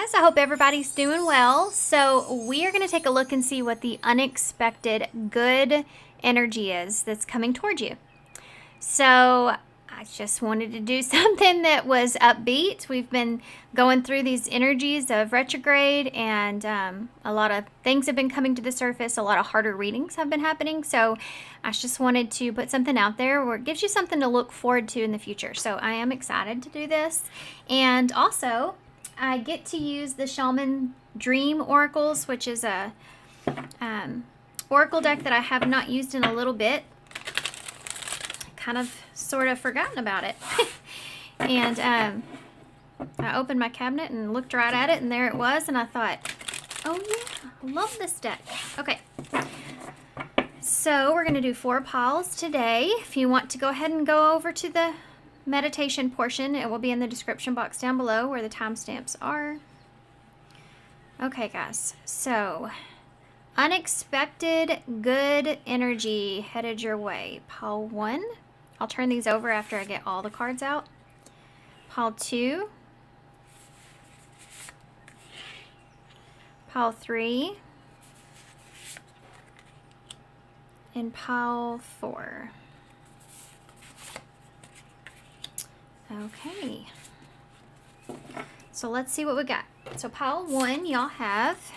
guys, I hope everybody's doing well. So we are going to take a look and see what the unexpected good energy is that's coming toward you. So I just wanted to do something that was upbeat. We've been going through these energies of retrograde, and a lot of things have been coming to the surface. A lot of harder readings have been happening. So I just wanted to put something out there where it gives you something to look forward to in the future. So I am excited to do this. And also, I get to use the Shaman Dream Oracles, which is a oracle deck that I have not used in a little bit. Kind of sort of forgotten about it. And I opened my cabinet and looked right at it, and there it was, and I thought, oh yeah, I love this deck. Okay, so we're going to do 4 piles today. If you want to go ahead and go over to the meditation portion, it will be in the description box down below where the timestamps are. Okay guys, so unexpected good energy headed your way. Pile 1. I'll turn these over after I get all the cards out. Pile 2. Pile 3. And pile 4. Okay. So let's see what we got. So pile 1, y'all have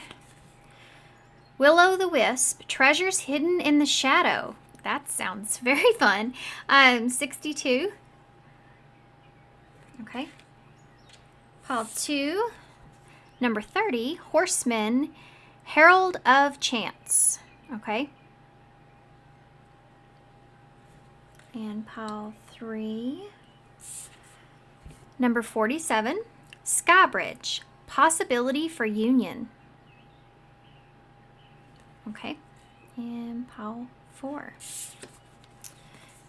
Will-O-The-Wisp, Treasures Hidden in the Shadow. That sounds very fun. 62. Okay. Pile 2, number 30, Horseman, Herald of Chance. Okay. And pile 3, number 47, Skybridge, Possibility for Union. Okay. And pile 4.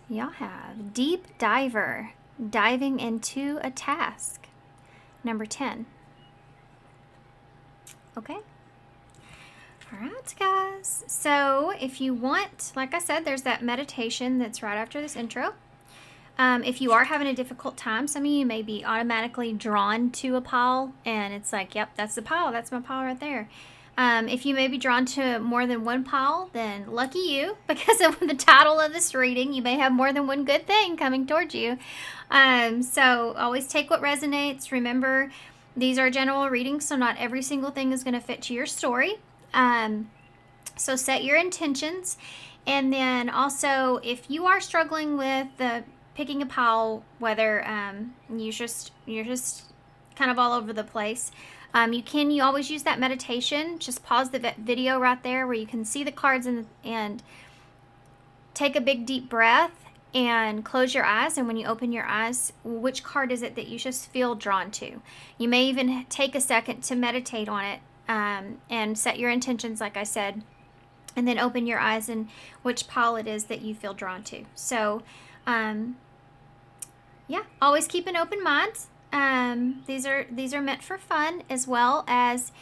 Y'all have Deep Diver, Diving into a Task. Number 10. Okay. Alright guys, so if you want, like I said, there's that meditation that's right after this intro. If you are having a difficult time, some of you may be automatically drawn to a pile, and it's like, yep, that's the pile, that's my pile right there. If you may be drawn to more than one pile, then lucky you, because of the title of this reading, you may have more than one good thing coming towards you. So always take what resonates. Remember, these are general readings, so not every single thing is going to fit to your story. So set your intentions, and then also if you are struggling with picking a pile, whether you're just kind of all over the place, you always use that meditation. Just pause the video right there where you can see the cards and take a big deep breath and close your eyes. And when you open your eyes, which card is it that you just feel drawn to? You may even take a second to meditate on it and set your intentions, like I said, and then open your eyes and which pile it is that you feel drawn to. So, yeah, always keep an open mind. These are meant for fun as well as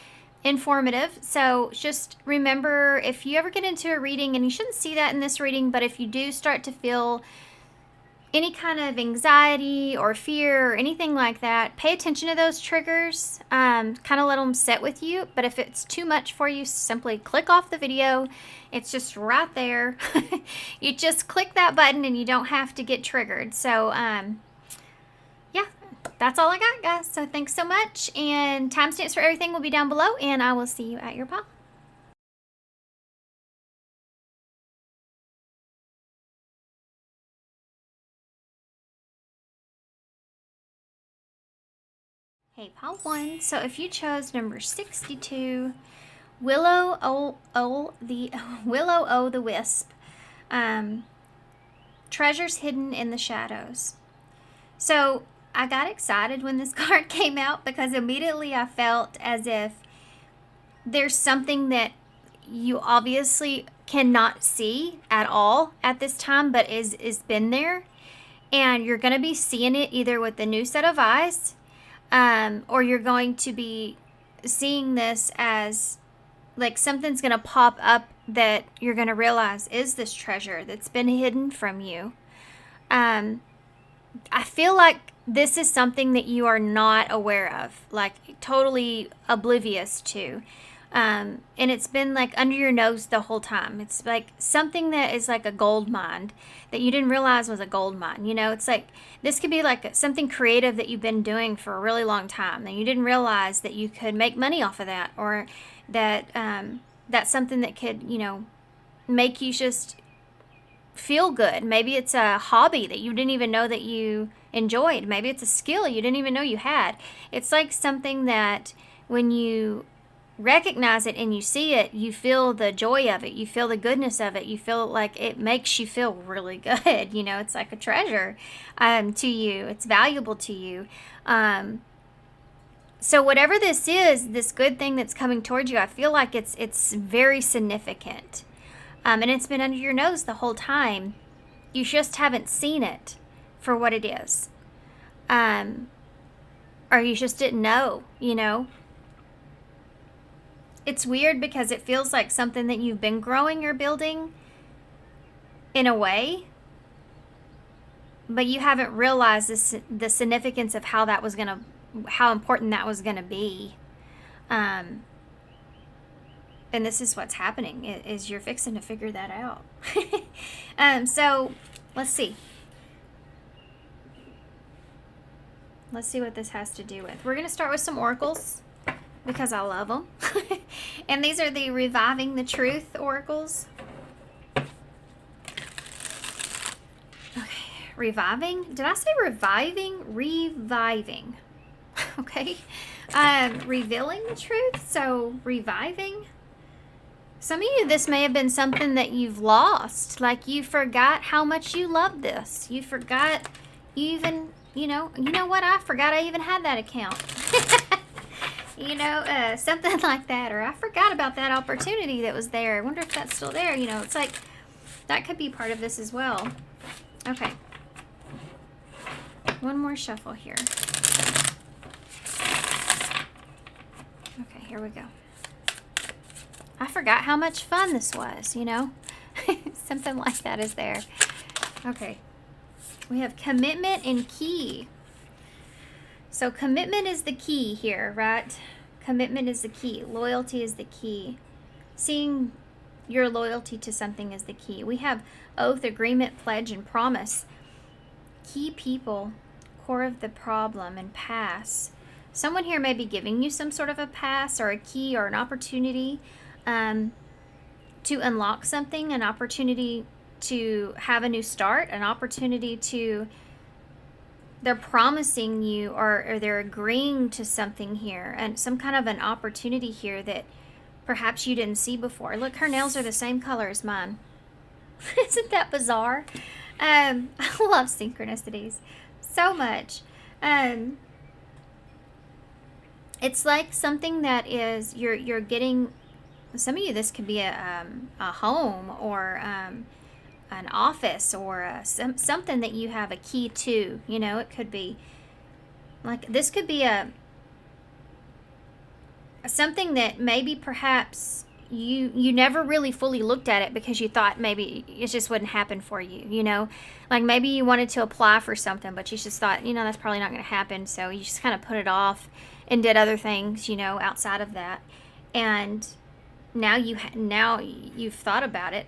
informative. So just remember, if you ever get into a reading, and you shouldn't see that in this reading, but if you do start to feel any kind of anxiety or fear or anything like that, pay attention to those triggers. Kind of let them sit with you. But if it's too much for you, simply click off the video. It's just right there. You just click that button and you don't have to get triggered. So, yeah, that's all I got, guys. So thanks so much. And timestamps for everything will be down below. And I will see you at your pile. Hey, pile 1. So if you chose number 62, Will-O-The-Wisp, Treasures Hidden in the Shadows. So I got excited when this card came out because immediately I felt as if there's something that you obviously cannot see at all at this time, but is been there, and you're going to be seeing it either with a new set of eyes, or you're going to be seeing this as like something's going to pop up that you're going to realize is this treasure that's been hidden from you. I feel like this is something that you are not aware of, like totally oblivious to. And it's been like under your nose the whole time. It's like something that is like a gold mine that you didn't realize was a gold mine. You know, it's like this could be like something creative that you've been doing for a really long time and you didn't realize that you could make money off of that, or that that's something that could, you know, make you just feel good. Maybe it's a hobby that you didn't even know that you enjoyed. Maybe it's a skill you didn't even know you had. It's like something that when you recognize it and you see it, you feel the joy of it, you feel the goodness of it, you feel like it makes you feel really good. You know, it's like a treasure to you, it's valuable to you. So whatever this is, this good thing that's coming towards you, I feel like it's very significant. And it's been under your nose the whole time. You just haven't seen it for what it is. Or you just didn't know, you know. It's weird because it feels like something that you've been growing or building in a way, but you haven't realized the significance of how important that was gonna be. And this is what's happening, is you're fixing to figure that out. So let's see. Let's see what this has to do with. We're going to start with some oracles because I love them. And these are the Reviving the Truth oracles. Okay, reviving. Did I say reviving? Reviving. Okay. Revealing the truth. So reviving. Some of you, this may have been something that you've lost. Like you forgot how much you loved this. You forgot you even, you know what? I forgot I even had that account. You know, something like that. Or I forgot about that opportunity that was there. I wonder if that's still there. You know, it's like that could be part of this as well. Okay. One more shuffle here. Okay, here we go. I forgot how much fun this was, you know? Something like that is there. Okay. We have commitment and key. So commitment is the key here, right? Commitment is the key. Loyalty is the key. Seeing your loyalty to something is the key. We have oath, agreement, pledge, and promise. Key people, core of the problem, and pass. Someone here may be giving you some sort of a pass or a key or an opportunity to unlock something, an opportunity to have a new start, an opportunity to, they're promising you or they're agreeing to something here, and some kind of an opportunity here that perhaps you didn't see before. Look, her nails are the same color as mine. Isn't that bizarre? I love synchronicities so much. It's like something that is, you're getting. Some of you, this could be a home or an office or something that you have a key to. You know, it could be like this could be something that maybe perhaps you never really fully looked at it because you thought maybe it just wouldn't happen for you. You know, like maybe you wanted to apply for something, but you just thought, you know, that's probably not going to happen. So you just kind of put it off and did other things, you know, outside of that. And now you've thought about it,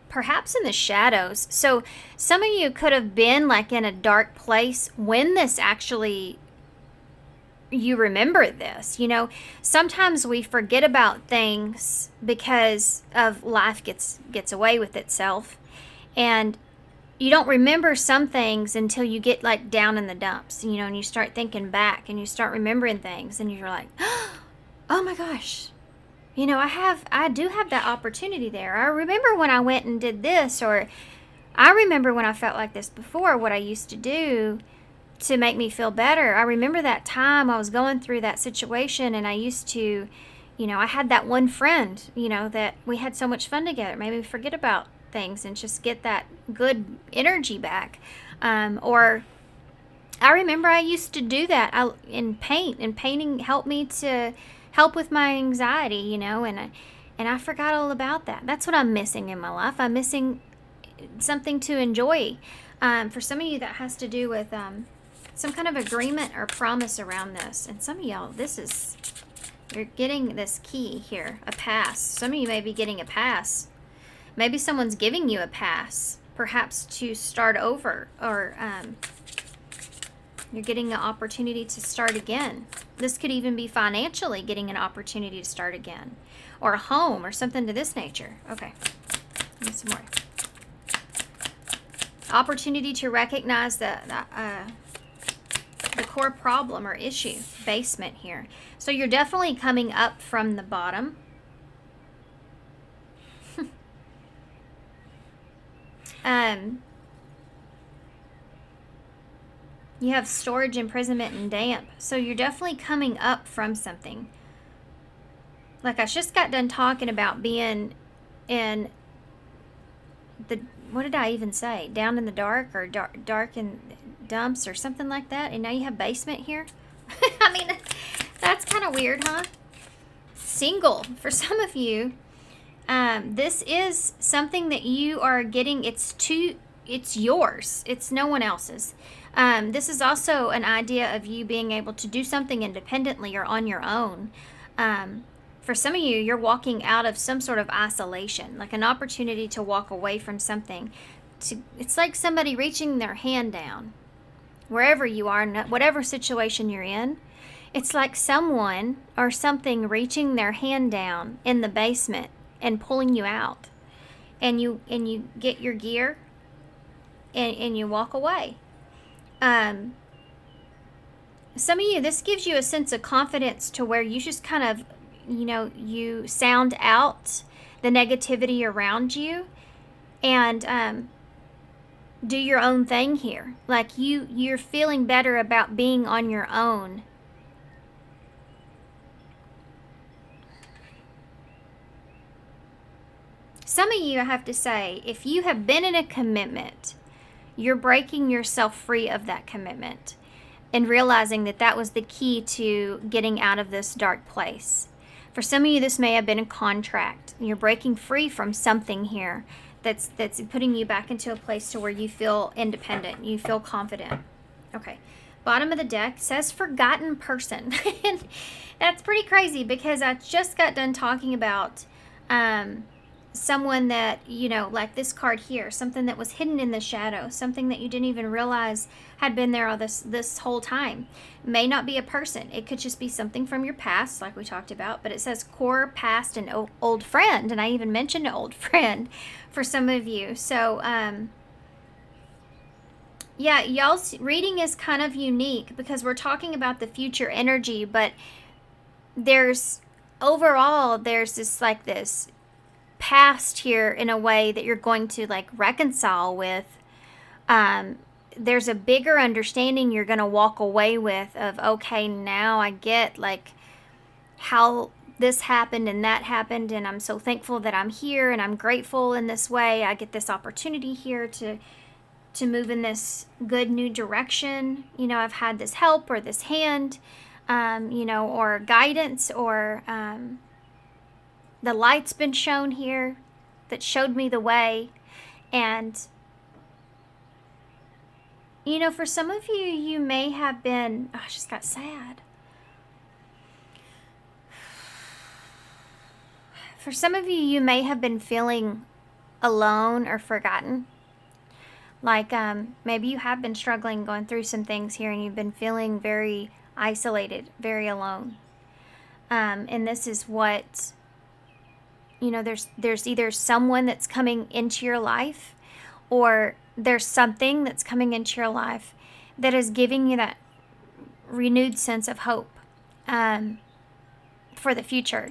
perhaps in the shadows. So some of you could have been like in a dark place when this actually, you remember this. You know, sometimes we forget about things because of life gets away with itself, and you don't remember some things until you get like down in the dumps, you know, and you start thinking back and you start remembering things and you're like, oh my gosh. You know, I do have that opportunity there. I remember when I went and did this, or I remember when I felt like this before, what I used to do to make me feel better. I remember that time I was going through that situation, and I used to, you know, I had that one friend, you know, that we had so much fun together. Maybe we forget about things and just get that good energy back. Or I remember I used to do that in paint, and painting helped me to help with my anxiety, you know, and I forgot all about that. That's what I'm missing in my life. I'm missing something to enjoy. For some of you, that has to do with some kind of agreement or promise around this. And some of y'all, you're getting this key here, a pass. Some of you may be getting a pass. Maybe someone's giving you a pass, perhaps to start over, or you're getting an opportunity to start again. This could even be financially getting an opportunity to start again, or a home, or something to this nature. Okay, give me some more. Opportunity to recognize the core problem or issue, basement here. So you're definitely coming up from the bottom. You have storage, imprisonment, and damp. So you're definitely coming up from something. Like I just got done talking about being in the, what did I even say? Down in the dark, or dark in dumps or something like that. And now you have basement here. I mean, that's kind of weird, huh? Single. For some of you, this is something that you are getting. It's yours. It's no one else's. This is also an idea of you being able to do something independently or on your own. For some of you, you're walking out of some sort of isolation, like an opportunity to walk away from something. It's like somebody reaching their hand down, wherever you are, whatever situation you're in. It's like someone or something reaching their hand down in the basement and pulling you out. And you get your gear and you walk away. Some of you, this gives you a sense of confidence to where you just kind of, you sound out the negativity around you and do your own thing here. Like you're feeling better about being on your own. Some of you, I have to say, if you have been in a commitment, you're breaking yourself free of that commitment and realizing that that was the key to getting out of this dark place. For some of you, this may have been a contract. You're breaking free from something here that's putting you back into a place to where you feel independent, you feel confident. Okay, bottom of the deck says forgotten person. And that's pretty crazy because I just got done talking about someone that, like this card here, something that was hidden in the shadow, something that you didn't even realize had been there all this whole time. May not be a person. It could just be something from your past, like we talked about, but it says core, past, and old friend, and I even mentioned an old friend for some of you. So, yeah, y'all's reading is kind of unique because we're talking about the future energy, but there's this past here in a way that you're going to reconcile with. There's a bigger understanding you're going to walk away with of, okay, now I get how this happened and that happened, and I'm so thankful that I'm here and I'm grateful in this way. I get this opportunity here to move in this good new direction. I've had this help or this hand, or guidance, or the light's been shown here that showed me the way. And, for some of you, you may have been, I just got sad. For some of you, you may have been feeling alone or forgotten. Maybe you have been struggling, going through some things here, and you've been feeling very isolated, very alone. And this is what, there's either someone that's coming into your life, or there's something that's coming into your life that is giving you that renewed sense of hope for the future,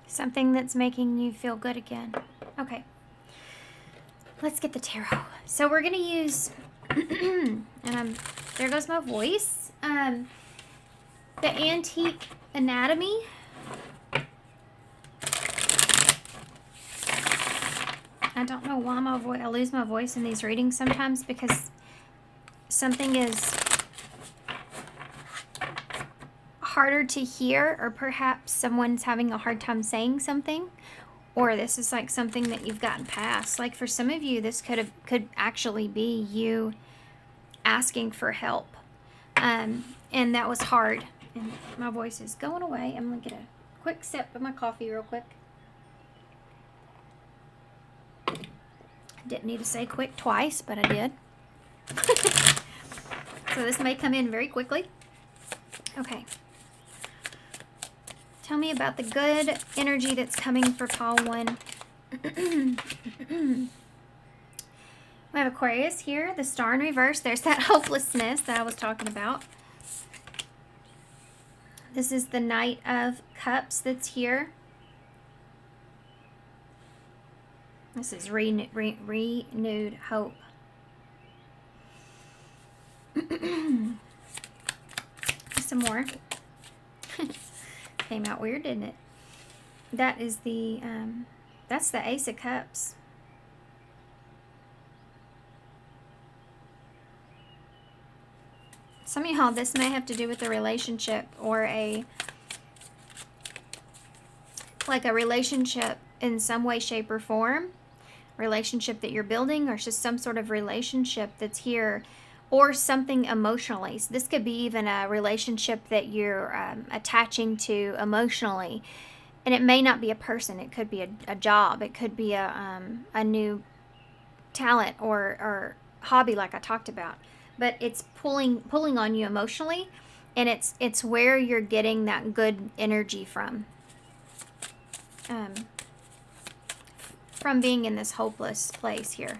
Something that's making you feel good again. Okay. Let's get the tarot. So we're going to use, and there goes my voice, the Antique Anatomy. I don't know why I lose my voice in these readings sometimes, because something is harder to hear, or perhaps someone's having a hard time saying something, or this is like something that you've gotten past. Like for some of you, this could actually be you asking for help. And that was hard. And my voice is going away. I'm going to get a quick sip of my coffee real quick. Didn't need to say quick twice, but I did. So this may come in very quickly. Okay. Tell me about the good energy that's coming for pile 1. We have Aquarius here, the star in reverse. There's that hopelessness that I was talking about. This is the Knight of Cups that's here. This is renewed hope. Some more. Came out weird, didn't it? That is the, that's the Ace of Cups. Some of y'all, this may have to do with a relationship, or like a relationship in some way, shape, or form. Relationship that you're building, or just some sort of relationship that's here, or something emotionally. So this could be even a relationship that you're attaching to emotionally. And it may not be a person. It could be a job. It could be a new talent or hobby, like I talked about. But it's pulling on you emotionally, and it's where you're getting that good energy from being in this hopeless place here.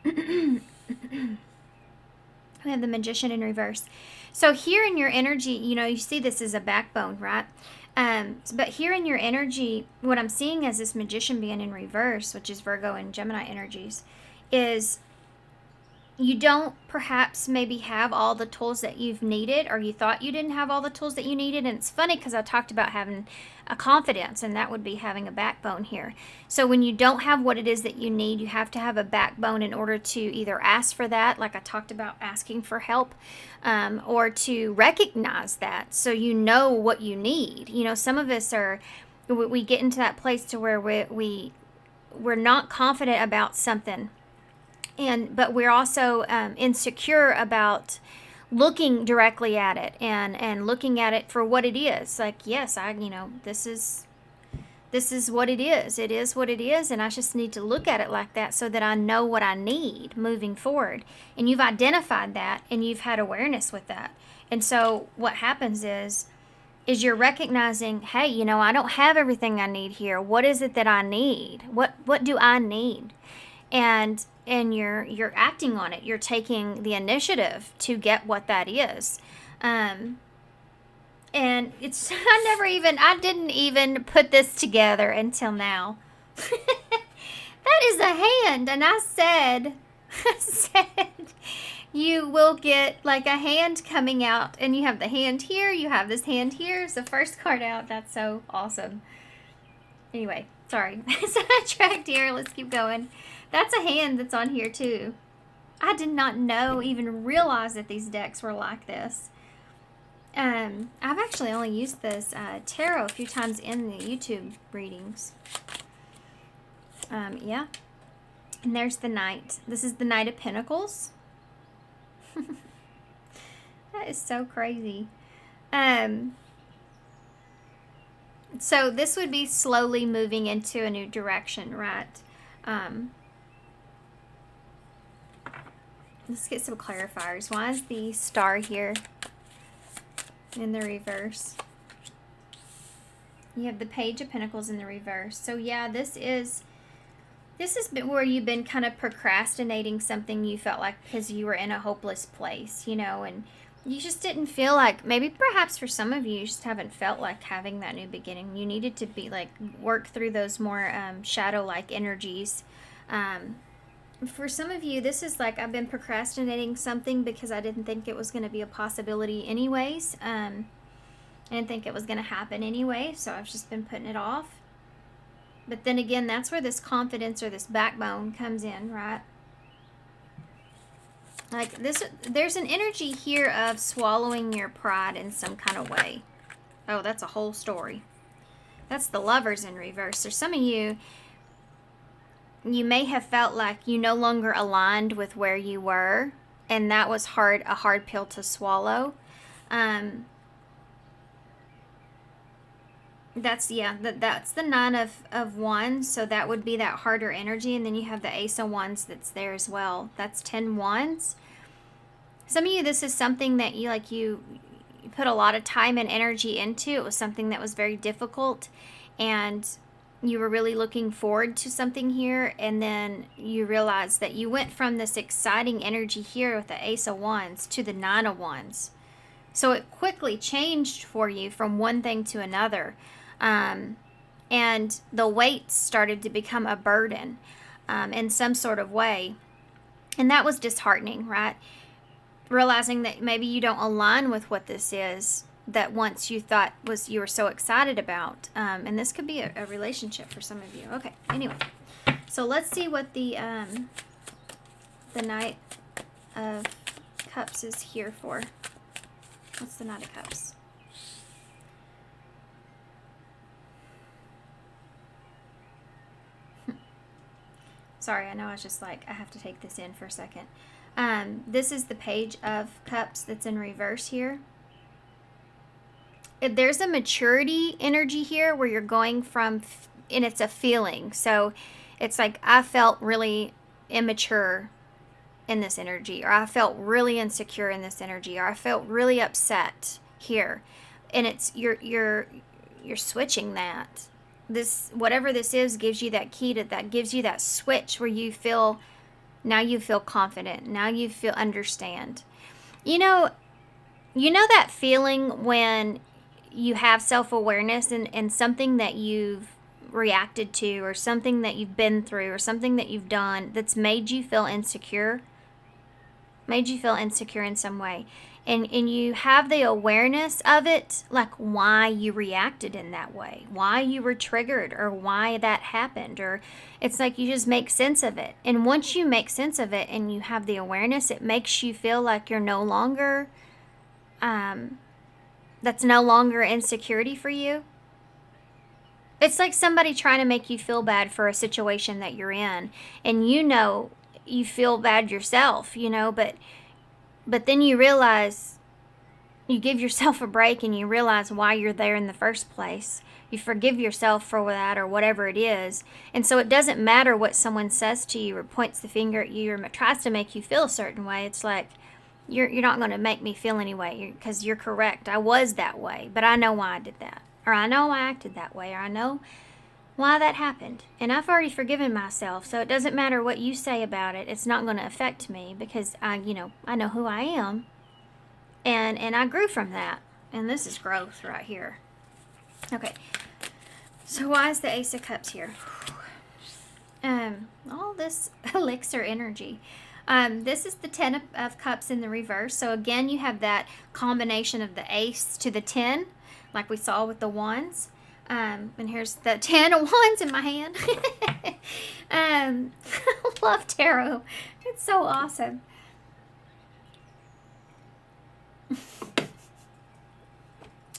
We have the Magician in reverse. So here in your energy, you see this is a backbone, right? But here in your energy, what I'm seeing as this Magician being in reverse, which is Virgo and Gemini energies, is you don't perhaps maybe have all the tools that you've needed, or you thought you didn't have all the tools that you needed. And it's funny because I talked about having a confidence, and that would be having a backbone here. So when you don't have what it is that you need, you have to have a backbone in order to either ask for that, like I talked about asking for help, or to recognize that so you know what you need. Some of us we get into that place to where we're not confident about something. But we're also insecure about looking directly at it and looking at it for what it is. Like, yes, this is what it is. It is what it is, and I just need to look at it like that so that I know what I need moving forward. And you've identified that, and you've had awareness with that. And so what happens is you're recognizing, hey, I don't have everything I need here. What is it that I need? What do I need? And you're acting on it. You're taking the initiative to get what that is. And it's I didn't even put this together until now. That is a hand, and I said you will get like a hand coming out, and you have the hand here, you have this hand here. It's the first card out. That's so awesome. Anyway, sorry. Sidetracked here. Let's keep going. That's a hand that's on here too. I did not even realize that these decks were like this. I've actually only used this tarot a few times in the YouTube readings. Yeah. And there's the Knight. This is the Knight of Pentacles. That is so crazy. So this would be slowly moving into a new direction, right? Let's get some clarifiers. Why is the star here in the reverse? You have the Page of Pentacles in the reverse. So yeah, this has been where you've been kind of procrastinating something you felt like because you were in a hopeless place, and you just didn't feel like, maybe perhaps for some of you, you just haven't felt like having that new beginning. You needed to be like, work through those more shadow-like energies. For some of you, this is like, I've been procrastinating something because I didn't think it was going to be a possibility anyways. I didn't think it was going to happen anyway, so I've just been putting it off. But then again, that's where this confidence or this backbone comes in, right? Like this, there's an energy here of swallowing your pride in some kind of way. Oh, that's a whole story. That's the Lovers in reverse. So some of you, you may have felt like you no longer aligned with where you were, and that was a hard pill to swallow. That's the Nine of Wands, so that would be that harder energy, and then you have the Ace of Wands that's there as well. That's 10 Wands. Some of you, this is something that you put a lot of time and energy into. It was something that was very difficult, and you were really looking forward to something here, and then you realized that you went from this exciting energy here with the Ace of Wands to the Nine of Wands. So it quickly changed for you from one thing to another. And the weight started to become a burden in some sort of way. And that was disheartening, right? Realizing that maybe you don't align with what this is that once you thought you were so excited about. And this could be a relationship for some of you. Okay, anyway. So let's see what the Knight of Cups is here for. What's the Knight of Cups? Sorry, I know I was just like, I have to take this in for a second. This is the Page of Cups that's in reverse here. There's a maturity energy here where you're going from, and it's a feeling. So it's like, I felt really immature in this energy, or I felt really insecure in this energy, or I felt really upset here. And it's, you're switching that. This, whatever this is, gives you that key to that, gives you that switch where you feel, now you feel confident, now you feel understand. You know that feeling when you have self-awareness and something that you've reacted to, or something that you've been through, or something that you've done that's made you feel insecure in some way. And you have the awareness of it, like why you reacted in that way, why you were triggered, or why that happened, or it's like you just make sense of it. And once you make sense of it and you have the awareness, it makes you feel like you're no longer, that's no longer insecurity for you. It's like somebody trying to make you feel bad for a situation that you're in, and you feel bad yourself, but then you realize, you give yourself a break and you realize why you're there in the first place. You forgive yourself for that or whatever it is. And so it doesn't matter what someone says to you or points the finger at you or tries to make you feel a certain way. It's like, you're not going to make me feel any way, because you're correct. I was that way, but I know why I did that. Or I know I acted that way. Or I know why that happened, and I've already forgiven myself, so it doesn't matter what you say about it. It's not going to affect me, because I know who I am, and I grew from that, and this is growth right here. Okay, so why is the Ace of Cups here? All this elixir energy. This is the 10 of Cups in the reverse. So again, you have that combination of the Ace to the 10, like we saw with the Wands. And here's the 10 of Wands in my hand. I love tarot. It's so awesome.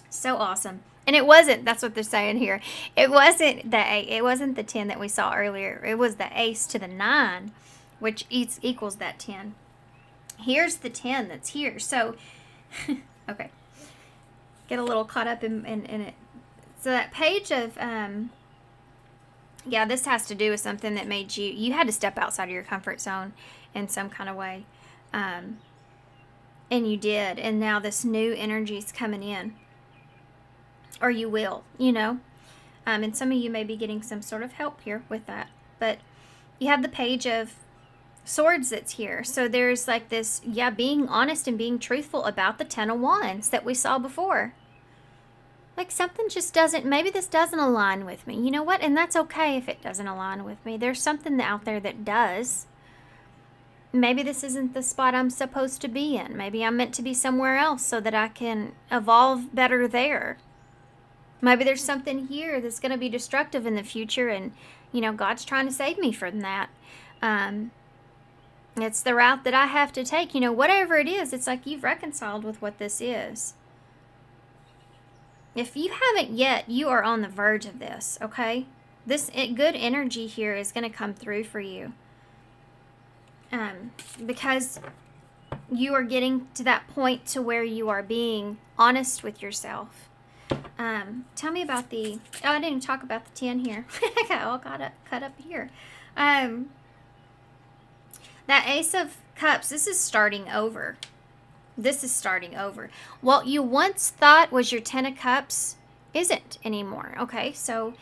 So awesome. And it wasn't, that's what they're saying here. It wasn't the 10 that we saw earlier. It was the Ace to the 9, which equals that 10. Here's the 10 that's here. So, okay. Get a little caught up in it. So that Page of, this has to do with something that made you had to step outside of your comfort zone in some kind of way. And you did. And now this new energy is coming in. Or you will, And some of you may be getting some sort of help here with that. But you have the Page of Swords that's here. So there's like this, being honest and being truthful about the 10 of Wands that we saw before. Like something just doesn't, maybe this doesn't align with me. You know what? And that's okay if it doesn't align with me. There's something out there that does. Maybe this isn't the spot I'm supposed to be in. Maybe I'm meant to be somewhere else so that I can evolve better there. Maybe there's something here that's going to be destructive in the future, and, God's trying to save me from that. It's the route that I have to take. You know, whatever it is, it's like you've reconciled with what this is. If you haven't yet, you are on the verge of this, okay? This good energy here is going to come through for you. Because you are getting to that point to where you are being honest with yourself. Tell me about the... Oh, I didn't talk about the 10 here. I got all cut up here. That Ace of Cups, this is starting over. This is starting over. What you once thought was your 10 of Cups isn't anymore. Okay, so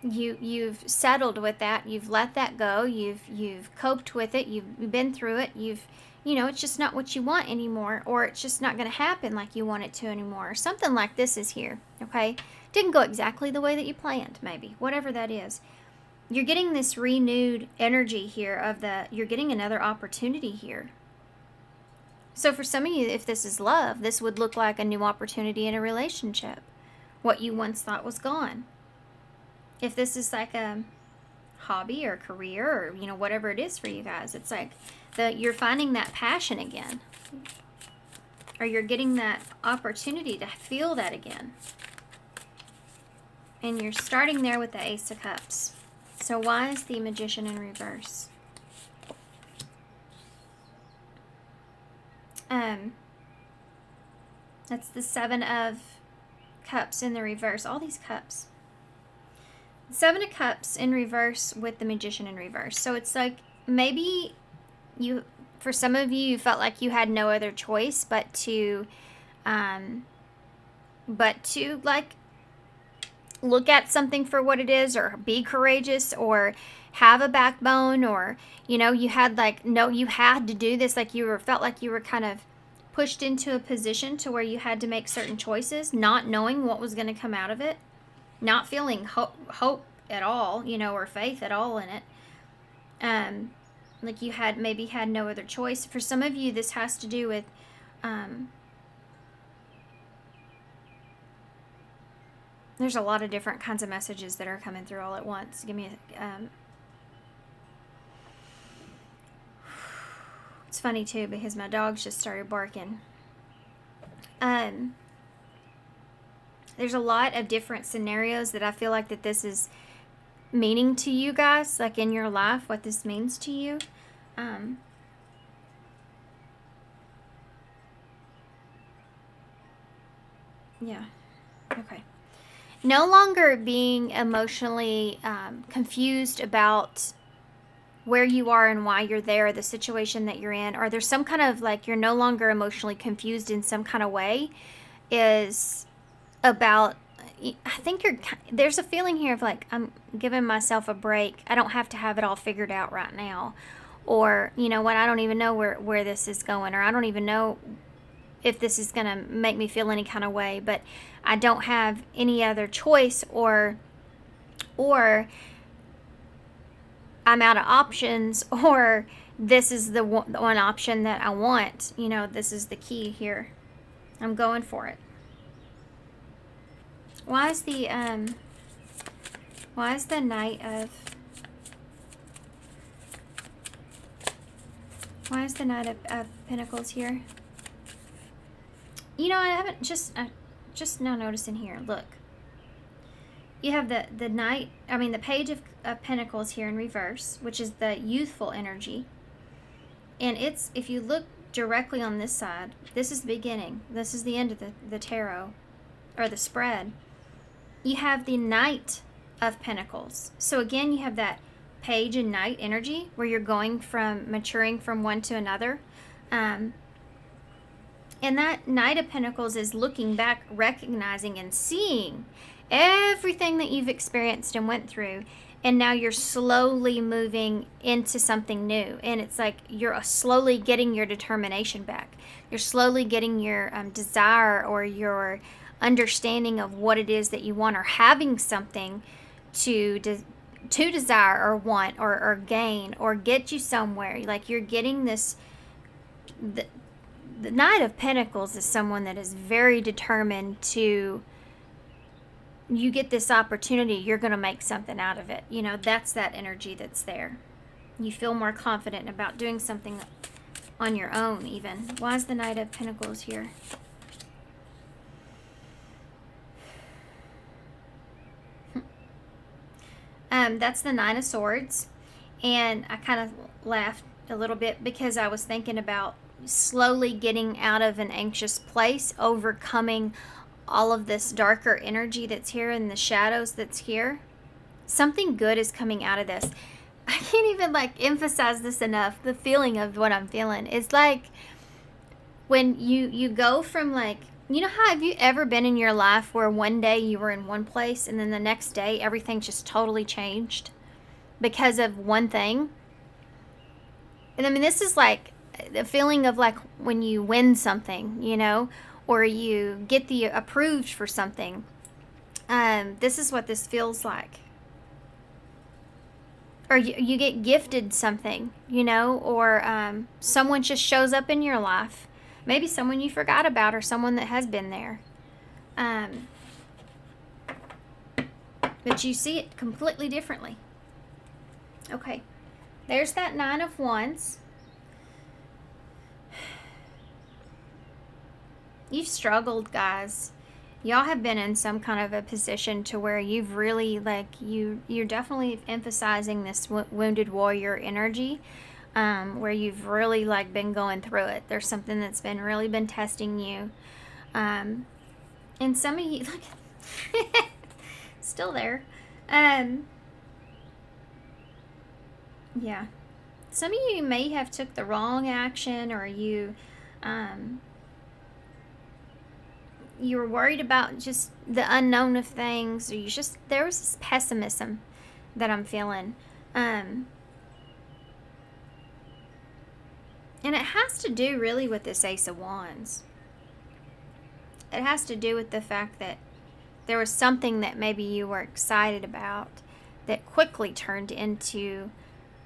you've settled with that. You've let that go. You've coped with it. You've been through it. You know, it's just not what you want anymore, or it's just not going to happen like you want it to anymore. Or something like this is here. Okay, didn't go exactly the way that you planned. Maybe whatever that is. You're getting this renewed energy here of you're getting another opportunity here. So for some of you, if this is love, this would look like a new opportunity in a relationship. What you once thought was gone. If this is like a hobby or career or, you know, whatever it is for you guys, it's like you're finding that passion again. Or you're getting that opportunity to feel that again. And you're starting there with the Ace of Cups. So why is the Magician in reverse? That's the 7 of Cups in the reverse. All these cups. 7 of Cups in reverse with the Magician in reverse. So it's like maybe for some of you, you felt like you had no other choice but to like look at something for what it is, or be courageous, or have a backbone, or, you know, you had like, no, you had to do this. Like felt like you were kind of pushed into a position to where you had to make certain choices, not knowing what was going to come out of it, not feeling hope at all, you know, or faith at all in it. Like you maybe had no other choice. For some of you, this has to do with, there's a lot of different kinds of messages that are coming through all at once. Give me it's funny too because my dogs just started barking. There's a lot of different scenarios that I feel like that this is meaning to you guys, like in your life, what this means to you. Yeah. Okay. No longer being emotionally confused about where you are and why you're there, the situation that you're in, or there's some kind of like you're no longer emotionally confused in some kind of way, is about, I think there's a feeling here of like, I'm giving myself a break. I don't have to have it all figured out right now. Or, you know what, I don't even know where this is going, or I don't even know if this is going to make me feel any kind of way, but I don't have any other choice, or I'm out of options, or this is the one option that I want. You know, this is the key here. I'm going for it. Why is the Knight of Pentacles here? You know, I haven't just now noticing here. Look, you have the Page of Pentacles here in reverse, which is the youthful energy. And it's, if you look directly on this side, this is the beginning. This is the end of the tarot, or the spread. You have the Knight of Pentacles. So again, you have that Page and Knight energy where you're maturing from one to another. And that Knight of Pentacles is looking back, recognizing and seeing everything that you've experienced and went through. And now you're slowly moving into something new. And it's like you're slowly getting your determination back. You're slowly getting your desire, or your understanding of what it is that you want, or having something to desire or want, or gain, or get you somewhere. Like you're getting this... The Knight of Pentacles is someone that is very determined to... You get this opportunity, you're going to make something out of it. You know, that's that energy that's there. You feel more confident about doing something on your own even. Why is the Knight of Pentacles here? That's the Nine of Swords. And I kind of laughed a little bit because I was thinking about slowly getting out of an anxious place, overcoming all of this darker energy that's here and the shadows that's here. Something good is coming out of this. I can't even like emphasize this enough. The feeling of what I'm feeling. It's like when you go from like, you know how, have you ever been in your life where one day you were in one place and then the next day everything just totally changed because of one thing? And I mean, this is like the feeling of like when you win something, you know, or you get the approved for something. This is what this feels like. Or you get gifted something, you know, or someone just shows up in your life. Maybe someone you forgot about or someone that has been there. But you see it completely differently. Okay, there's that Nine of Wands. You've struggled, guys. Y'all have been in some kind of a position to where you've really, like, you're definitely emphasizing this wounded warrior energy, where you've really, like, been going through it. There's something that's been really been testing you. And some of you, look, still there. Yeah. Some of you may have took the wrong action, or you were worried about just the unknown of things, or there was this pessimism that I'm feeling. And it has to do really with this Ace of Wands. It has to do with the fact that there was something that maybe you were excited about that quickly turned into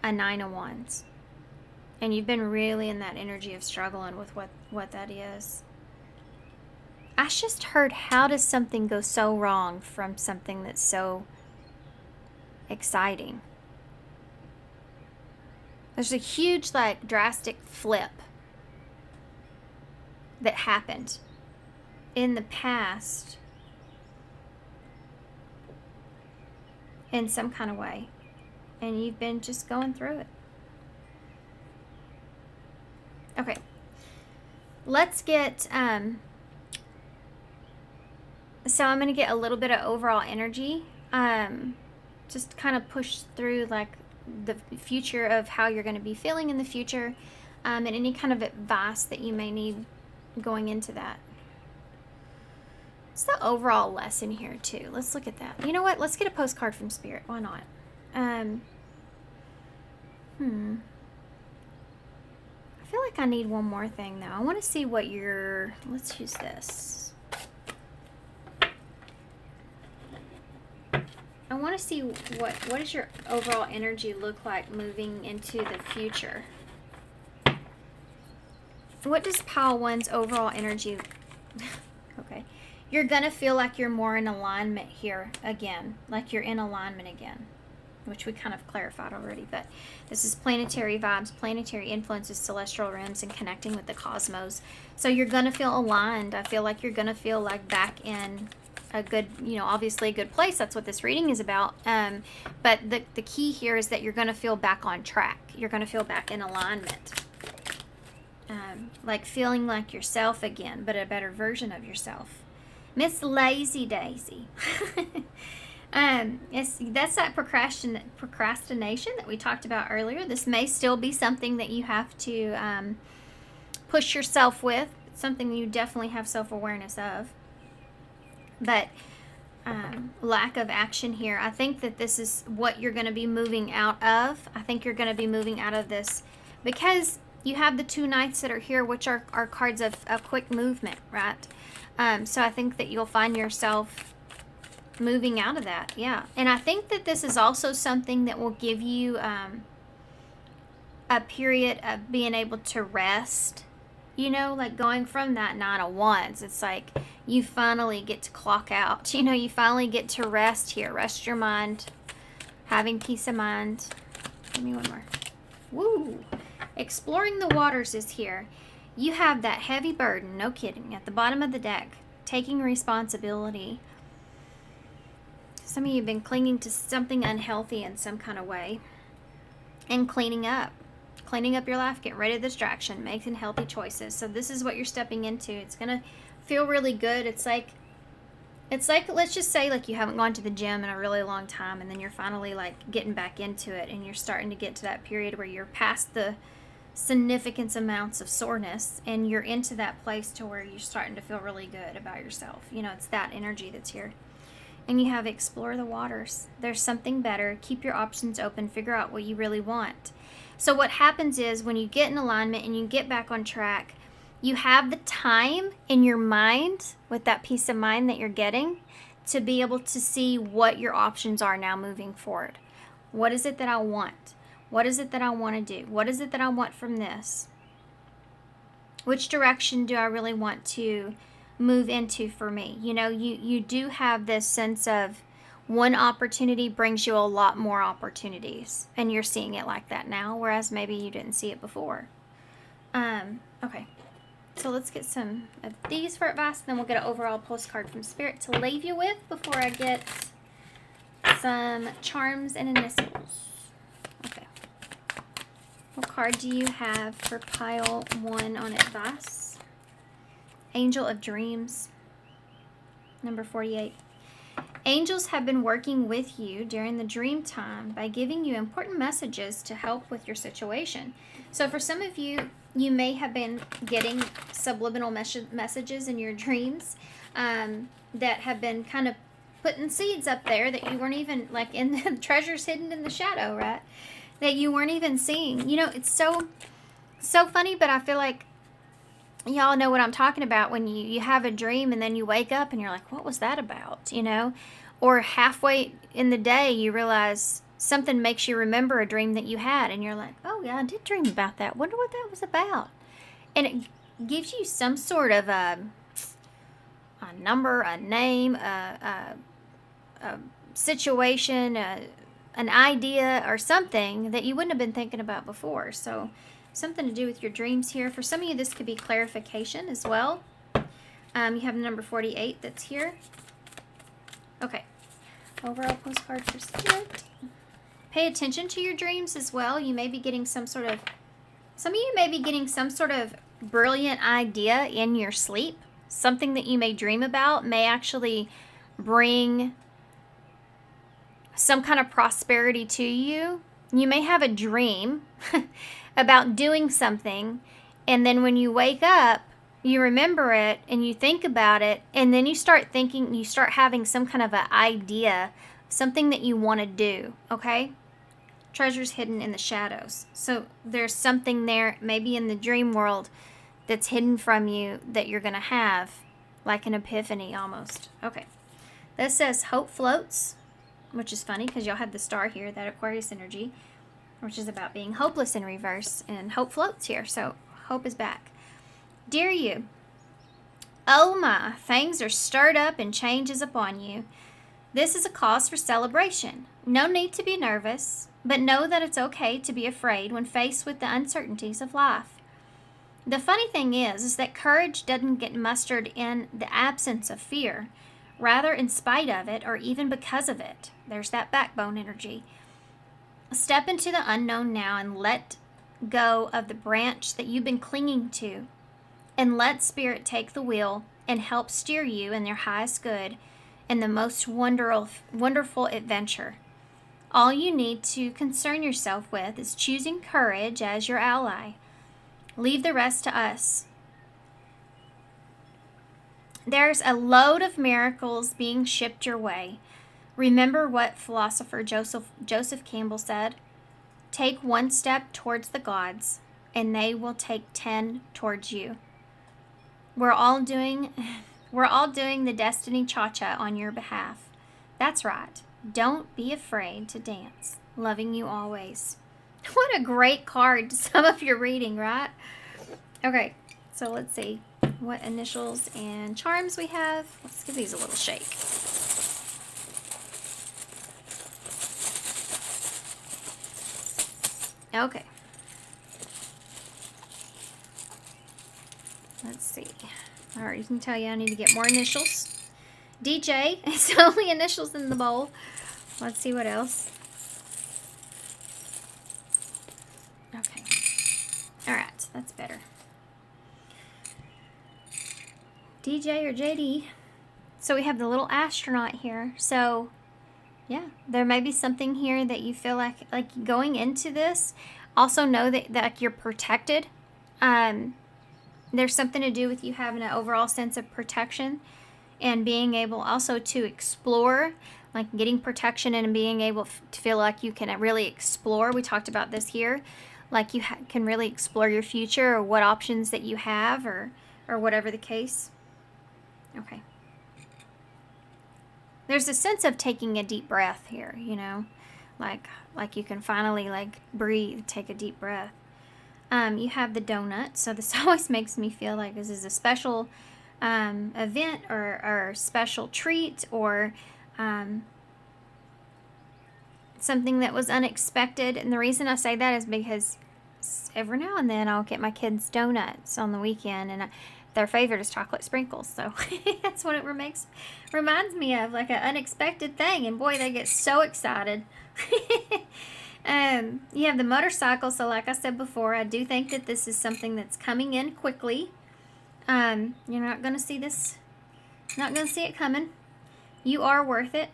a Nine of Wands. And you've been really in that energy of struggling with what that is. I just heard, how does something go so wrong from something that's so exciting? There's a huge, like, drastic flip that happened in the past in some kind of way. And you've been just going through it. Okay. Let's get, so I'm going to get a little bit of overall energy. Just kind of push through, like, the future of how you're going to be feeling in the future, and any kind of advice that you may need going into that. It's the overall lesson here too. Let's look at that. You know what? Let's get a postcard from Spirit. Why not? I feel like I need one more thing though. I want to see what let's use this. I want to see what does your overall energy look like moving into the future. What does Pile 1's overall energy... Okay. You're going to feel like you're more in alignment here again. Like you're in alignment again. Which we kind of clarified already. But this is planetary vibes, planetary influences, celestial realms, and connecting with the cosmos. So you're going to feel aligned. I feel like you're going to feel like back in a good, obviously a good place. That's what this reading is about. But the key here is that you're going to feel back on track. You're going to feel back in alignment. Like feeling like yourself again, but a better version of yourself. Miss Lazy Daisy. That's that procrastination that we talked about earlier. This may still be something that you have to push yourself with. It's something you definitely have self-awareness of. But lack of action here. I think that this is what you're going to be moving out of. I think you're going to be moving out of this because you have the two knights that are here, which are cards of quick movement, right? So I think that you'll find yourself moving out of that, yeah. And I think that this is also something that will give you a period of being able to rest. Like going from that Nine of Wands, it's like you finally get to clock out. You finally get to rest here. Rest your mind, having peace of mind. Give me one more. Woo! Exploring the waters is here. You have that heavy burden, no kidding, at the bottom of the deck, taking responsibility. Some of you have been clinging to something unhealthy in some kind of way. And cleaning up your life, getting rid of distraction, making healthy choices. So this is what you're stepping into. It's going to feel really good. It's like, let's just say like you haven't gone to the gym in a really long time, and then you're finally like getting back into it, and you're starting to get to that period where you're past the significant amounts of soreness, and you're into that place to where you're starting to feel really good about yourself. You know, it's that energy that's here. And you have explore the waters. There's something better. Keep your options open. Figure out what you really want. So what happens is when you get in alignment and you get back on track, you have the time in your mind, with that peace of mind that you're getting, to be able to see what your options are now moving forward. What is it that I want? What is it that I want to do? What is it that I want from this? Which direction do I really want to move into for me? You know, you do have this sense of one opportunity brings you a lot more opportunities, and you're seeing it like that now, whereas maybe you didn't see it before. Okay, so let's get some of these for advice, and then we'll get an overall postcard from Spirit to leave you with before I get some charms and initials. Okay, what card do you have for pile 1 on advice? Angel of Dreams, number 48. Angels have been working with you during the dream time by giving you important messages to help with your situation. So for some of you, you may have been getting subliminal messages in your dreams that have been kind of putting seeds up there that you weren't even, like in the treasures hidden in the shadow, right? That you weren't even seeing. You know, it's so funny, but I feel like y'all know what I'm talking about when you have a dream and then you wake up and you're like, what was that about? You know, or halfway in the day you realize something makes you remember a dream that you had, and you're like, oh yeah, I did dream about that. Wonder what that was about. And it gives you some sort of a number, a name, a situation, an idea or something that you wouldn't have been thinking about before. So something to do with your dreams here. For some of you, this could be clarification as well. You have number 48 that's here. Okay. Overall postcard for Spirit. Pay attention to your dreams as well. You may be getting some of you may be getting some sort of brilliant idea in your sleep. Something that you may dream about may actually bring some kind of prosperity to you. You may have a dream about doing something, and then when you wake up, you remember it and you think about it, and then you start having some kind of an idea, something that you want to do, okay? Treasures hidden in the shadows. So there's something there, maybe in the dream world, that's hidden from you that you're going to have, like an epiphany almost. Okay. This says hope floats, which is funny because y'all have the star here, that Aquarius energy, which is about being hopeless in reverse, and hope floats here, so hope is back. Dear you, oh my, things are stirred up and change is upon you. This is a cause for celebration. No need to be nervous, but know that it's okay to be afraid when faced with the uncertainties of life. The funny thing is that courage doesn't get mustered in the absence of fear, rather in spite of it or even because of it. There's that backbone energy. Step into the unknown now and let go of the branch that you've been clinging to, and let Spirit take the wheel and help steer you in their highest good and the most wonderful adventure. All you need to concern yourself with is choosing courage as your ally. Leave the rest to us. There's a load of miracles being shipped your way. Remember what philosopher Joseph Campbell said? Take one step towards the gods, and they will take 10 towards you. We're all doing the Destiny Cha-Cha on your behalf. That's right. Don't be afraid to dance. Loving you always. What a great card to sum up your reading, right? Okay, so let's see what initials and charms we have. Let's give these a little shake. Okay. Let's see. All right, you can tell you I need to get more initials. DJ, it's the only initials in the bowl. Let's see what else. Okay. All right, that's better. DJ or JD. So we have the little astronaut here. So, yeah, there may be something here that you feel like going into this. Also know that you're protected. There's something to do with you having an overall sense of protection and being able also to explore, like getting protection and being able to feel like you can really explore. We talked about this here. Like you can really explore your future or what options that you have or whatever the case. Okay. There's a sense of taking a deep breath here, you know, like you can finally like breathe, take a deep breath. You have the donut, so this always makes me feel like this is a special event or special treat or something that was unexpected. And the reason I say that is because every now and then I'll get my kids donuts on the weekend, and their favorite is chocolate sprinkles. So that's what it reminds me of, like an unexpected thing. And boy, they get so excited. You have the motorcycle. So like I said before, I do think that this is something that's coming in quickly. You're not going to see this. Not going to see it coming. You are worth it.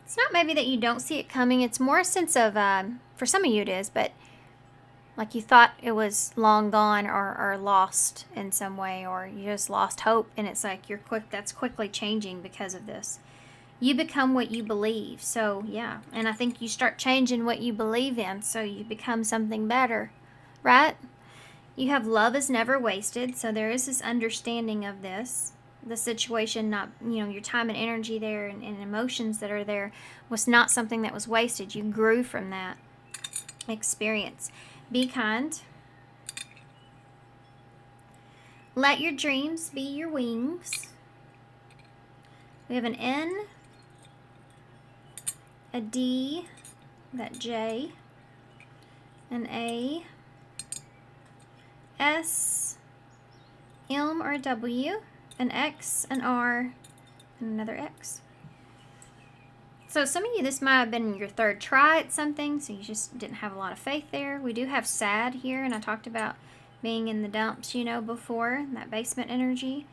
It's not maybe that you don't see it coming. It's more a sense of, for some of you it is, but like you thought it was long gone or lost in some way, or you just lost hope, and it's like that's quickly changing because of this. You become what you believe. So yeah, and I think you start changing what you believe in, so you become something better, right? You have love is never wasted, so there is this understanding of this. The situation, not, your time and energy there and emotions that are there was not something that was wasted. You grew from that experience. Be kind. Let your dreams be your wings. We have an N, a D, that J, an A, S, M or a W, an X, an R, and another X. So some of you, this might have been your third try at something, so you just didn't have a lot of faith there. We do have sad here, and I talked about being in the dumps, before, that basement energy.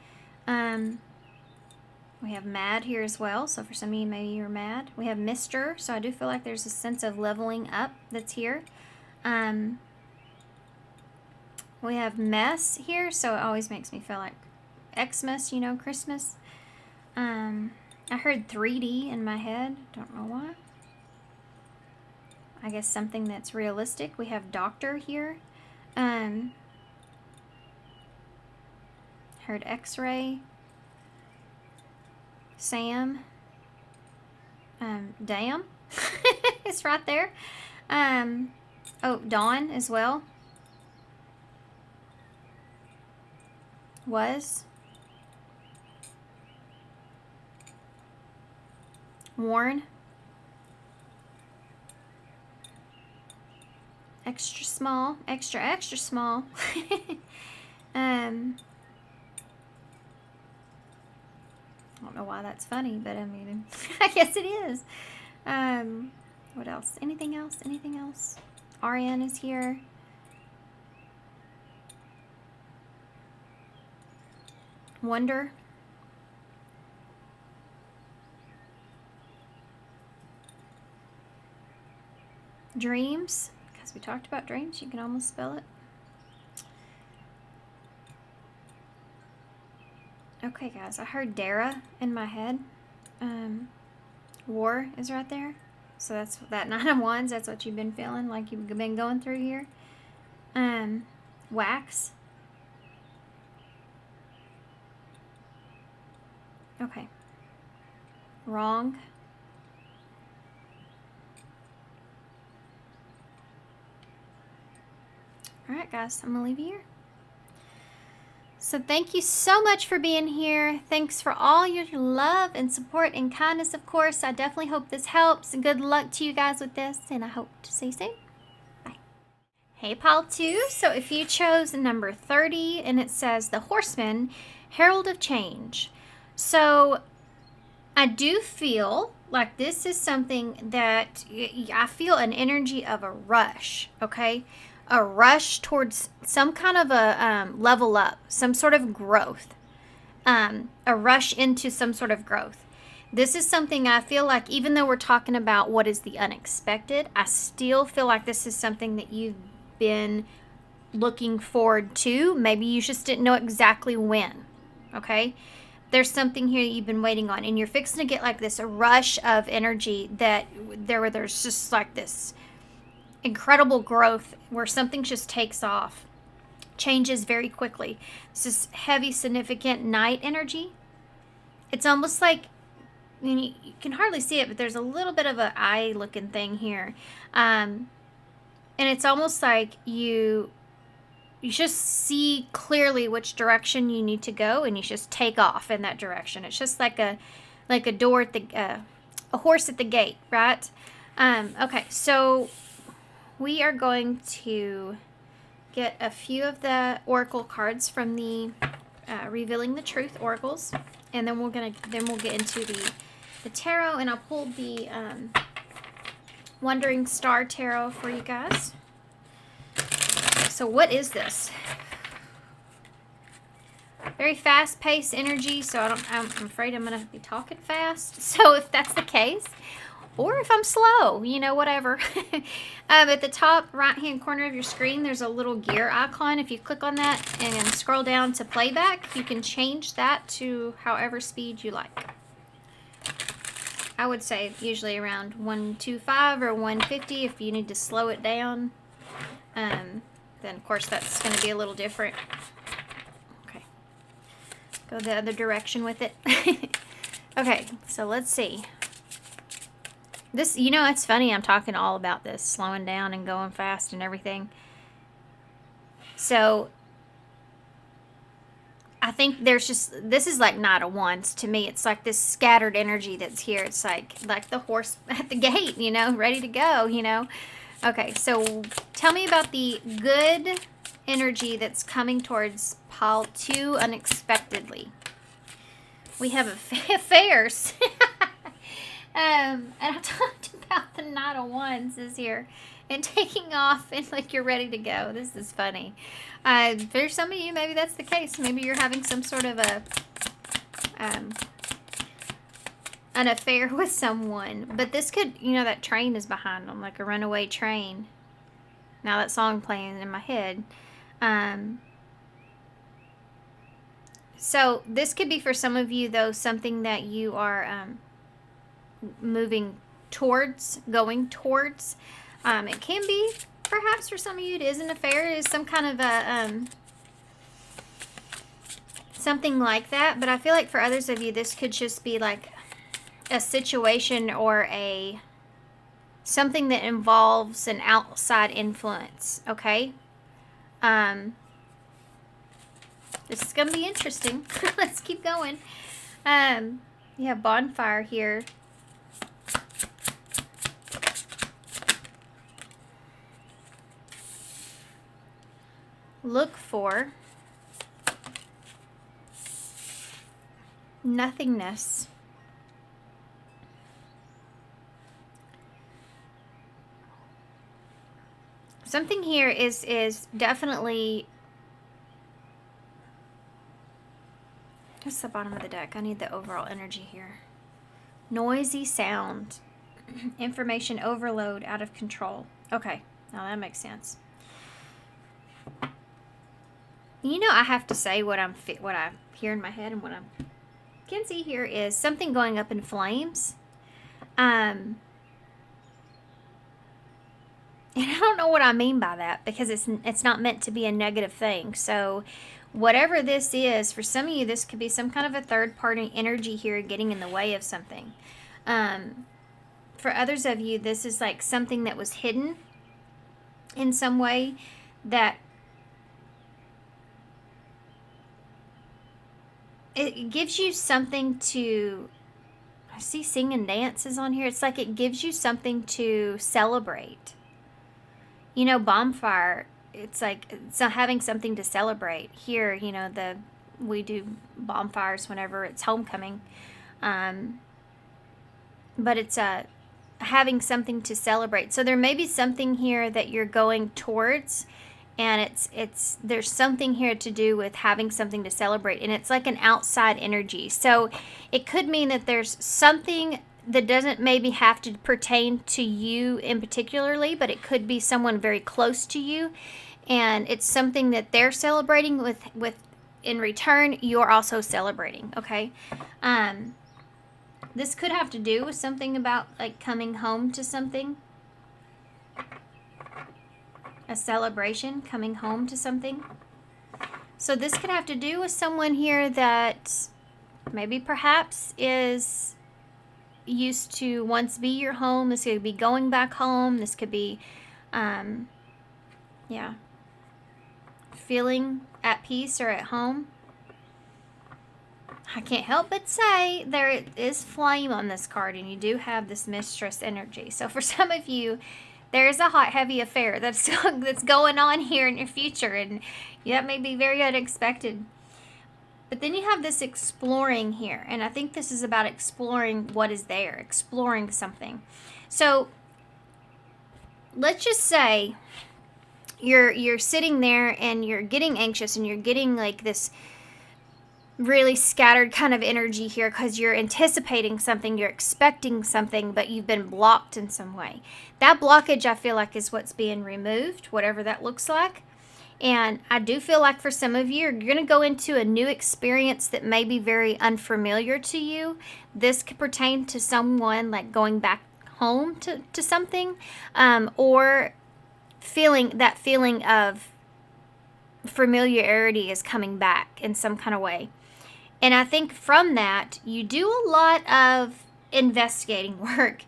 We have mad here as well, so for some of you, maybe you're mad. We have Mr., so I do feel like there's a sense of leveling up that's here. We have mess here, so it always makes me feel like Xmas, Christmas. I heard 3D in my head. Don't know why. I guess something that's realistic. We have doctor here. Heard X-ray. Sam. Damn. It's right there. Oh, Dawn as well. Was. Worn. Extra small. Extra small. I don't know why that's funny, but I mean, I guess it is. What else? Anything else? Anything else? RN is here. Wonder. Dreams, because we talked about dreams, you can almost spell it. Okay, guys, I heard Dara in my head. War is right there. So that's that 9 of Wands. That's what you've been feeling like you've been going through here. Wax. Okay. Wrong. Alright guys, I'm going to leave you here. So thank you so much for being here. Thanks for all your love and support and kindness, of course. I definitely hope this helps. Good luck to you guys with this, and I hope to see you soon. Bye. Hey, pile 2. So if you chose number 30 and it says the Horseman, Herald of Change. So I do feel like this is something that I feel an energy of a rush, okay? A rush towards some kind of a level up, some sort of growth, a rush into some sort of growth. This is something I feel like, even though we're talking about what is the unexpected, I still feel like this is something that you've been looking forward to. Maybe you just didn't know exactly when, okay? There's something here you've been waiting on, and you're fixing to get like this a rush of energy that there's just like this incredible growth where something just takes off, changes very quickly. This is heavy, significant night energy. It's almost like, you can hardly see it, but there's a little bit of an eye looking thing here. And it's almost like you just see clearly which direction you need to go, and you just take off in that direction. It's just like a door at the a horse at the gate, right? Okay, so we are going to get a few of the oracle cards from the Revealing the Truth oracles, and then we'll get into the tarot, and I'll pull the Wandering Star Tarot for you guys. So what is this? Very fast-paced energy, so I'm afraid I'm going to be talking fast. So if that's the case, or if I'm slow, whatever. At the top right-hand corner of your screen, there's a little gear icon. If you click on that and scroll down to playback, you can change that to however speed you like. I would say usually around 125 or 150 if you need to slow it down. Then, of course, that's going to be a little different. Okay. Go the other direction with it. Okay, so let's see. This, it's funny. I'm talking all about this, slowing down and going fast and everything. So I think this is like Knight of Wands to me. It's like this scattered energy that's here. It's like the horse at the gate, ready to go, Okay, so tell me about the good energy that's coming towards pile 2 unexpectedly. We have affairs. And I talked about the Knight of Wands is here and taking off and like you're ready to go. This is funny. For some of you, maybe that's the case. Maybe you're having some sort of an affair with someone. But this could, that train is behind them, like a runaway train. Now that song playing in my head. So this could be for some of you, though, something that you are moving towards, going towards. It can be, perhaps for some of you, it is an affair. It is some kind of a something like that. But I feel like for others of you, this could just be like a situation or something that involves an outside influence. Okay. This is gonna be interesting. Let's keep going. You have bonfire here. Look for nothingness. Something here is definitely. What's the bottom of the deck? I need the overall energy here. Noisy sound. Information overload, out of control. Okay, now that makes sense. I have to say what I hear in my head and what I can see here is something going up in flames. And I don't know what I mean by that because it's not meant to be a negative thing. So whatever this is, for some of you, this could be some kind of a third-party energy here getting in the way of something. For others of you, this is like something that was hidden in some way that it gives you something to, I see sing and dances on here. It's like it gives you something to celebrate. You know, bonfire, it's like it's having something to celebrate. Here, you know, we do bonfires whenever it's homecoming. But it's having something to celebrate. So there may be something here that you're going towards, and it's there's something here to do with having something to celebrate, and it's like an outside energy. So it could mean that there's something that doesn't maybe have to pertain to you in particularly, but it could be someone very close to you, and it's something that they're celebrating with in return you're also celebrating. Okay. This could have to do with something about like coming home to something. A celebration, coming home to something. So this could have to do with someone here that maybe perhaps is used to once be your home. This could be going back home. This could be, feeling at peace or at home. I can't help but say there is flame on this card, and you do have this mistress energy. So for some of you, there is a hot, heavy affair that's going on here in your future, and that may be very unexpected. But then you have this exploring here, and I think this is about exploring what is there, exploring something. So let's just say you're sitting there and you're getting anxious, and you're getting like this really scattered kind of energy here because you're anticipating something, you're expecting something, but you've been blocked in some way. That blockage, I feel like, is what's being removed, whatever that looks like. And I do feel like for some of you, you're going to go into a new experience that may be very unfamiliar to you. This could pertain to someone like going back home to something, or feeling of familiarity is coming back in some kind of way. And I think from that, you do a lot of investigating work.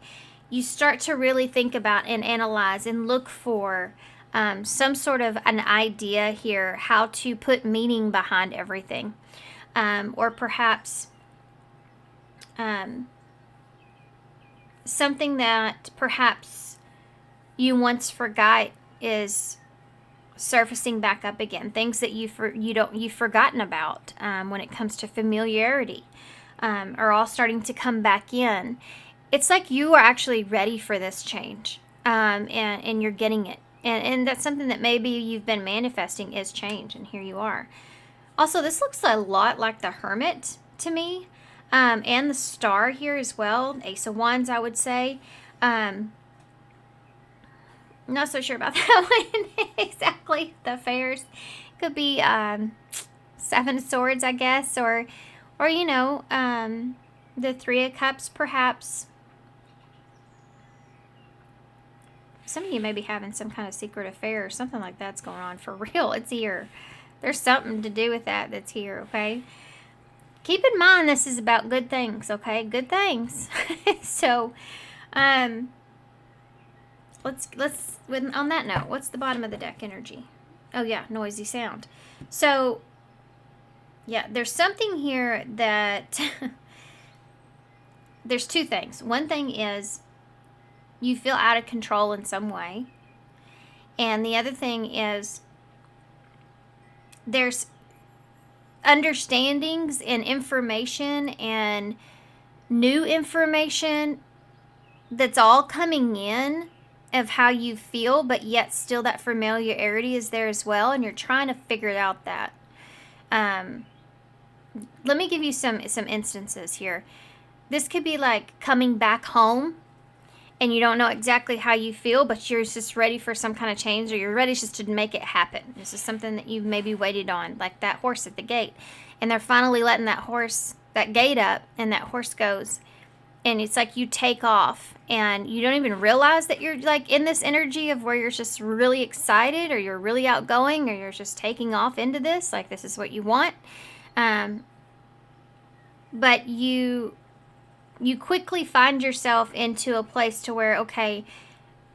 You start to really think about and analyze and look for some sort of an idea here, how to put meaning behind everything. Or perhaps something that perhaps you once forgot is surfacing back up again. Things that you've forgotten about when it comes to familiarity are all starting to come back in. It's like you are actually ready for this change, and you're getting it. And that's something that maybe you've been manifesting is change, and here you are. Also, this looks a lot like the Hermit to me, and the Star here as well. Ace of Wands, I would say. Not so sure about that one exactly. The affairs could be Seven of Swords, I guess, or you know, the Three of Cups, perhaps. Some of you may be having some kind of secret affair or something like that's going on for real. It's here. There's something to do with that's here, okay? Keep in mind this is about good things, okay? Good things. So, let's on that note, what's the bottom of the deck energy? Oh yeah, noisy sound. So, yeah, there's something here that there's two things. One thing is you feel out of control in some way. And the other thing is there's understandings and information and new information that's all coming in of how you feel, but yet still that familiarity is there as well, and you're trying to figure out that. Let me give you some instances here. This could be like coming back home, and you don't know exactly how you feel, but you're just ready for some kind of change, or you're ready just to make it happen. This is something that you've maybe waited on, like that horse at the gate, and they're finally letting that gate up, and that horse goes. And it's like you take off, and you don't even realize that you're like in this energy of where you're just really excited, or you're really outgoing, or you're just taking off into this, like this is what you want. But you quickly find yourself into a place to where, okay,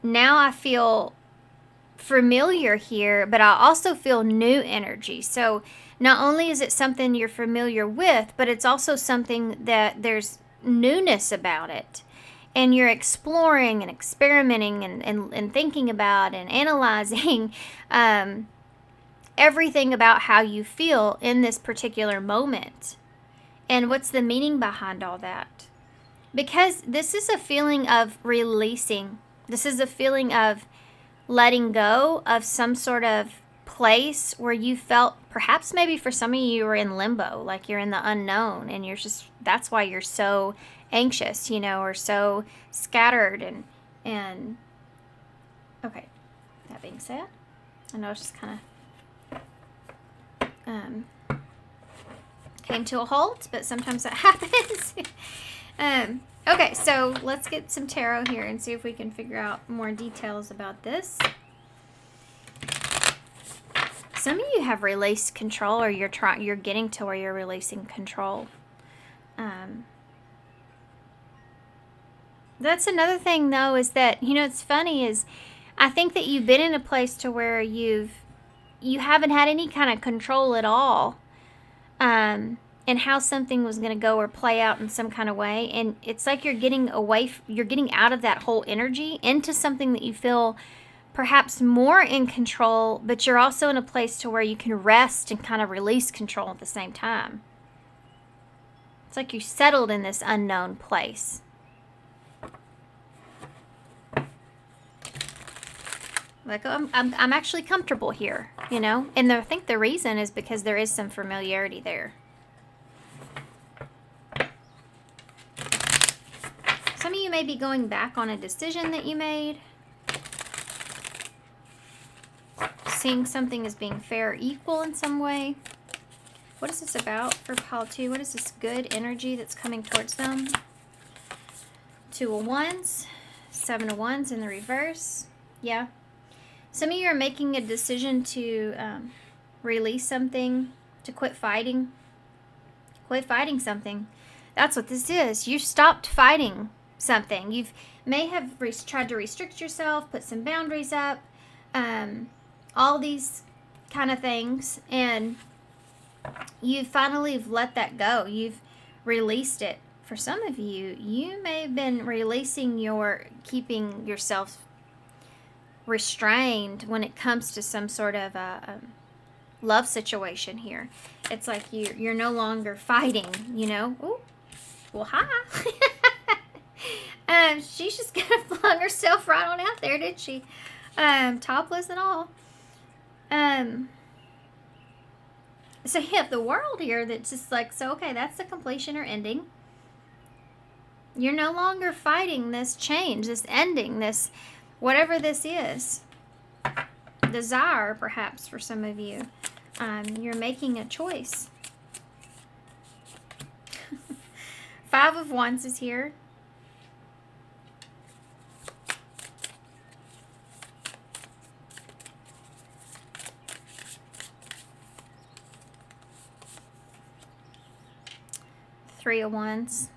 now I feel familiar here, but I also feel new energy. So not only is it something you're familiar with, but it's also something that there's newness about it. and you're exploring and experimenting and thinking about and analyzing everything about how you feel in this particular moment. And what's the meaning behind all that? Because this is a feeling of releasing. This is a feeling of letting go of some sort of place where you felt, perhaps maybe for some of you were in limbo, like you're in the unknown, and that's why you're so anxious, or so scattered and okay. That being said, I know it's just kind of came to a halt, but sometimes that happens. Okay, so let's get some tarot here and see if we can figure out more details about this. Some of you have released control, or you're getting to where you're releasing control. That's another thing, though, is that, it's funny is I think that you've been in a place to where you haven't had any kind of control at all. And how something was going to go or play out in some kind of way. And it's like you're getting out of that whole energy into something that you feel perhaps more in control, but you're also in a place to where you can rest and kind of release control at the same time. It's like you settled in this unknown place. Like, I'm actually comfortable here, And I think the reason is because there is some familiarity there. Some of you may be going back on a decision that you made. Seeing something as being fair or equal in some way. What is this about for pile 2? What is this good energy that's coming towards them? 2 of Wands, 7 of Wands in the reverse. Yeah. Some of you are making a decision to release something, to quit fighting. Quit fighting something. That's what this is. You stopped fighting something. You may have tried to restrict yourself, put some boundaries up, all these kind of things, and you finally let that go. You've released it. For some of you, you may have been releasing keeping yourself restrained when it comes to some sort of a love situation here. It's like you're no longer fighting, Ooh, well, hi. She's just kind of flung herself right on out there, didn't she? Topless and all. So you have the world here that's just like, so okay, that's the completion or ending. You're no longer fighting this change, this ending, this whatever this is. Desire, perhaps, for some of you. You're making a choice. 5 of Wands is here. Three of Wands.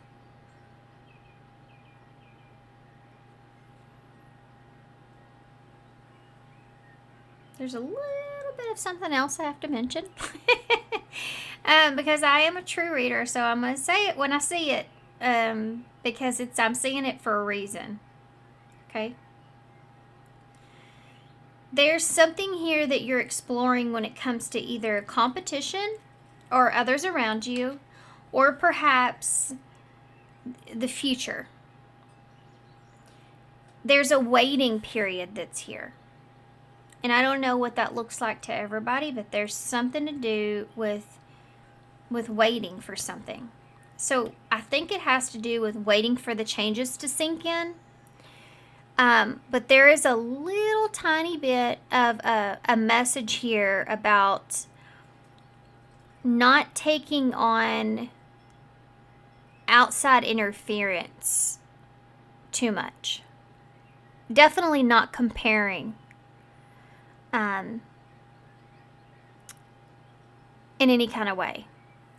There's a little bit of something else I have to mention. Because I am a true reader, so I'm going to say it when I see it. Because I'm seeing it for a reason. Okay? There's something here that you're exploring when it comes to either competition or others around you, or perhaps the future. There's a waiting period that's here. And I don't know what that looks like to everybody, but there's something to do with waiting for something. So I think it has to do with waiting for the changes to sink in. But there is a little tiny bit of a message here about not taking on outside interference too much. Definitely not comparing in any kind of way.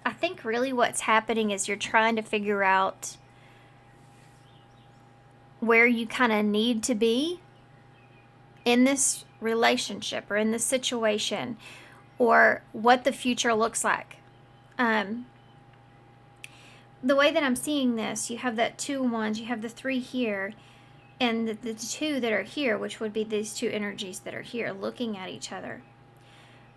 I think really what's happening is you're trying to figure out where you kind of need to be in this relationship or in this situation, or what the future looks like. the way that I'm seeing this, you have that 2 of Wands, you have the 3 here, and the 2 that are here, which would be these 2 energies that are here looking at each other.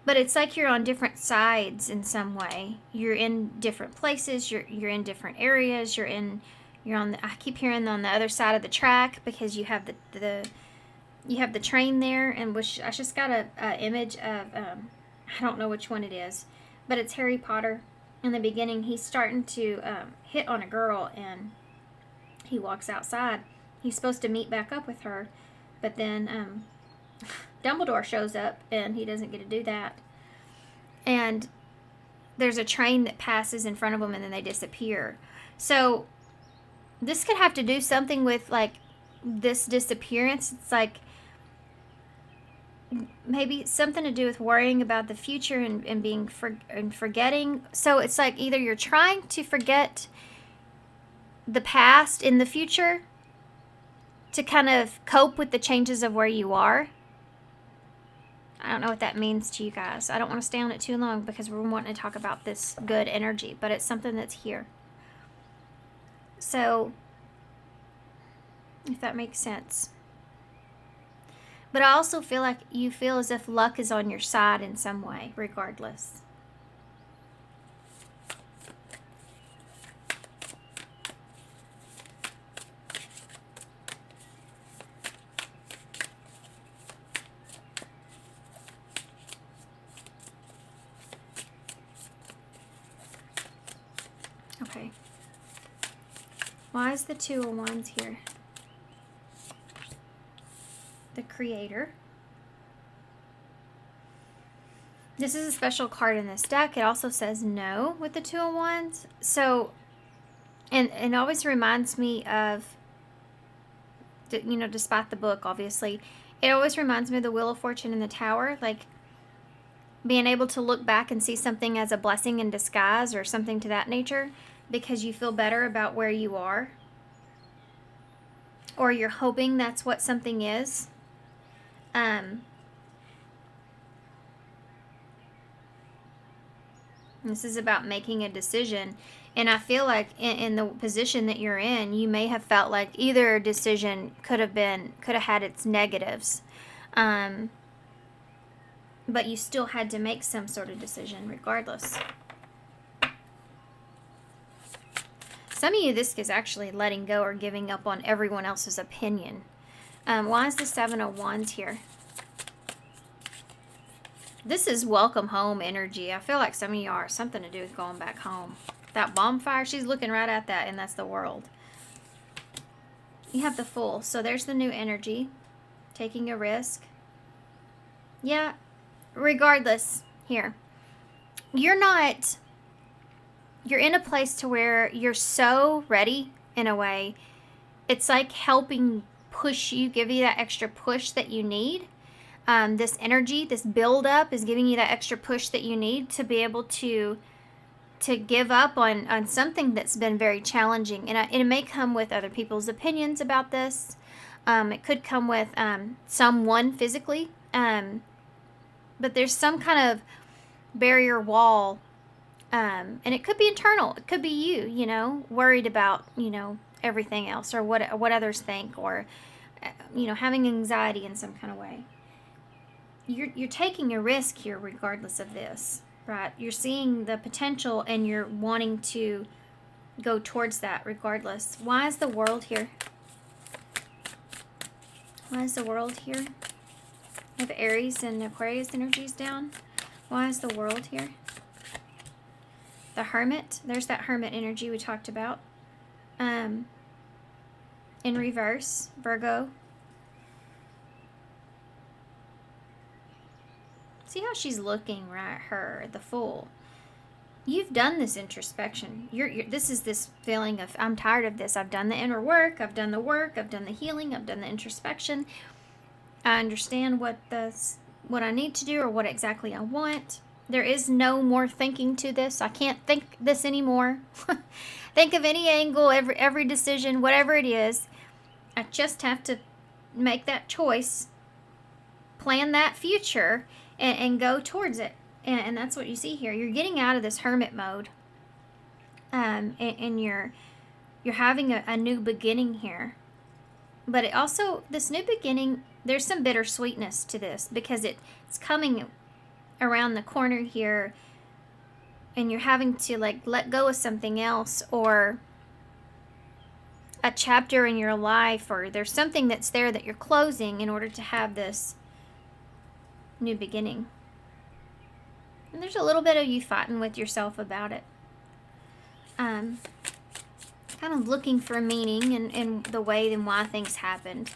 But it's like you're on different sides in some way. You're in different places, you're in different areas, you're on the, I keep hearing on the other side of the track, because you have the train there, and which I just got a image of, I don't know which one it is, but it's Harry Potter. In the beginning, he's starting to hit on a girl, and he walks outside. He's supposed to meet back up with her, but then Dumbledore shows up, and he doesn't get to do that. And there's a train that passes in front of them, and then they disappear. So this could have to do something with, like, this disappearance. It's like maybe something to do with worrying about the future and being and forgetting. So it's like either you're trying to forget the past in the future to kind of cope with the changes of where you are. I don't know what that means to you guys. I don't want to stay on it too long, because we're wanting to talk about this good energy, but it's something that's here. So, if that makes sense. But I also feel like you feel as if luck is on your side in some way, regardless. Okay. Why is the 2 of Wands here? The Creator. This is a special card in this deck. It also says no with the 2 of Wands. So, and it always reminds me of, you know, despite the book, obviously, it always reminds me of the Wheel of Fortune in the Tower. Like, being able to look back and see something as a blessing in disguise or something to that nature, because you feel better about where you are. Or you're hoping that's what something is. This is about making a decision. And I feel like in the position that you're in, you may have felt like either decision could have had its negatives. But you still had to make some sort of decision regardless. Some of you, this is actually letting go or giving up on everyone else's opinion. Why is the 7 of Wands here? This is welcome home energy. I feel like some of you are something to do with going back home. That bonfire, she's looking right at that, and that's the World. You have the Fool. So there's the new energy. Taking a risk. Yeah, regardless, here. You're in a place to where you're so ready, in a way. It's like helping push you, give you that extra push that you need. This energy, this build-up is giving you that extra push that you need to be able to give up on something that's been very challenging. And it may come with other people's opinions about this. It could come with someone physically. But there's some kind of barrier wall. And it could be internal. It could be you know, worried about, you know, everything else, or what others think, or, you know, having anxiety in some kind of way. You're taking a risk here regardless of this, right? You're seeing the potential, and you're wanting to go towards that regardless. Why is the World here? Why is the World here? I have Aries and Aquarius energies down. Why is the World here? The Hermit. There's that Hermit energy we talked about. In reverse, Virgo. See how she's looking right at her, the Fool. You've done this introspection. This is this feeling of, I'm tired of this. I've done the inner work. I've done the work. I've done the healing. I've done the introspection. I understand what I need to do, or what exactly I want. There is no more thinking to this. I can't think this anymore. Think of any angle, every decision, whatever it is. I just have to make that choice, plan that future, and go towards it. And that's what you see here. You're getting out of this hermit mode. and you're having a new beginning here. But it also, this new beginning, there's some bittersweetness to this because it's coming around the corner here, and you're having to like let go of something else, or a chapter in your life, or there's something that's there that you're closing in order to have this new beginning. And there's a little bit of you fighting with yourself about it. Kind of looking for meaning in the way and why things happened.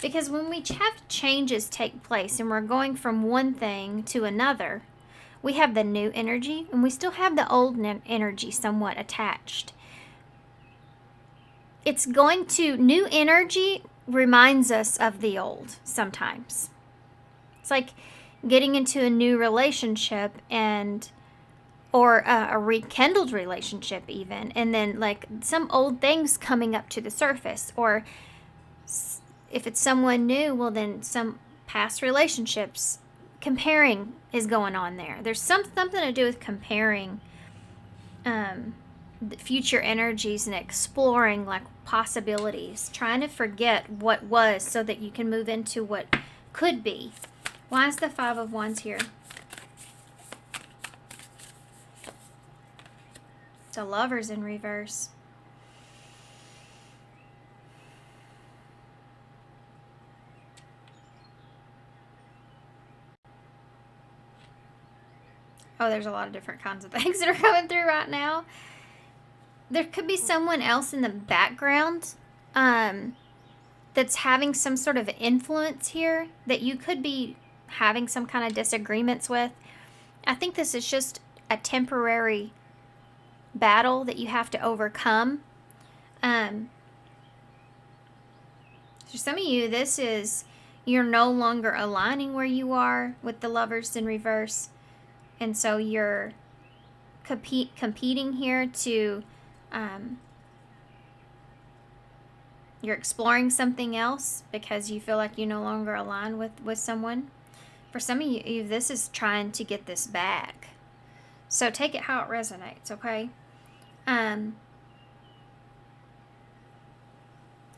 Because when we have changes take place and we're going from one thing to another, we have the new energy and we still have the old energy somewhat attached. It's going to, new energy reminds us of the old sometimes. It's like getting into a new relationship or a rekindled relationship even, and then like some old things coming up to the surface, or if it's someone new, well then some past relationships, comparing is going on there. There's something to do with comparing the future energies and exploring like possibilities, trying to forget what was so that you can move into what could be. Why is the Five of Wands here? The Lovers in reverse. Oh, there's a lot of different kinds of things that are coming through right now. There could be someone else in the background that's having some sort of influence here that you could be having some kind of disagreements with. I think this is just a temporary battle that you have to overcome. For some of you, this is, you're no longer aligning where you are with the Lovers in reverse, and so you're competing here to you're exploring something else because you feel like you no longer align with someone. For some of you, this is trying to get this back. So take it how it resonates, okay?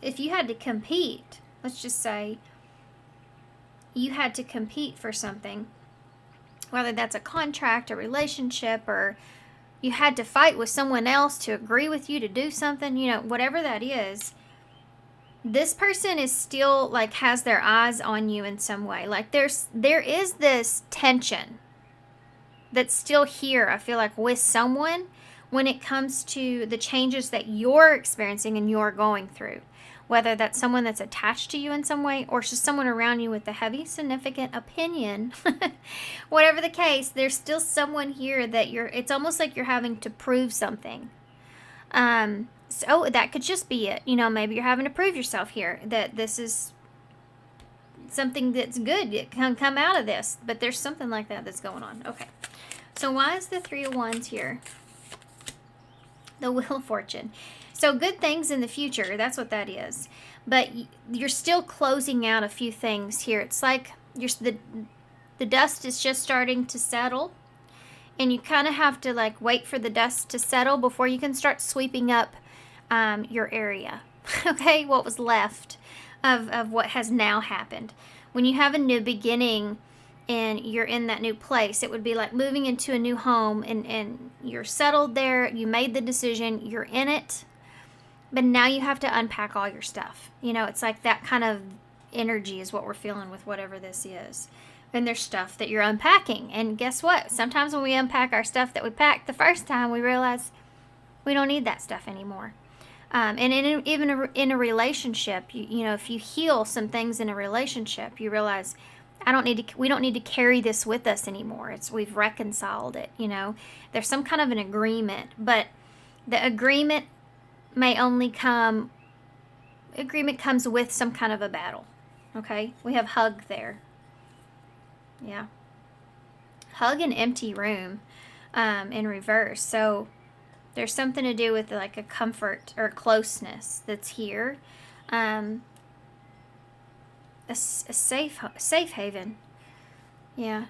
If you had to compete, let's just say you had to compete for something, whether that's a contract, a relationship, or you had to fight with someone else to agree with you to do something, you know, whatever that is, this person is still like has their eyes on you in some way. Like there is this tension that's still here, I feel like, with someone when it comes to the changes that you're experiencing and you're going through. Whether that's someone that's attached to you in some way or just someone around you with a heavy, significant opinion. Whatever the case, there's still someone here that it's almost like you're having to prove something. So that could just be it. You know, maybe you're having to prove yourself here, that this is something that's good. It can come out of this. But there's something like that that's going on. Okay. So why is the Three of Wands here? The Wheel of Fortune. So good things in the future, that's what that is. But you're still closing out a few things here. It's like the dust is just starting to settle. And you kind of have to like wait for the dust to settle before you can start sweeping up your area. Okay, what was left of what has now happened. When you have a new beginning and you're in that new place, it would be like moving into a new home and you're settled there, you made the decision, you're in it, but now you have to unpack all your stuff. You know, it's like that kind of energy is what we're feeling with whatever this is. And there's stuff that you're unpacking. And guess what? Sometimes when we unpack our stuff that we packed the first time, we realize we don't need that stuff anymore. And even in a relationship, you know, if you heal some things in a relationship, you realize we don't need to carry this with us anymore. We've reconciled it, you know. There's some kind of an agreement, but the agreement comes with some kind of a battle. Okay? We have hug there. Yeah. Hug an empty room in reverse. So there's something to do with like a comfort or closeness that's here. A safe haven. Yeah.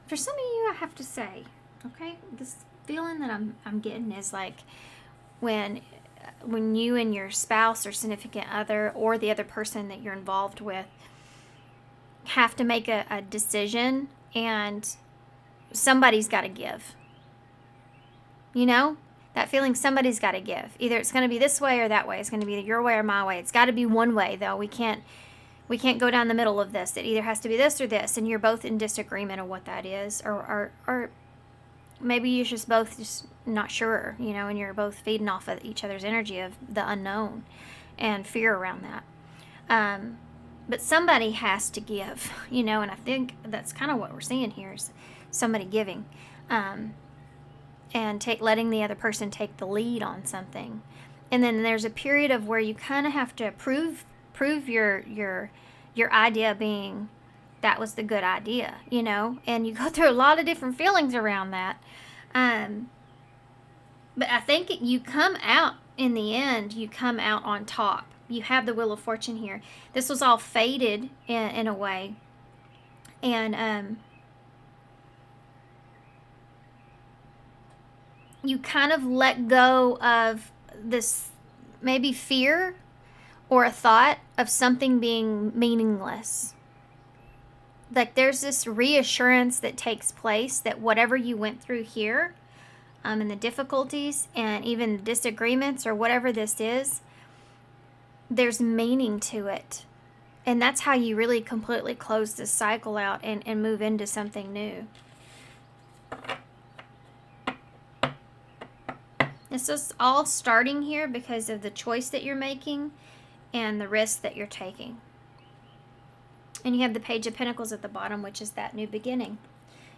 For some of you, I have to say, okay, feeling that I'm getting is like when you and your spouse or significant other or the other person that you're involved with have to make a decision, and somebody's got to give. You know? That feeling somebody's got to give. Either it's going to be this way or that way. It's going to be your way or my way. It's got to be one way, though. We can't go down the middle of this. It either has to be this or this, and you're both in disagreement of what that is, or maybe you're just both just not sure, you know, and you're both feeding off of each other's energy of the unknown and fear around that. But somebody has to give, you know, and I think that's kind of what we're seeing here is somebody giving. And letting the other person take the lead on something. And then there's a period of where you kind of have to prove your idea being that was the good idea, you know, and you go through a lot of different feelings around that. But I think you come out in the end, you come out on top. You have the Wheel of Fortune here. This was all fated in a way. And you kind of let go of this maybe fear or a thought of something being meaningless. Like there's this reassurance that takes place that whatever you went through here, and the difficulties and even disagreements or whatever this is, there's meaning to it. And that's how you really completely close this cycle out and move into something new. This is all starting here because of the choice that you're making and the risk that you're taking. And you have the Page of Pentacles at the bottom, which is that new beginning,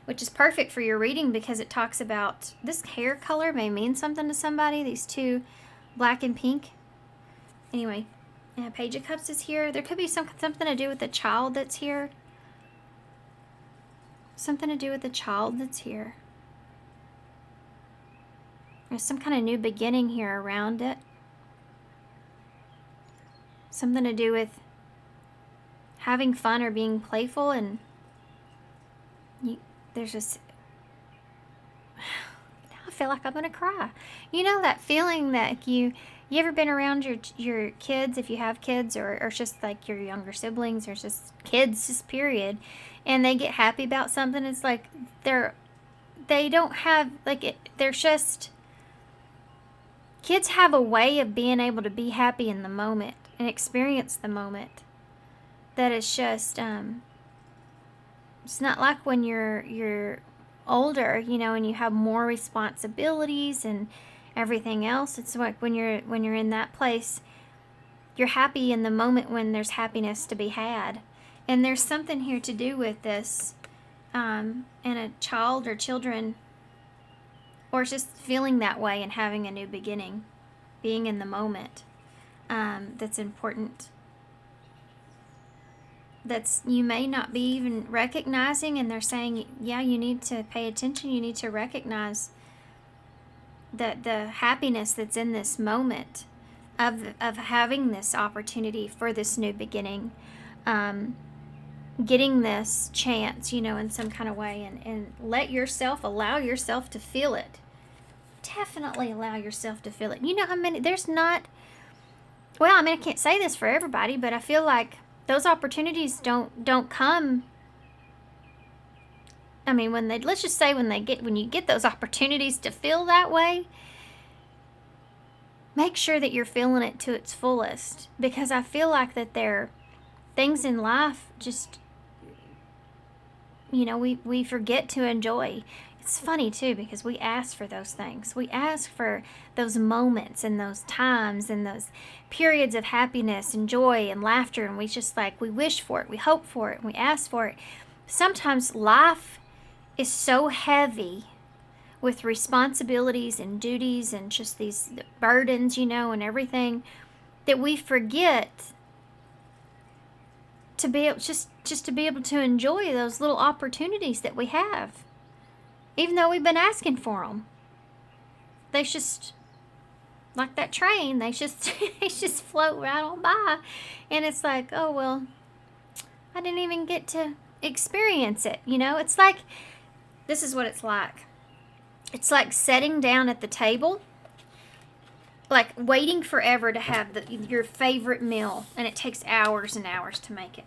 which is perfect for your reading because it talks about this hair color may mean something to somebody, these two, black and pink. Anyway, Page of Cups is here. There could be something to do with the child that's here. Something to do with the child that's here. There's some kind of new beginning here around it. Something to do with having fun or being playful, and there's just, I feel like I'm gonna cry. You know that feeling that you ever been around your kids, if you have kids, or it's just like your younger siblings, or just kids, just period, and they get happy about something. It's like they don't have there's just, kids have a way of being able to be happy in the moment and experience the moment that is just, it's not like when you're older, you know, and you have more responsibilities and everything else. It's like when you're in that place, you're happy in the moment when there's happiness to be had. And there's something here to do with this, and a child or children, or just feeling that way and having a new beginning, being in the moment, that's important. That's you may not be even recognizing, and they're saying, yeah, you need to pay attention, you need to recognize that the happiness that's in this moment of having this opportunity for this new beginning, getting this chance, you know, in some kind of way, and allow yourself to feel it. Definitely allow yourself to feel it. You know how many, there's not, well, I mean, I can't say this for everybody, but I feel like those opportunities don't come. I mean, let's just say when you get those opportunities to feel that way, make sure that you're feeling it to its fullest, because I feel like that there are things in life just, you know, we forget to enjoy. It's funny too, because we ask for those things. We ask for those moments and those times and those periods of happiness and joy and laughter, and we wish for it, we hope for it, and we ask for it. Sometimes life is so heavy with responsibilities and duties and just these burdens, you know, and everything, that we forget to be able, just to be able to enjoy those little opportunities that we have. Even though we've been asking for them, they just, like that train, they just float right on by, and it's like, oh well, I didn't even get to experience it. You know, it's like, this is what it's like. It's like sitting down at the table, like waiting forever to have your favorite meal, and it takes hours and hours to make it.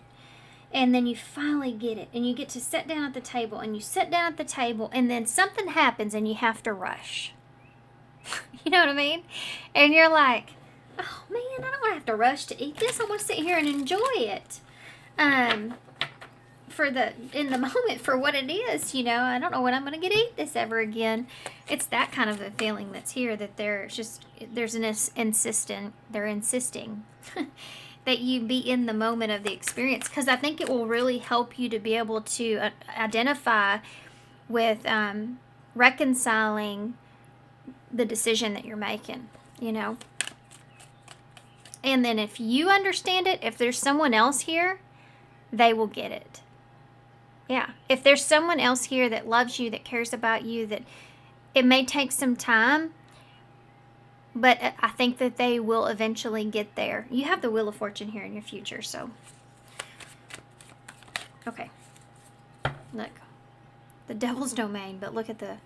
And then you finally get it, and you get to sit down at the table, and you sit down at the table, and then something happens, and you have to rush. You know what I mean? And you're like, oh man, I don't want to have to rush to eat this. I want to sit here and enjoy it. In the moment for what it is, you know. I don't know when I'm going to get to eat this ever again. It's that kind of a feeling that's here, that they're insisting that you be in the moment of the experience, because I think it will really help you to be able to identify with reconciling the decision that you're making, you know. And then if you understand it, if there's someone else here, they will get it. Yeah. If there's someone else here that loves you, that cares about you, that it may take some time, but I think that they will eventually get there. You have the Wheel of Fortune here in your future, so. Okay. Look. The Devil's Domain, but look at the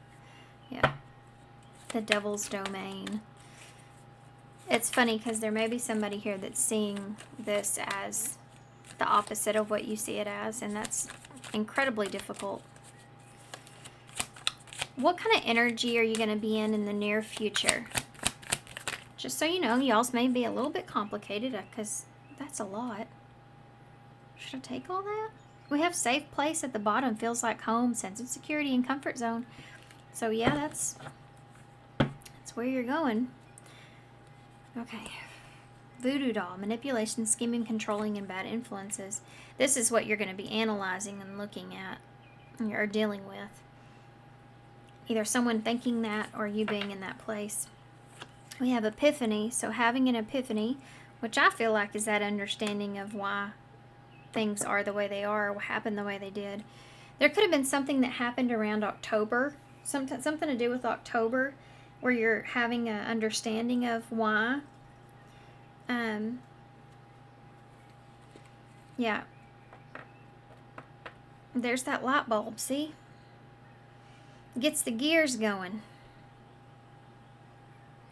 Devil's Domain. It's funny because there may be somebody here that's seeing this as the opposite of what you see it as, and that's incredibly difficult. What kind of energy are you going to be in the near future? Just so you know, y'all's may be a little bit complicated, because that's a lot. Should I take all that? We have safe place at the bottom, feels like home, sense of security and comfort zone. So yeah, that's where you're going. Okay. Voodoo doll, manipulation, scheming, controlling, and bad influences. This is what you're going to be analyzing and looking at or dealing with. Either someone thinking that or you being in that place. We have epiphany, so having an epiphany, which I feel like is that understanding of why things are the way they are, or what happened the way they did. There could have been something that happened around October, something to do with October, where you're having an understanding of why. Yeah. There's that light bulb, see? Gets the gears going.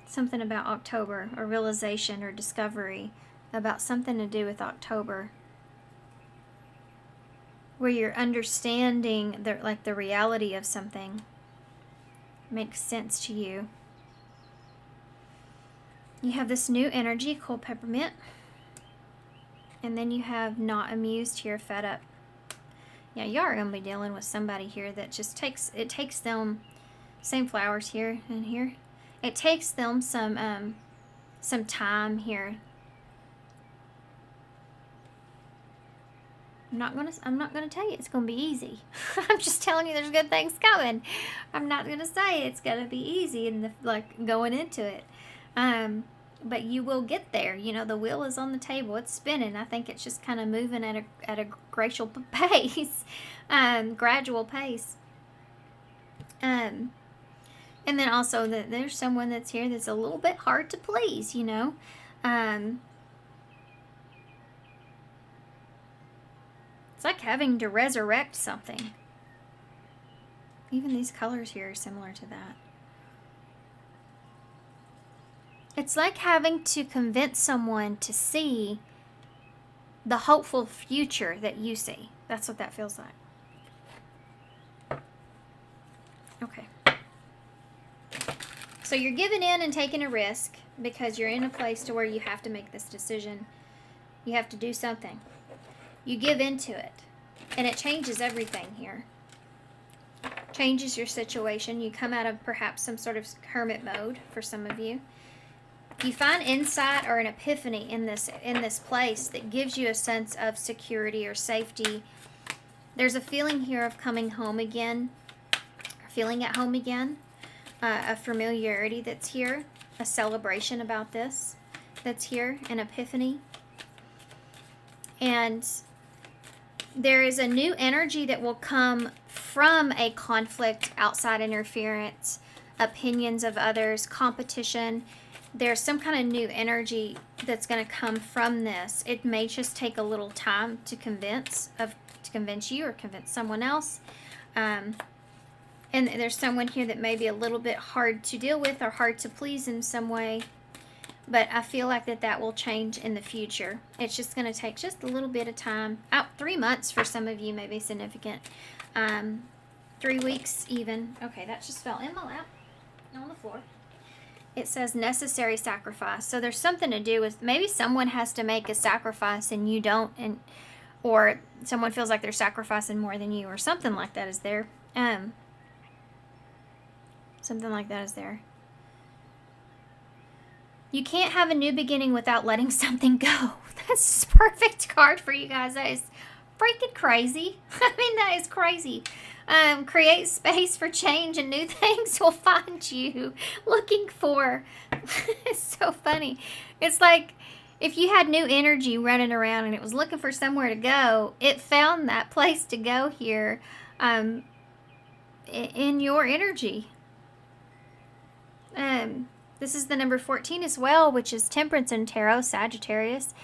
Something about October, or realization or discovery about something to do with October, where you're understanding the reality of something makes sense to you. You have this new energy called peppermint, and then you have not amused here, fed up. Yeah, you are going to be dealing with somebody here that just takes them, same flowers here and here. It takes them some time here. I'm not gonna tell you it's gonna be easy. I'm just telling you there's good things coming. I'm not gonna say it's gonna be easy and going into it. But you will get there. You know, the wheel is on the table. It's spinning. I think it's just kind of moving at a gradual pace. Gradual pace. And then also that there's someone that's here that's a little bit hard to please, you know. It's like having to resurrect something. Even these colors here are similar to that. It's like having to convince someone to see the hopeful future that you see. That's what that feels like. Okay. So you're giving in and taking a risk because you're in a place to where you have to make this decision. You have to do something. You give into it. And it changes everything here. Changes your situation. You come out of perhaps some sort of hermit mode for some of you. You find insight or an epiphany in this place that gives you a sense of security or safety. There's a feeling here of coming home again, feeling at home again, a familiarity that's here, a celebration about this that's here, an epiphany. And there is a new energy that will come from a conflict, outside interference, opinions of others, competition. There's some kind of new energy that's going to come from this. It may just take a little time to convince you or convince someone else. And there's someone here that may be a little bit hard to deal with or hard to please in some way. But I feel like that will change in the future. It's just going to take just a little bit of time. 3 months for some of you may be significant. 3 weeks even. Okay, that just fell in my lap on the floor. It says necessary sacrifice. So there's something to do with maybe someone has to make a sacrifice and you don't, or someone feels like they're sacrificing more than you, or something like that is there. Something like that is there. You can't have a new beginning without letting something go. That's a perfect card for you guys. That is freaking crazy. I mean, that is crazy. Create space for change and new things will find you looking for. It's so funny. It's like if you had new energy running around and it was looking for somewhere to go, it found that place to go here in your energy. This is the number 14 as well, which is Temperance in Tarot, Sagittarius,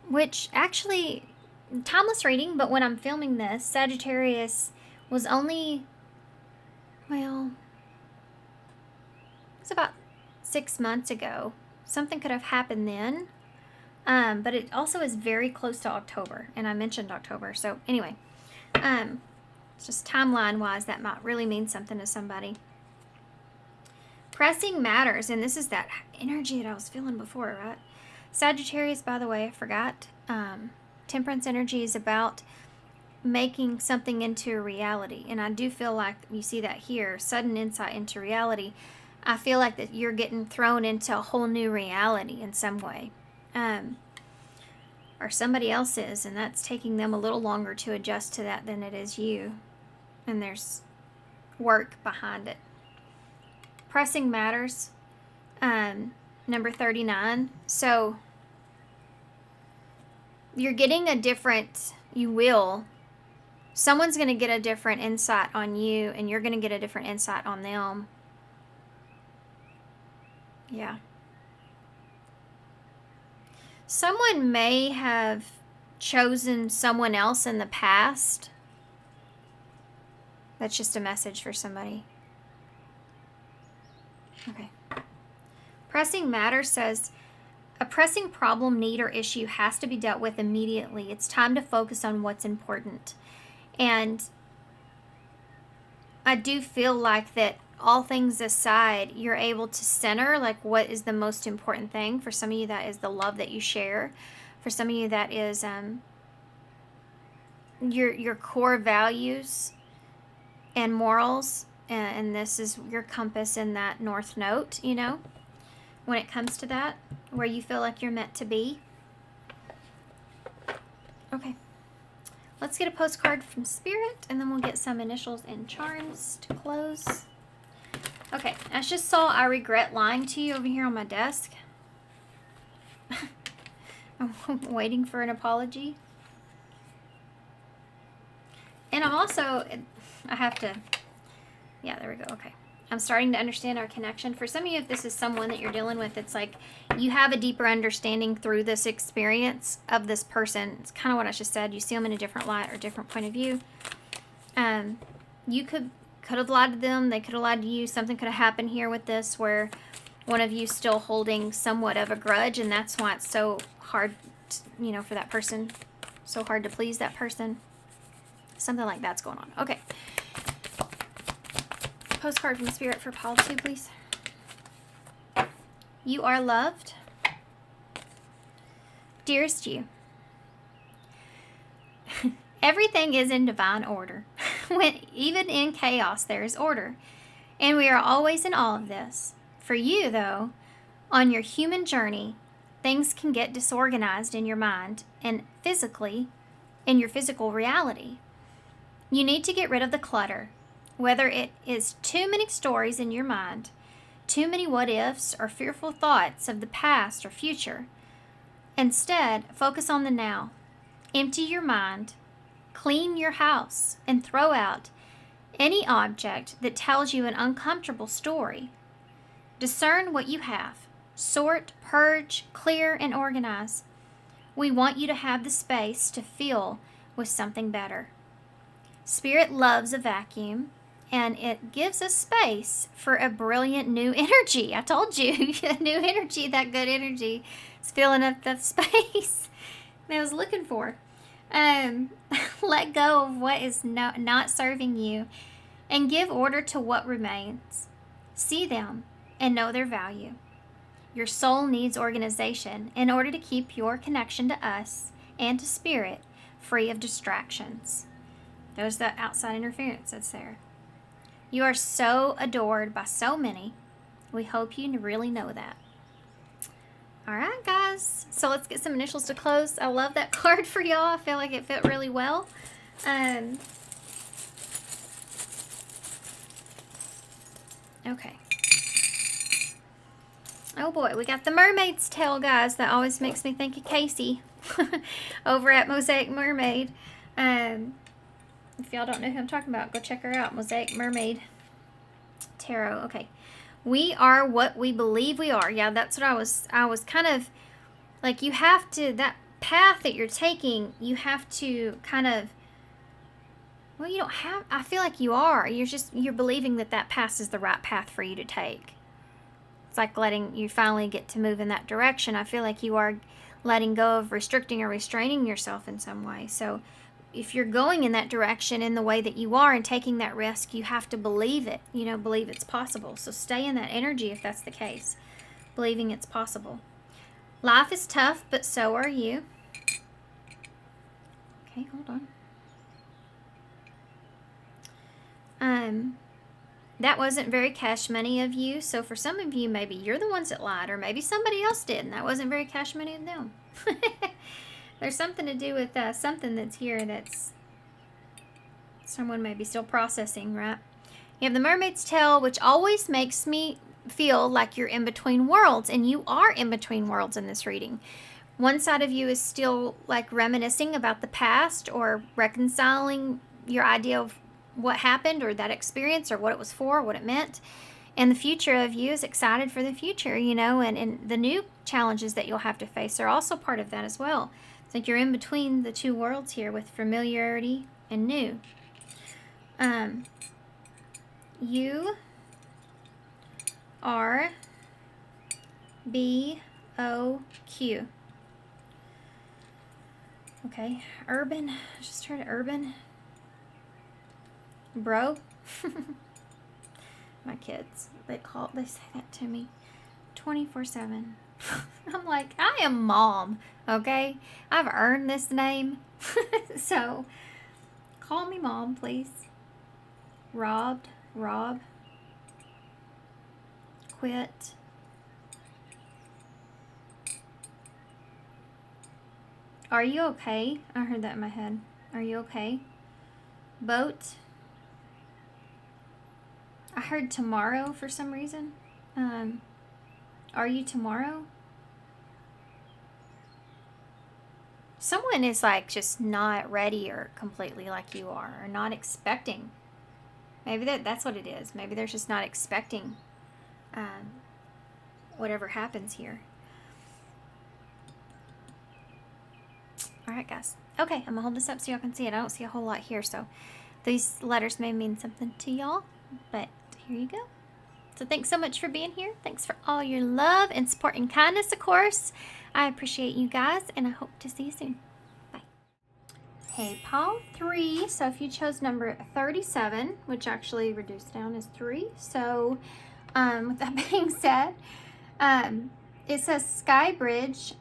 which actually, timeless reading, but when I'm filming this, Sagittarius was only, well, it's about 6 months ago. Something could have happened then, but it also is very close to October, and I mentioned October, so anyway, it's just timeline-wise, that might really mean something to somebody. Pressing matters, and this is that energy that I was feeling before, right? Sagittarius, by the way, I forgot. Temperance energy is about making something into a reality, and I do feel like you see that here, sudden insight into reality. I feel like that you're getting thrown into a whole new reality in some way, or somebody else is, and that's taking them a little longer to adjust to that than it is you, and there's work behind it. Pressing matters, number 39. So you're getting a different, someone's going to get a different insight on you, and you're going to get a different insight on them. Yeah. Someone may have chosen someone else in the past. That's just a message for somebody. Okay. Pressing matter says, a pressing problem, need, or issue has to be dealt with immediately. It's time to focus on what's important. And I do feel like that all things aside, you're able to center like what is the most important thing. For some of you, that is the love that you share. For some of you, that is your core values and morals. And this is your compass in that North Node, you know, when it comes to that, where you feel like you're meant to be. Okay. Let's get a postcard from Spirit, and then we'll get some initials and charms to close. Okay, I just saw I regret lying to you over here on my desk. I'm waiting for an apology. And I'm also, I have to... Yeah, there we go. Okay. I'm starting to understand our connection. For some of you, if this is someone that you're dealing with, it's like you have a deeper understanding through this experience of this person. It's kind of what I just said. You see them in a different light or different point of view. You could have lied to them. They could have lied to you. Something could have happened here with this where one of you still holding somewhat of a grudge, and that's why it's so hard, you know, for that person. So hard to please that person. Something like that's going on. Okay. Postcard from Spirit for Paul 2, please. You are loved. Dearest you, everything is in divine order. Even in chaos, there is order. And we are always in all of this. For you, though, on your human journey, things can get disorganized in your mind and physically, in your physical reality. You need to get rid of the clutter. Whether it is too many stories in your mind, too many what-ifs, or fearful thoughts of the past or future. Instead, focus on the now. Empty your mind, clean your house, and throw out any object that tells you an uncomfortable story. Discern what you have. Sort, purge, clear, and organize. We want you to have the space to fill with something better. Spirit loves a vacuum, and it gives us space for a brilliant new energy. I told you, a new energy, that good energy is filling up the space that I was looking for. Let go of what is not serving you and give order to what remains. See them and know their value. Your soul needs organization in order to keep your connection to us and to spirit free of distractions. There's the outside interference that's there. You are so adored by so many. We hope you really know that. All right, guys. So let's get some initials to close. I love that card for y'all. I feel like it fit really well. Okay. Oh boy, we got the mermaid's tail, guys. That always makes me think of Casey over at Mosaic Mermaid. If y'all don't know who I'm talking about, go check her out. Mosaic Mermaid Tarot. Okay. We are what we believe we are. Yeah, that's what I was kind of like, you have to, that path that you're taking, you have to kind of, well, you don't have, I feel like you are. You're believing that path is the right path for you to take. It's like letting you finally get to move in that direction. I feel like you are letting go of restricting or restraining yourself in some way. So if you're going in that direction in the way that you are and taking that risk, you have to believe it, believe it's possible. So stay in that energy if that's the case, believing it's possible. Life is tough, but so are you. Okay, hold on. That wasn't very cash money of you. So for some of you, maybe you're the ones that lied, or maybe somebody else did, and that wasn't very cash money of them. There's something to do with something that's here that's someone may be still processing, right? You have the mermaid's tail, which always makes me feel like you're in between worlds, and you are in between worlds in this reading. One side of you is still like reminiscing about the past or reconciling your idea of what happened or that experience or what it was for, what it meant. And the future of you is excited for the future, and the new challenges that you'll have to face are also part of that as well. It's like you're in between the two worlds here with familiarity and new. You are BOQ. Okay, urban. I just heard urban. Bro. My kids, they say that to me 24/7. I'm like, I am mom, okay? I've earned this name. So call me mom, please. Rob. Quit. Are you okay? I heard that in my head. Are you okay? Boat. I heard tomorrow for some reason. Are you tomorrow? Someone is like just not ready or completely like you are, or not expecting. Maybe that's what it is. Maybe they're just not expecting whatever happens here. All right, guys. Okay, I'm going to hold this up so y'all can see it. I don't see a whole lot here, so these letters may mean something to y'all, but here you go. So thanks so much for being here. Thanks for all your love and support and kindness, of course. I appreciate you guys, and I hope to see you soon. Bye. Hey, pile 3. So if you chose number 37, which actually reduced down as 3. So with that being said, it says Sky Bridge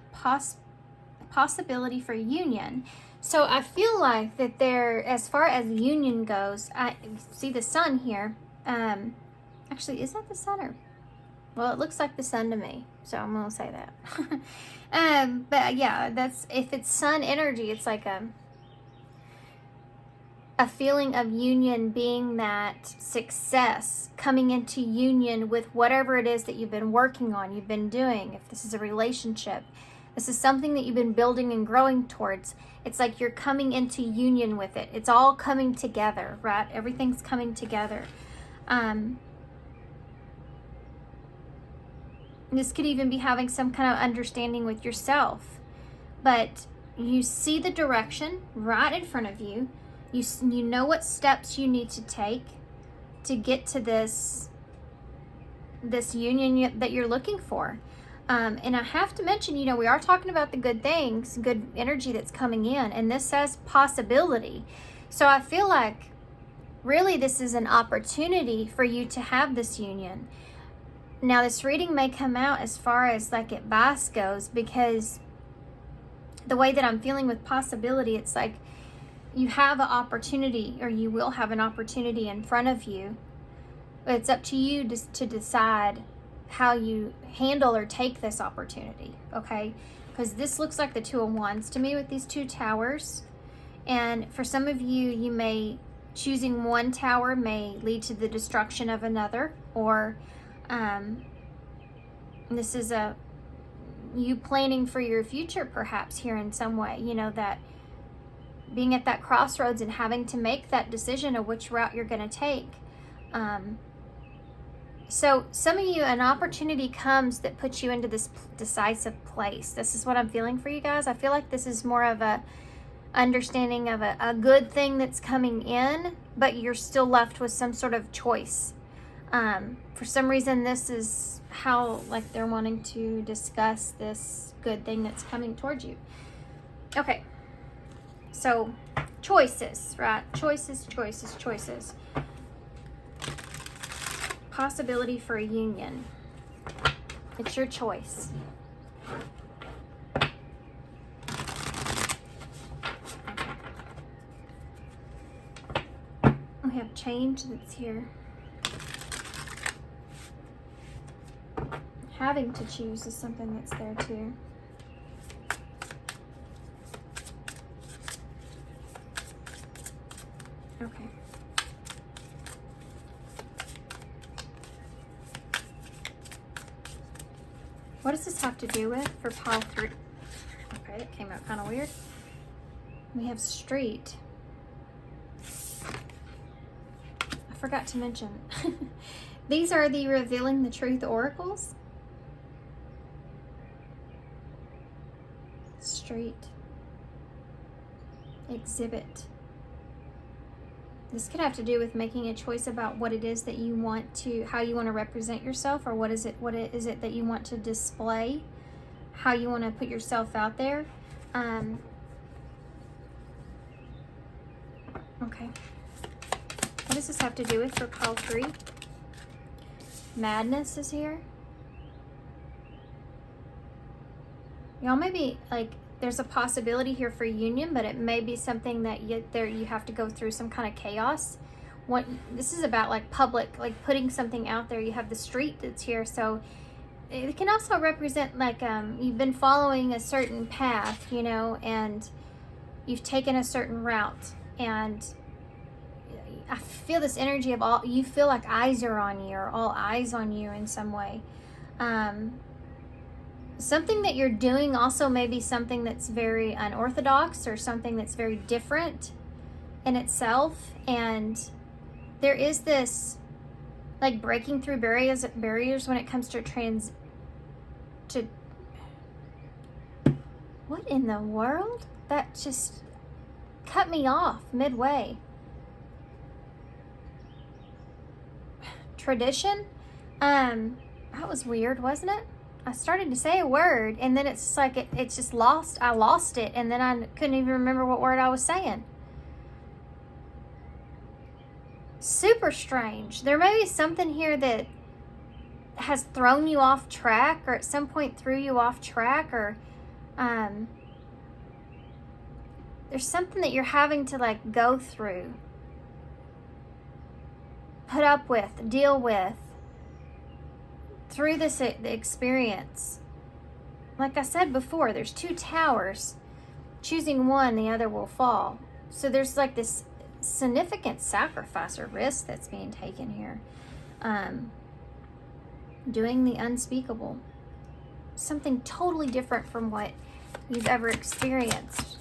possibility for union. So I feel like that there, as far as union goes, I see the sun here. Actually, is that the sun or? Well, it looks like the sun to me, so I'm gonna say that. But yeah, that's, if it's sun energy, it's like a feeling of union, being that success, coming into union with whatever it is that you've been working on, you've been doing. If this is a relationship, this is something that you've been building and growing towards. It's like you're coming into union with it. It's all coming together, right? Everything's coming together. This could even be having some kind of understanding with yourself. But you see the direction right in front of you. You know what steps you need to take. to get to this union that you're looking for. And I have to mention, you know, we are talking about the good things, good energy that's coming in, and this says possibility. So I feel like really this is an opportunity for you to have this union. Now this reading may come out as far as like advice goes, because the way that I'm feeling with possibility, it's like you have an opportunity, or you will have an opportunity in front of you. But it's up to you to decide how you handle or take this opportunity, okay? Because this looks like the Two of Wands to me with these two towers. And for some of you, you may, choosing one tower may lead to the destruction of another, or this is you planning for your future perhaps here in some way, you know, that being at that crossroads and having to make that decision of which route you're going to take. So some of you, an opportunity comes that puts you into this decisive place. This is what I'm feeling for you guys. I feel like this is more of a understanding of a good thing that's coming in, but you're still left with some sort of choice. For some reason, this is how, like, they're wanting to discuss this good thing that's coming towards you. Okay. So, choices, right? Choices, choices, choices. Possibility for a union. It's your choice. We have change that's here. Having to choose is something that's there too. Okay. What does this have to do with for pile 3? Okay, it came out kind of weird. We have street. I forgot to mention. These are the Revealing the Truth oracles. Street. Exhibit. This could have to do with making a choice about what it is that you want to, how you want to represent yourself, or what is it that you want to display, how you want to put yourself out there. Okay. What does this have to do with for pile 3? Madness is here. Y'all may be like, there's a possibility here for union, but it may be something that you have to go through some kind of chaos. This is about like public, like putting something out there. You have the street that's here, so it can also represent like you've been following a certain path, you know, and you've taken a certain route, and I feel this energy of all, you feel like eyes are on you, or all eyes on you in some way. Something that you're doing also may be something that's very unorthodox, or something that's very different in itself. And there is this like breaking through barriers when it comes to what in the world? That just cut me off midway. Tradition? That was weird, wasn't it? I started to say a word, and then it's like it's just lost. I lost it, and then I couldn't even remember what word I was saying. Super strange. There may be something here that has thrown you off track, or at some point threw you off track, or there's something that you're having to like go through, put up with, deal with, through this experience. Like I said before, there's 2 towers. Choosing one, the other will fall. So there's like this significant sacrifice or risk that's being taken here. Doing the unspeakable. Something totally different from what you've ever experienced.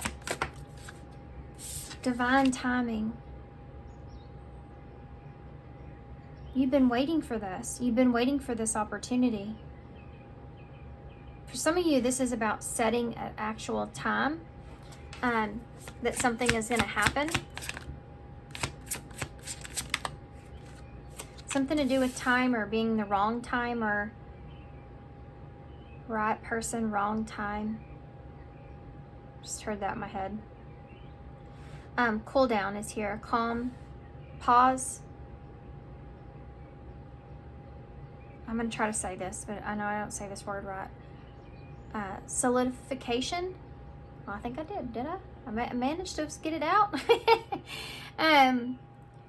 Divine timing. You've been waiting for this. You've been waiting for this opportunity. For some of you, this is about setting an actual time that something is going to happen. Something to do with time or being the wrong time or right person, wrong time. Just heard that in my head. Cool down is here. Calm. Pause. I'm going to try to say this, but I know I don't say this word right. Solidification. Well, I think I did I? I managed to get it out.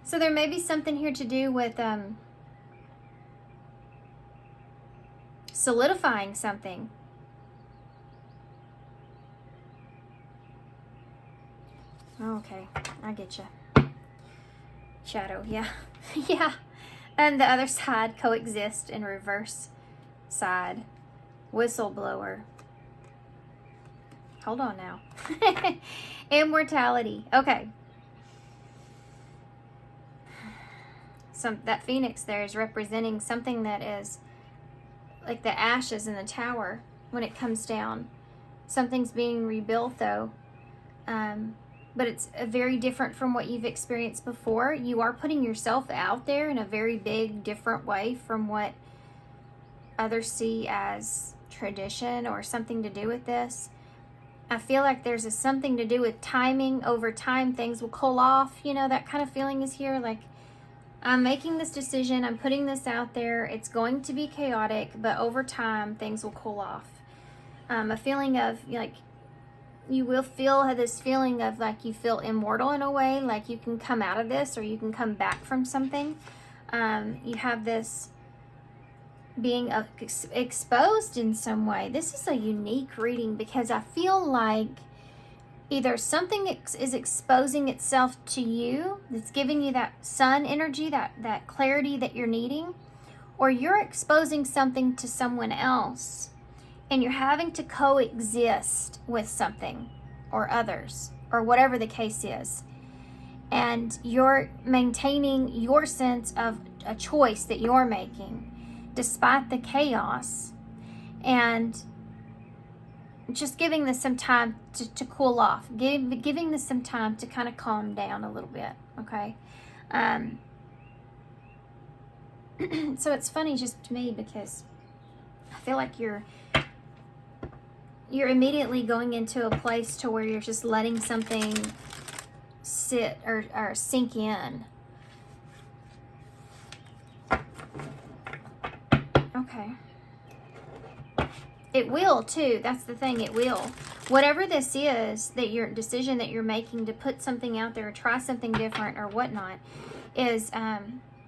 So there may be something here to do with solidifying something. Okay, I get you. Shadow, yeah. Yeah. And the other side, coexist in reverse side. Whistleblower. Hold on now. Immortality. Okay. That phoenix there is representing something that is like the ashes in the tower when it comes down. Something's being rebuilt though. But it's very different from what you've experienced before. You are putting yourself out there in a very big, different way from what others see as tradition or something to do with this. I feel like there's something to do with timing. Over time, things will cool off. You know, that kind of feeling is here. Like, I'm making this decision. I'm putting this out there. It's going to be chaotic, but over time, things will cool off. A feeling of, like, you will feel this feeling of like you feel immortal in a way, like you can come out of this or you can come back from something. You have this being exposed in some way. This is a unique reading because I feel like either something is exposing itself to you, that's giving you that sun energy, that clarity that you're needing, or you're exposing something to someone else. And you're having to coexist with something or others or whatever the case is. And you're maintaining your sense of a choice that you're making despite the chaos. And just giving this some time to cool off. Giving this some time to kind of calm down a little bit. Okay? So it's funny just to me because I feel like you're immediately going into a place to where you're just letting something sit or sink in. Okay. It will too. That's the thing. It will. Whatever this is, that your decision that you're making to put something out there or try something different or whatnot is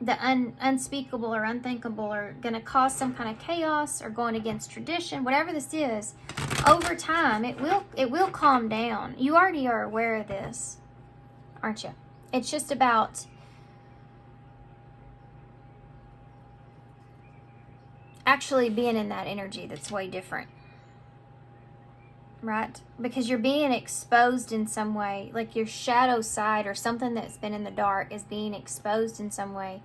the unspeakable or unthinkable or going to cause some kind of chaos or going against tradition. Whatever this is, over time, it will calm down. You already are aware of this, aren't you? It's just about actually being in that energy that's way different, right? Because you're being exposed in some way, like your shadow side or something that's been in the dark is being exposed in some way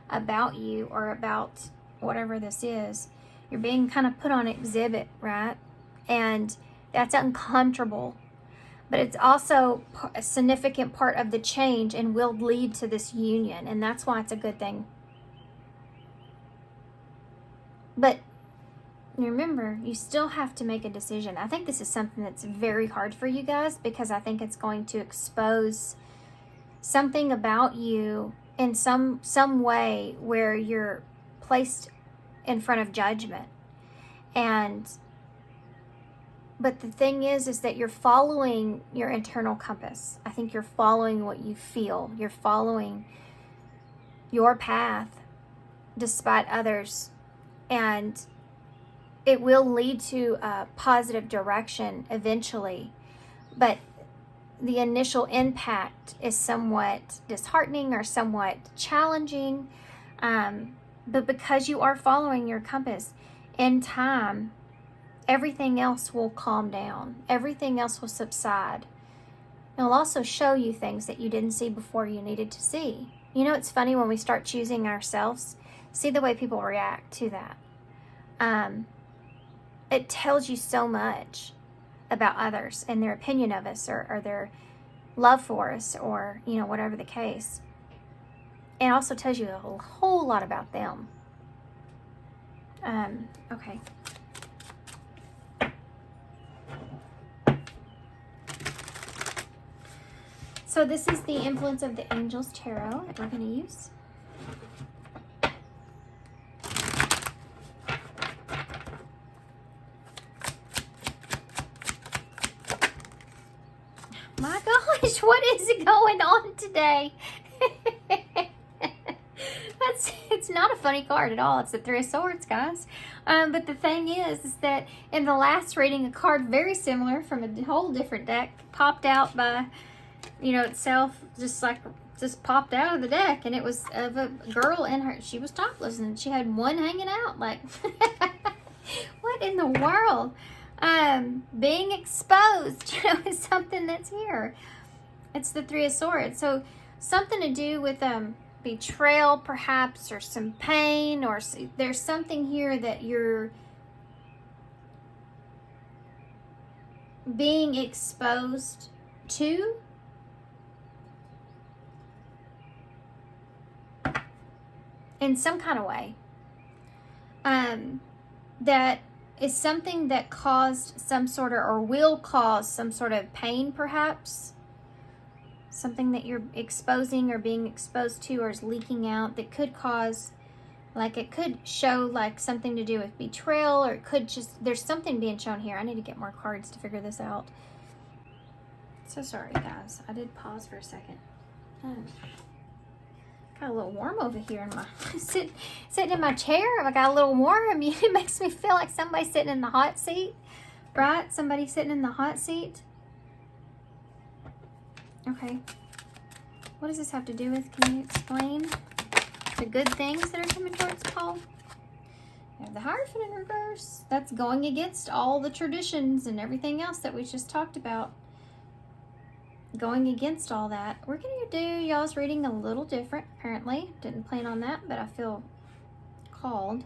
about you or about whatever this is. You're being kind of put on exhibit, right? And that's uncomfortable, but it's also a significant part of the change and will lead to this union, and that's why it's a good thing. But remember, you still have to make a decision. I think this is something that's very hard for you guys because I think it's going to expose something about you in some way where you're placed in front of judgment. But the thing is that you're following your internal compass. I think you're following what you feel. You're following your path despite others. And it will lead to a positive direction eventually. But the initial impact is somewhat disheartening or somewhat challenging. But because you are following your compass, in time, everything else will calm down. Everything else will subside. It'll also show you things that you didn't see before you needed to see. You know, it's funny when we start choosing ourselves, see the way people react to that. It tells you so much about others and their opinion of us or their love for us or, you know, whatever the case. it also tells you a whole lot about them. Okay. So this is the Influence of the Angels Tarot that we're going to use. My gosh, what is going on today? It's not a funny card at all. It's the Three of Swords, guys. But the thing is that in the last reading, a card very similar from a whole different deck popped out by, you know, itself, just popped out of the deck, and it was of a girl and her. She was topless, and she had one hanging out. Like, what in the world? Being exposed, you know, is something that's here. It's the Three of Swords. So something to do with betrayal, perhaps, or some pain, or there's something here that you're being exposed to. In some kind of way. That is something that caused some sort of, or will cause some sort of pain, perhaps. Something that you're exposing or being exposed to, or is leaking out, that could cause, like, it could show like something to do with betrayal, or it could just, there's something being shown here. I need to get more cards to figure this out. So sorry, guys. I did pause for a second. Got a little warm over here in my sitting in my chair. I got a little warm. It makes me feel like somebody's sitting in the hot seat, right? Somebody sitting in the hot seat. Okay. What does this have to do with? Can you explain the good things that are coming towards Paul? You have the Hierophant in reverse. That's going against all the traditions and everything else that we just talked about. Going against all that. We're going to do y'all's reading a little different, apparently. Didn't plan on that, but I feel called.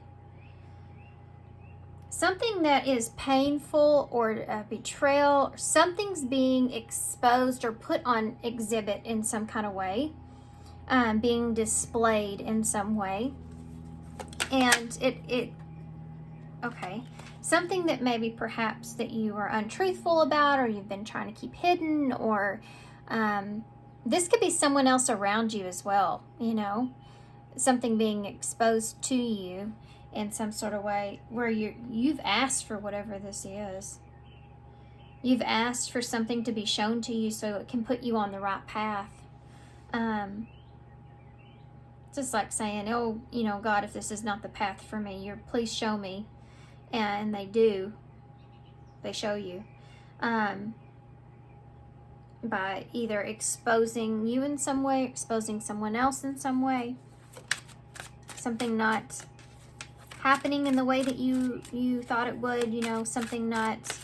Something that is painful, or betrayal, or something's being exposed or put on exhibit in some kind of way. Being displayed in some way. And okay. Something that maybe perhaps that you are untruthful about, or you've been trying to keep hidden, or this could be someone else around you as well, you know, something being exposed to you in some sort of way where you've asked for whatever this is. You've asked for something to be shown to you so it can put you on the right path. Just like saying, oh, you know, God, if this is not the path for me, please show me. And they do. They show you. By either exposing you in some way, exposing someone else in some way. Something not happening in the way that you thought it would, you know, something not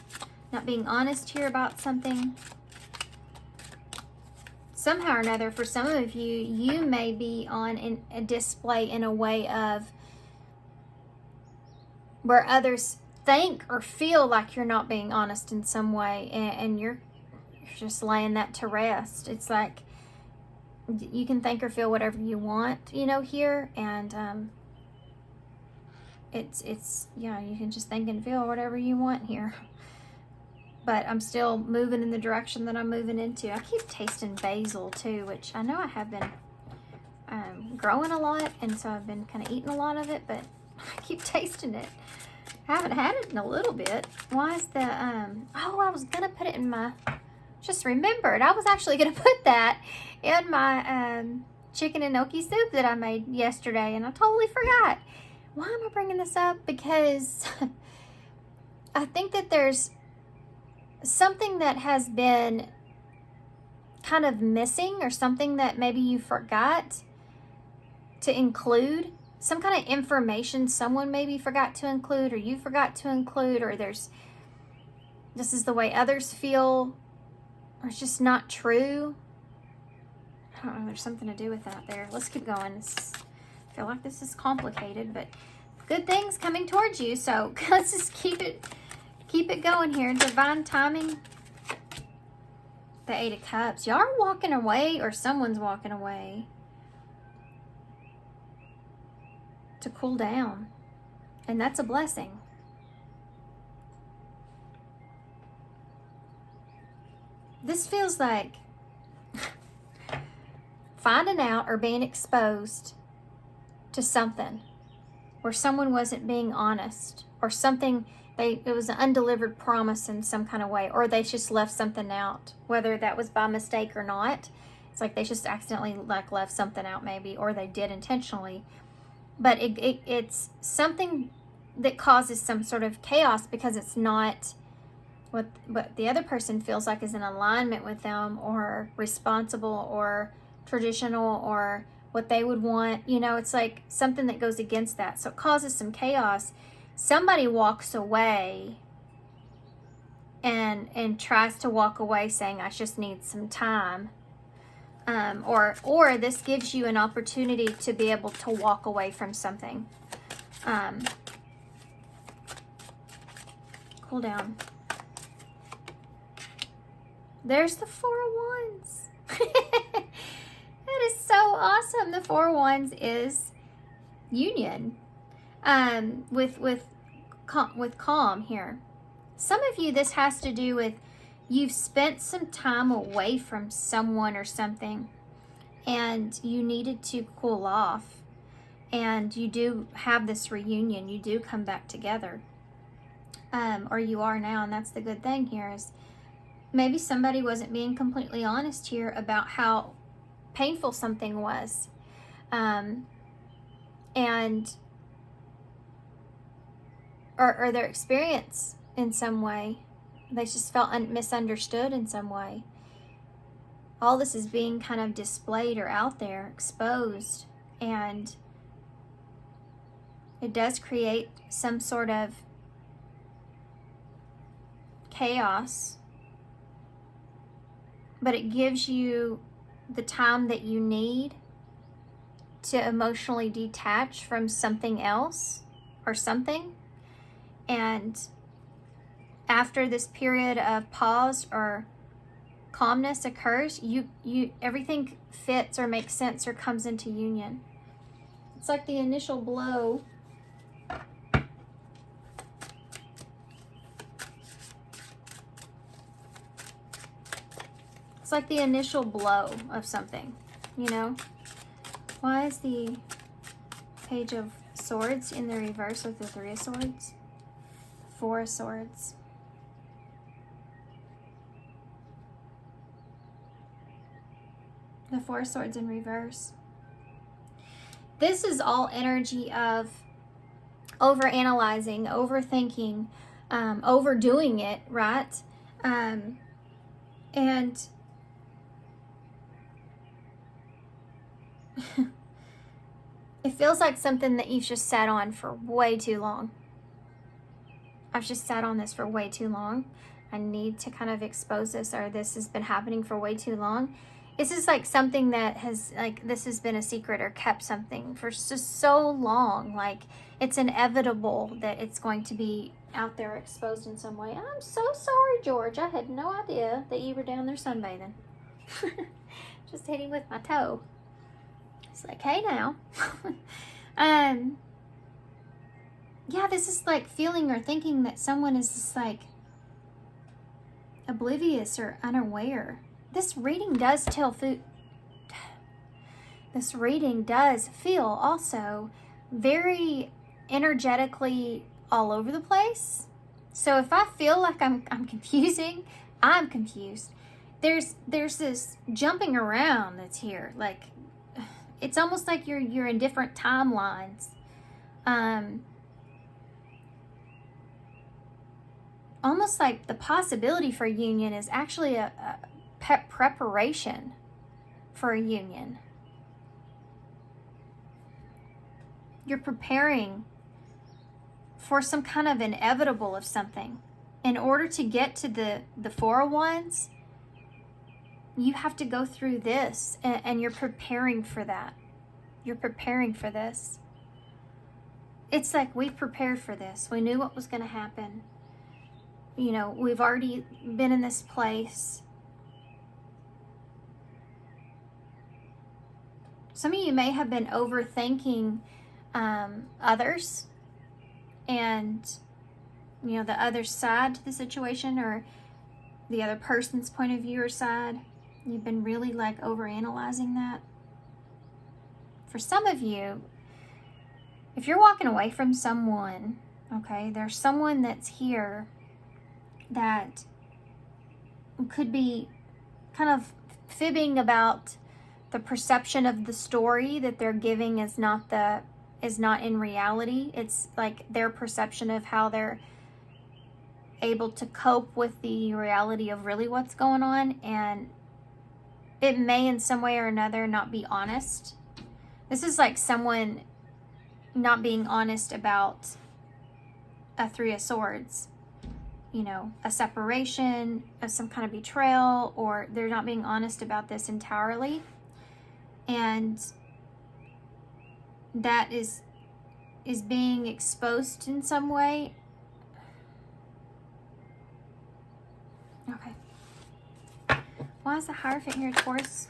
being honest here about something. Somehow or another, for some of you, you may be on a display in a way of where others think or feel like you're not being honest in some way, and you're just laying that to rest. It's like you can think or feel whatever you want, you know, here, and it's yeah, you can just think and feel whatever you want here. But I'm still moving in the direction that I'm moving into. I keep tasting basil too, which I know I have been growing a lot, and so I've been kind of eating a lot of it, but I keep tasting it. I haven't had it in a little bit. Why is the, oh, I was going to put it in my, just remembered. I was actually going to put that in my chicken and gnocchi soup that I made yesterday, and I totally forgot. Why am I bringing this up? Because I think that there's something that has been kind of missing, or something that maybe you forgot to include. Some kind of information someone maybe forgot to include, or you forgot to include, or this is the way others feel, or it's just not true. I don't know, there's something to do with that there. Let's keep going. I feel like this is complicated, but good things coming towards you, so let's just keep it going here. Divine timing. The Eight of Cups. Y'all are walking away, or someone's walking away. to cool down. And that's a blessing. This feels like finding out or being exposed to something where someone wasn't being honest, or something, it was an undelivered promise in some kind of way, or they just left something out, whether that was by mistake or not. It's like they just accidentally like left something out maybe, or they did intentionally. But it's something that causes some sort of chaos because it's not what the other person feels like is in alignment with them, or responsible, or traditional, or what they would want. You know, it's like something that goes against that. So it causes some chaos. Somebody walks away and tries to walk away saying, I just need some time. Or this gives you an opportunity to be able to walk away from something. Cool down. There's the Four of Wands. That is so awesome. The Four of Wands is union. With calm here. Some of you, this has to do with you've spent some time away from someone or something, and you needed to cool off, and you do have this reunion. You do come back together, or you are now, and that's the good thing here is maybe somebody wasn't being completely honest here about how painful something was, and or their experience in some way. They just felt misunderstood in some way. All this is being kind of displayed or out there, exposed, and it does create some sort of chaos, but it gives you the time that you need to emotionally detach from something else or something. And after this period of pause or calmness occurs, you everything fits or makes sense or comes into union. It's like the initial blow. It's like the initial blow of something, you know? Why is the Page of Swords in the reverse with the Three of Swords? Four of Swords. The Four of Swords in reverse. This is all energy of overanalyzing, overthinking, overdoing it, right? And it feels like something that you've just sat on for way too long. I've just sat on this for way too long. I need to kind of expose this, or this has been happening for way too long. This is like something that has, like, this has been a secret or kept something for just so long. Like, it's inevitable that it's going to be out there exposed in some way. I'm so sorry, George. I had no idea that you were down there sunbathing. Just hitting with my toe. It's like, hey now. Yeah, this is like feeling or thinking that someone is just like oblivious or unaware. This reading does This reading does feel also very energetically all over the place. So if I feel like I'm confusing, I'm confused. There's this jumping around that's here. Like, it's almost like you're in different timelines. Almost like the possibility for union is actually a preparation for a union. You're preparing for some kind of inevitable of something. In order to get to the Four of Wands, you have to go through this, and you're preparing for that. You're preparing for this. It's like we prepared for this. We knew what was going to happen. You know, we've already been in this place. Some of you may have been overthinking others and, you know, the other side to the situation, or the other person's point of view or side. You've been really like overanalyzing that. For some of you, if you're walking away from someone, okay, there's someone that's here that could be kind of fibbing about the perception of the story that they're giving is not in reality. It's like their perception of how they're able to cope with the reality of really what's going on, and it may in some way or another not be honest. This is like someone not being honest about a Three of Swords, you know, a separation, of some kind of betrayal, or they're not being honest about this entirely. And that is being exposed in some way. Okay. Why is the Hierophant here, Taurus?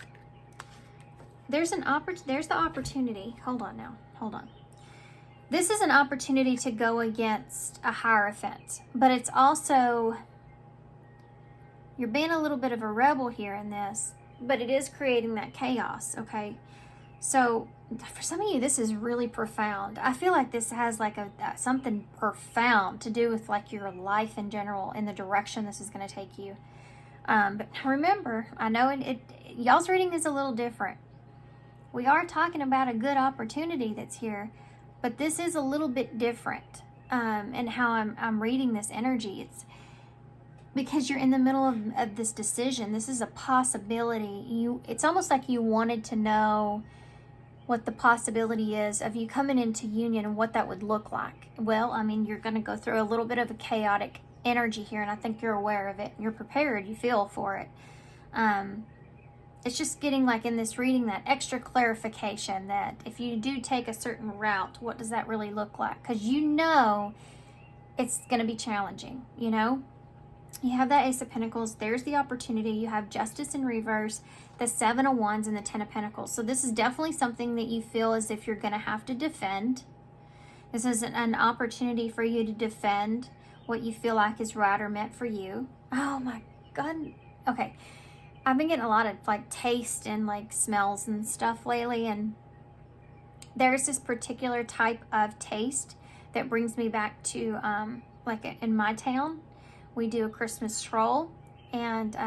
There's the opportunity. Hold on now. Hold on. This is an opportunity to go against a Hierophant, but it's also, you're being a little bit of a rebel here in this, but it is creating that chaos, okay? So for some of you, this is really profound. I feel like this has like something profound to do with like your life in general and the direction this is going to take you. But remember, I know y'all's reading is a little different. We are talking about a good opportunity that's here, but this is a little bit different. And how I'm reading this energy, it's because you're in the middle of this decision. This is a possibility. It's almost like you wanted to know what the possibility is of you coming into union and what that would look like. Well, I mean, you're going to go through a little bit of a chaotic energy here, and I think you're aware of it. You're prepared. You feel for it. It's just getting like in this reading that extra clarification that if you do take a certain route, what does that really look like? Because you know it's going to be challenging, you know? You have that Ace of Pentacles. There's the opportunity. You have Justice in reverse, the Seven of Wands, and the Ten of Pentacles. So this is definitely something that you feel as if you're going to have to defend. This is an opportunity for you to defend what you feel like is right or meant for you. Oh my God. Okay. I've been getting a lot of like taste and like smells and stuff lately, and there's this particular type of taste that brings me back to like in my town, we do a Christmas stroll, and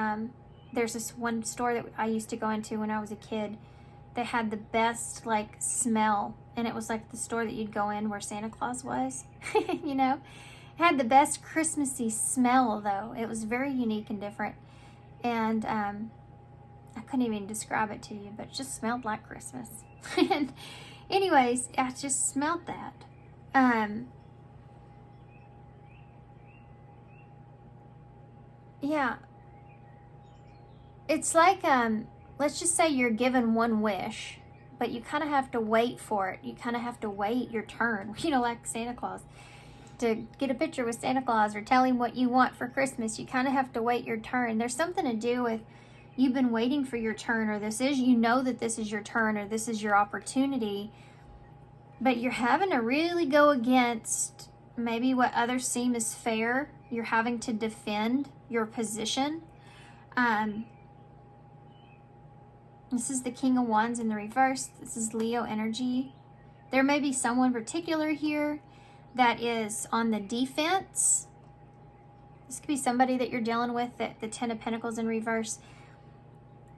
there's this one store that I used to go into when I was a kid that had the best like smell, and it was like the store that you'd go in where Santa Claus was. You know, it had the best Christmassy smell though. It was very unique and different. And I couldn't even describe it to you, but it just smelled like Christmas. And anyways, I just smelled that. Yeah. It's like, let's just say you're given one wish, but you kind of have to wait for it. You kind of have to wait your turn, you know, like Santa Claus. To get a picture with Santa Claus or tell him what you want for Christmas, you kind of have to wait your turn. There's something to do with you've been waiting for your turn, or you know that this is your turn, or this is your opportunity, but you're having to really go against maybe what others seem as fair. You're having to defend your position. This is the King of Wands in the reverse. This is Leo energy. There may be someone particular here that is on the defense. This could be somebody that you're dealing with, that the Ten of Pentacles in reverse,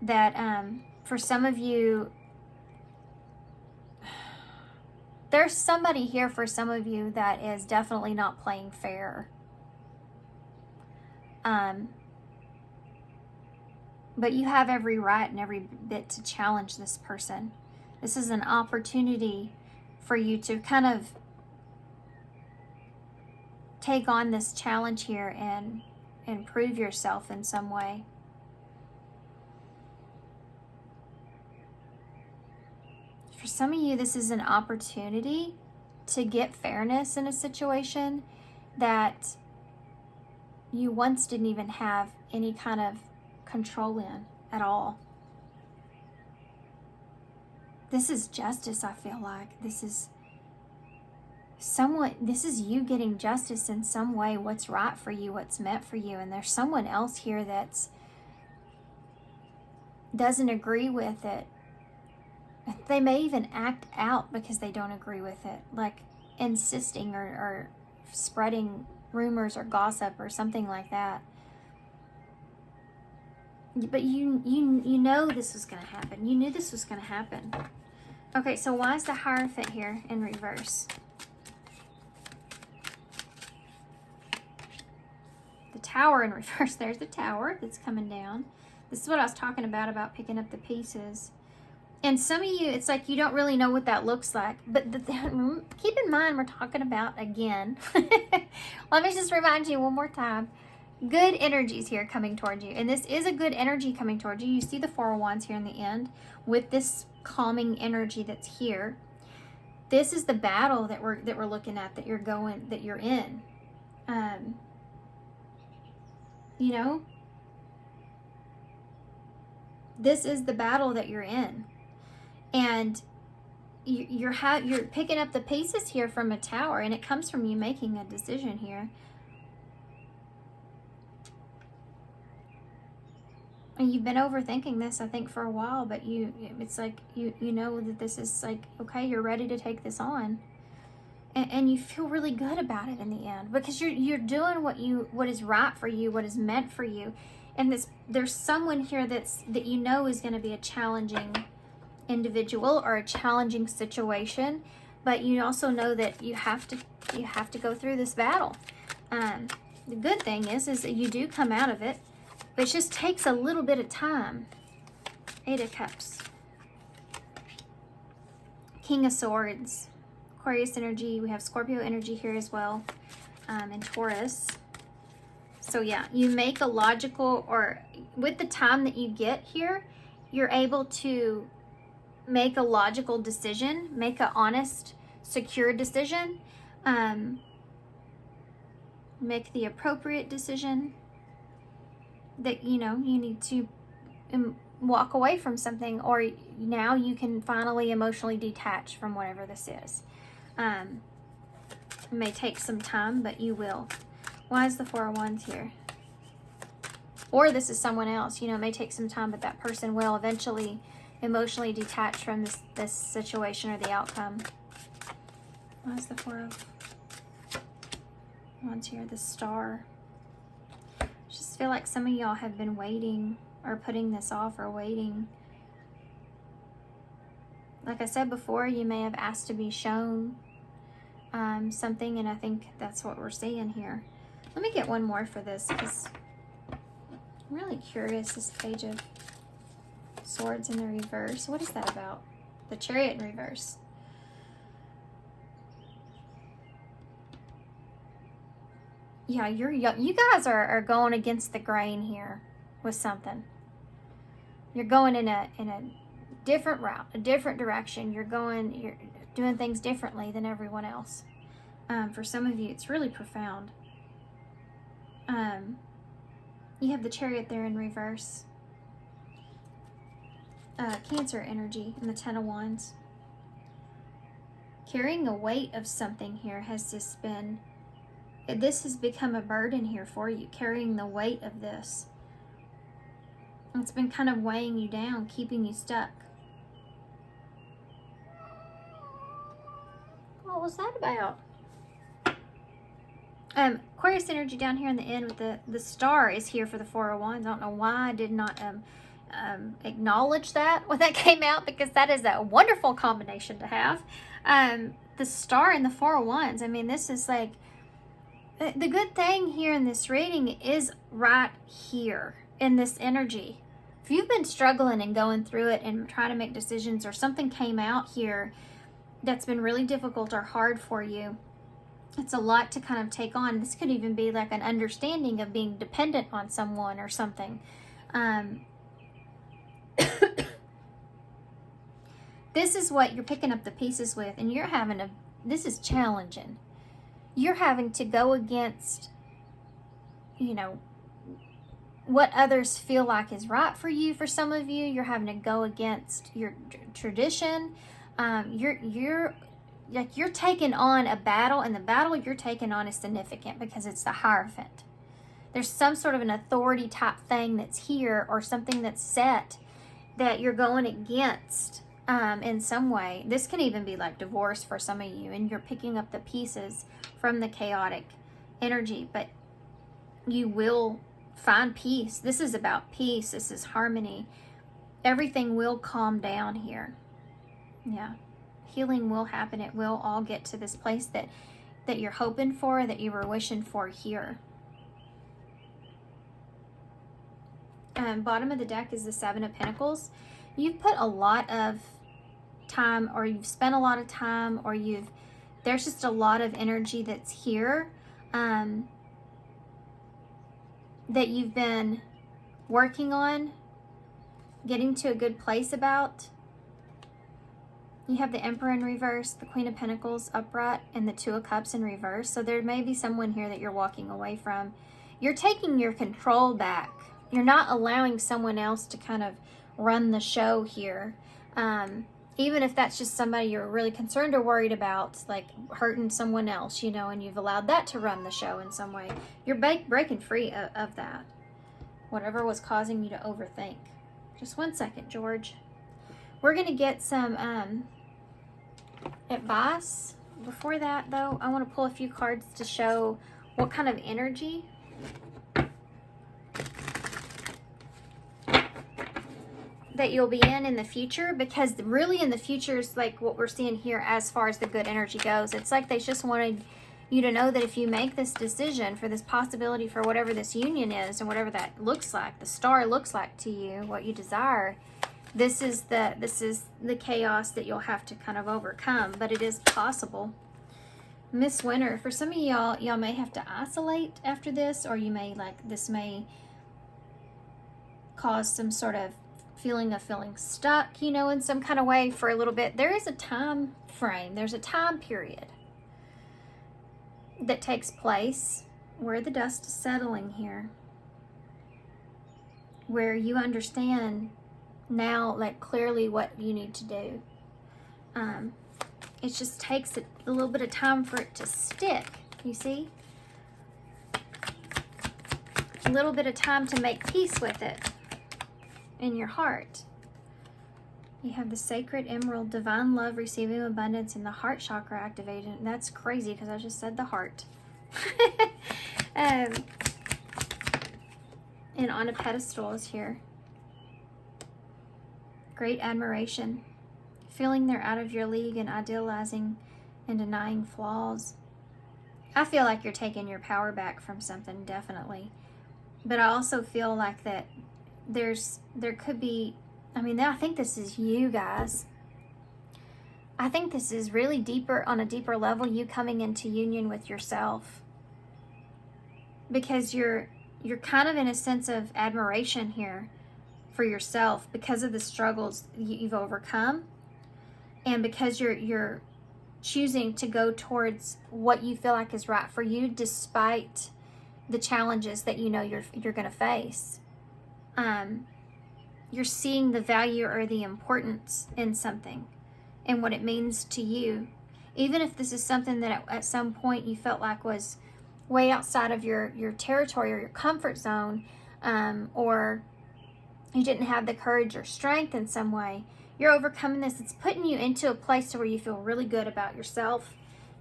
that for some of you, there's somebody here for some of you that is definitely not playing fair. But you have every right and every bit to challenge this person. This is an opportunity for you to kind of take on this challenge here and prove yourself in some way. For some of you, this is an opportunity to get fairness in a situation that you once didn't even have any kind of control in at all. This is justice, I feel like. This is someone, this is you getting justice in some way, what's right for you, what's meant for you. And there's someone else here that's doesn't agree with it. They may even act out because they don't agree with it, like insisting or spreading rumors or gossip or something like that. But you know this was going to happen. You knew this was going to happen. Okay, so why is the Hierophant here in reverse? The Tower in reverse. There's the Tower that's coming down. This is what I was talking about picking up the pieces. And some of you, it's like you don't really know what that looks like. But keep in mind, we're talking about, again, let me just remind you one more time, good energies here coming towards you. And this is a good energy coming towards you. You see the Four of Wands here in the end with this calming energy that's here. This is the battle that we're looking at, that you're in. You know, this is the battle that you're in. And you're picking up the pieces here from a Tower, and it comes from you making a decision here. And you've been overthinking this, I think, for a while, but it's like you know that this is like, okay, you're ready to take this on. And you feel really good about it in the end, because you're doing what is right for you, what is meant for you. And there's someone here that you know is going to be a challenging individual or a challenging situation, but you also know that you have to go through this battle. The good thing is that you do come out of it, but it just takes a little bit of time. Eight of Cups, King of Swords, Aquarius energy. We have Scorpio energy here as well, and Taurus. So yeah, you make a logical, or with the time that you get here, you're able to make a logical decision, make an honest, secure decision, make the appropriate decision, that you need to walk away from something, or now you can finally emotionally detach from whatever this is. It may take some time, but you will. Why is the Four of Wands here? Or this is someone else. It may take some time, but that person will eventually emotionally detach from this situation or the outcome. Why is the Four of Wands here? The Star. I just feel like some of y'all have been waiting, or putting this off, or waiting. Like I said before, you may have asked to be shown something, and I think that's what we're seeing here. Let me get one more for this, because I'm really curious. This Page of Swords in the reverse. What is that about? The Chariot in reverse. Yeah, you guys are going against the grain here with something. You're going in a different route, a different direction. You're doing things differently than everyone else. For some of you, it's really profound. You have the Chariot there in reverse. Cancer energy and the Ten of Wands. Carrying the weight of something here has just been, this has become a burden here for you, carrying the weight of this. It's been kind of weighing you down, keeping you stuck. What was that about? Aquarius energy down here in the end with the Star is here for the Four of Wands. I don't know why I did not acknowledge that when that came out, because that is a wonderful combination to have. The Star and the Four of Wands. I mean, this is like, the good thing here in this reading is right here in this energy. If you've been struggling and going through it and trying to make decisions, or something came out here that's been really difficult or hard for you, it's a lot to kind of take on. This could even be like an understanding of being dependent on someone or something. This is what you're picking up the pieces with, and you're having this is challenging. You're having to go against, what others feel like is right for you. For some of you, you're having to go against your tradition. You're like you're taking on a battle, and the battle you're taking on is significant because it's the Hierophant. There's some sort of an authority type thing that's here, or something that's set that you're going against in some way. This can even be like divorce for some of you, and you're picking up the pieces from the chaotic energy, but you will find peace. This is about peace. This is harmony. Everything will calm down here. Yeah. Healing will happen. It will all get to this place that you're hoping for, that you were wishing for here. Bottom of the deck is the Seven of Pentacles. You've put a lot of time, or you've spent a lot of time, or there's just a lot of energy that's here that you've been working on, getting to a good place about. You have the Emperor in reverse, the Queen of Pentacles upright, and the Two of Cups in reverse. So there may be someone here that you're walking away from. You're taking your control back. You're not allowing someone else to kind of run the show here. Even if that's just somebody you're really concerned or worried about, like hurting someone else, you know, and you've allowed that to run the show in some way. You're breaking free of that. Whatever was causing you to overthink. Just one second, George. We're going to get some advice. Before that, though, I want to pull a few cards to show what kind of energy that you'll be in the future, because really in the future is like what we're seeing here as far as the good energy goes. It's like they just wanted you to know that if you make this decision for this possibility, for whatever this union is and whatever that looks like, the star looks like to you, what you desire, this is the chaos that you'll have to kind of overcome, but it is possible. Miss Winter, for some of y'all may have to isolate after this, or you may this may cause some sort of feeling stuck, you know, in some kind of way for a little bit. There is a time frame, there's a time period that takes place where the dust is settling here, where you understand now, like, clearly what you need to do. It just takes a little bit of time for it to stick, you see? A little bit of time to make peace with it in your heart. You have the Sacred Emerald, divine love, receiving abundance, and the heart chakra activated. And that's crazy because I just said the heart. And on a pedestal is here. Great admiration. Feeling they're out of your league and idealizing and denying flaws. I feel like you're taking your power back from something, definitely. But I also feel like that there could be, I mean, I think this is you guys. I think this is really deeper, on a deeper level, you coming into union with yourself. Because you're kind of in a sense of admiration here for yourself because of the struggles you've overcome, and because you're choosing to go towards what you feel like is right for you despite the challenges that you know you're going to face. You're seeing the value or the importance in something and what it means to you, even if this is something that at some point you felt like was way outside of your territory or your comfort zone, or you didn't have the courage or strength in some way. You're overcoming this. It's putting you into a place where you feel really good about yourself.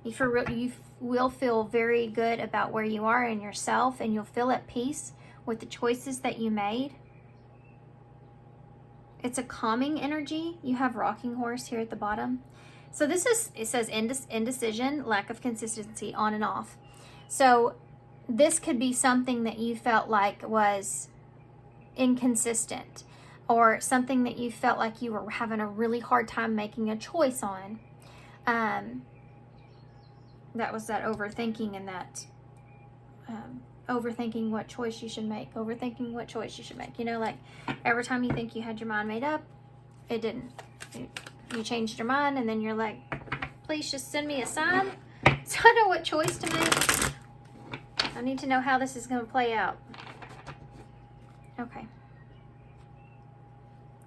You will feel very good about where you are in yourself, and you'll feel at peace with the choices that you made. It's a calming energy. You have rocking horse here at the bottom. So it says indecision, lack of consistency, on and off. So this could be something that you felt like was inconsistent, or something that you felt like you were having a really hard time making a choice on. That was that overthinking, and that overthinking what choice you should make, overthinking what choice you should make. You know, like every time you think you had your mind made up, it didn't. You changed your mind, and then you're like, please just send me a sign so I know what choice to make. I need to know how this is going to play out. Okay.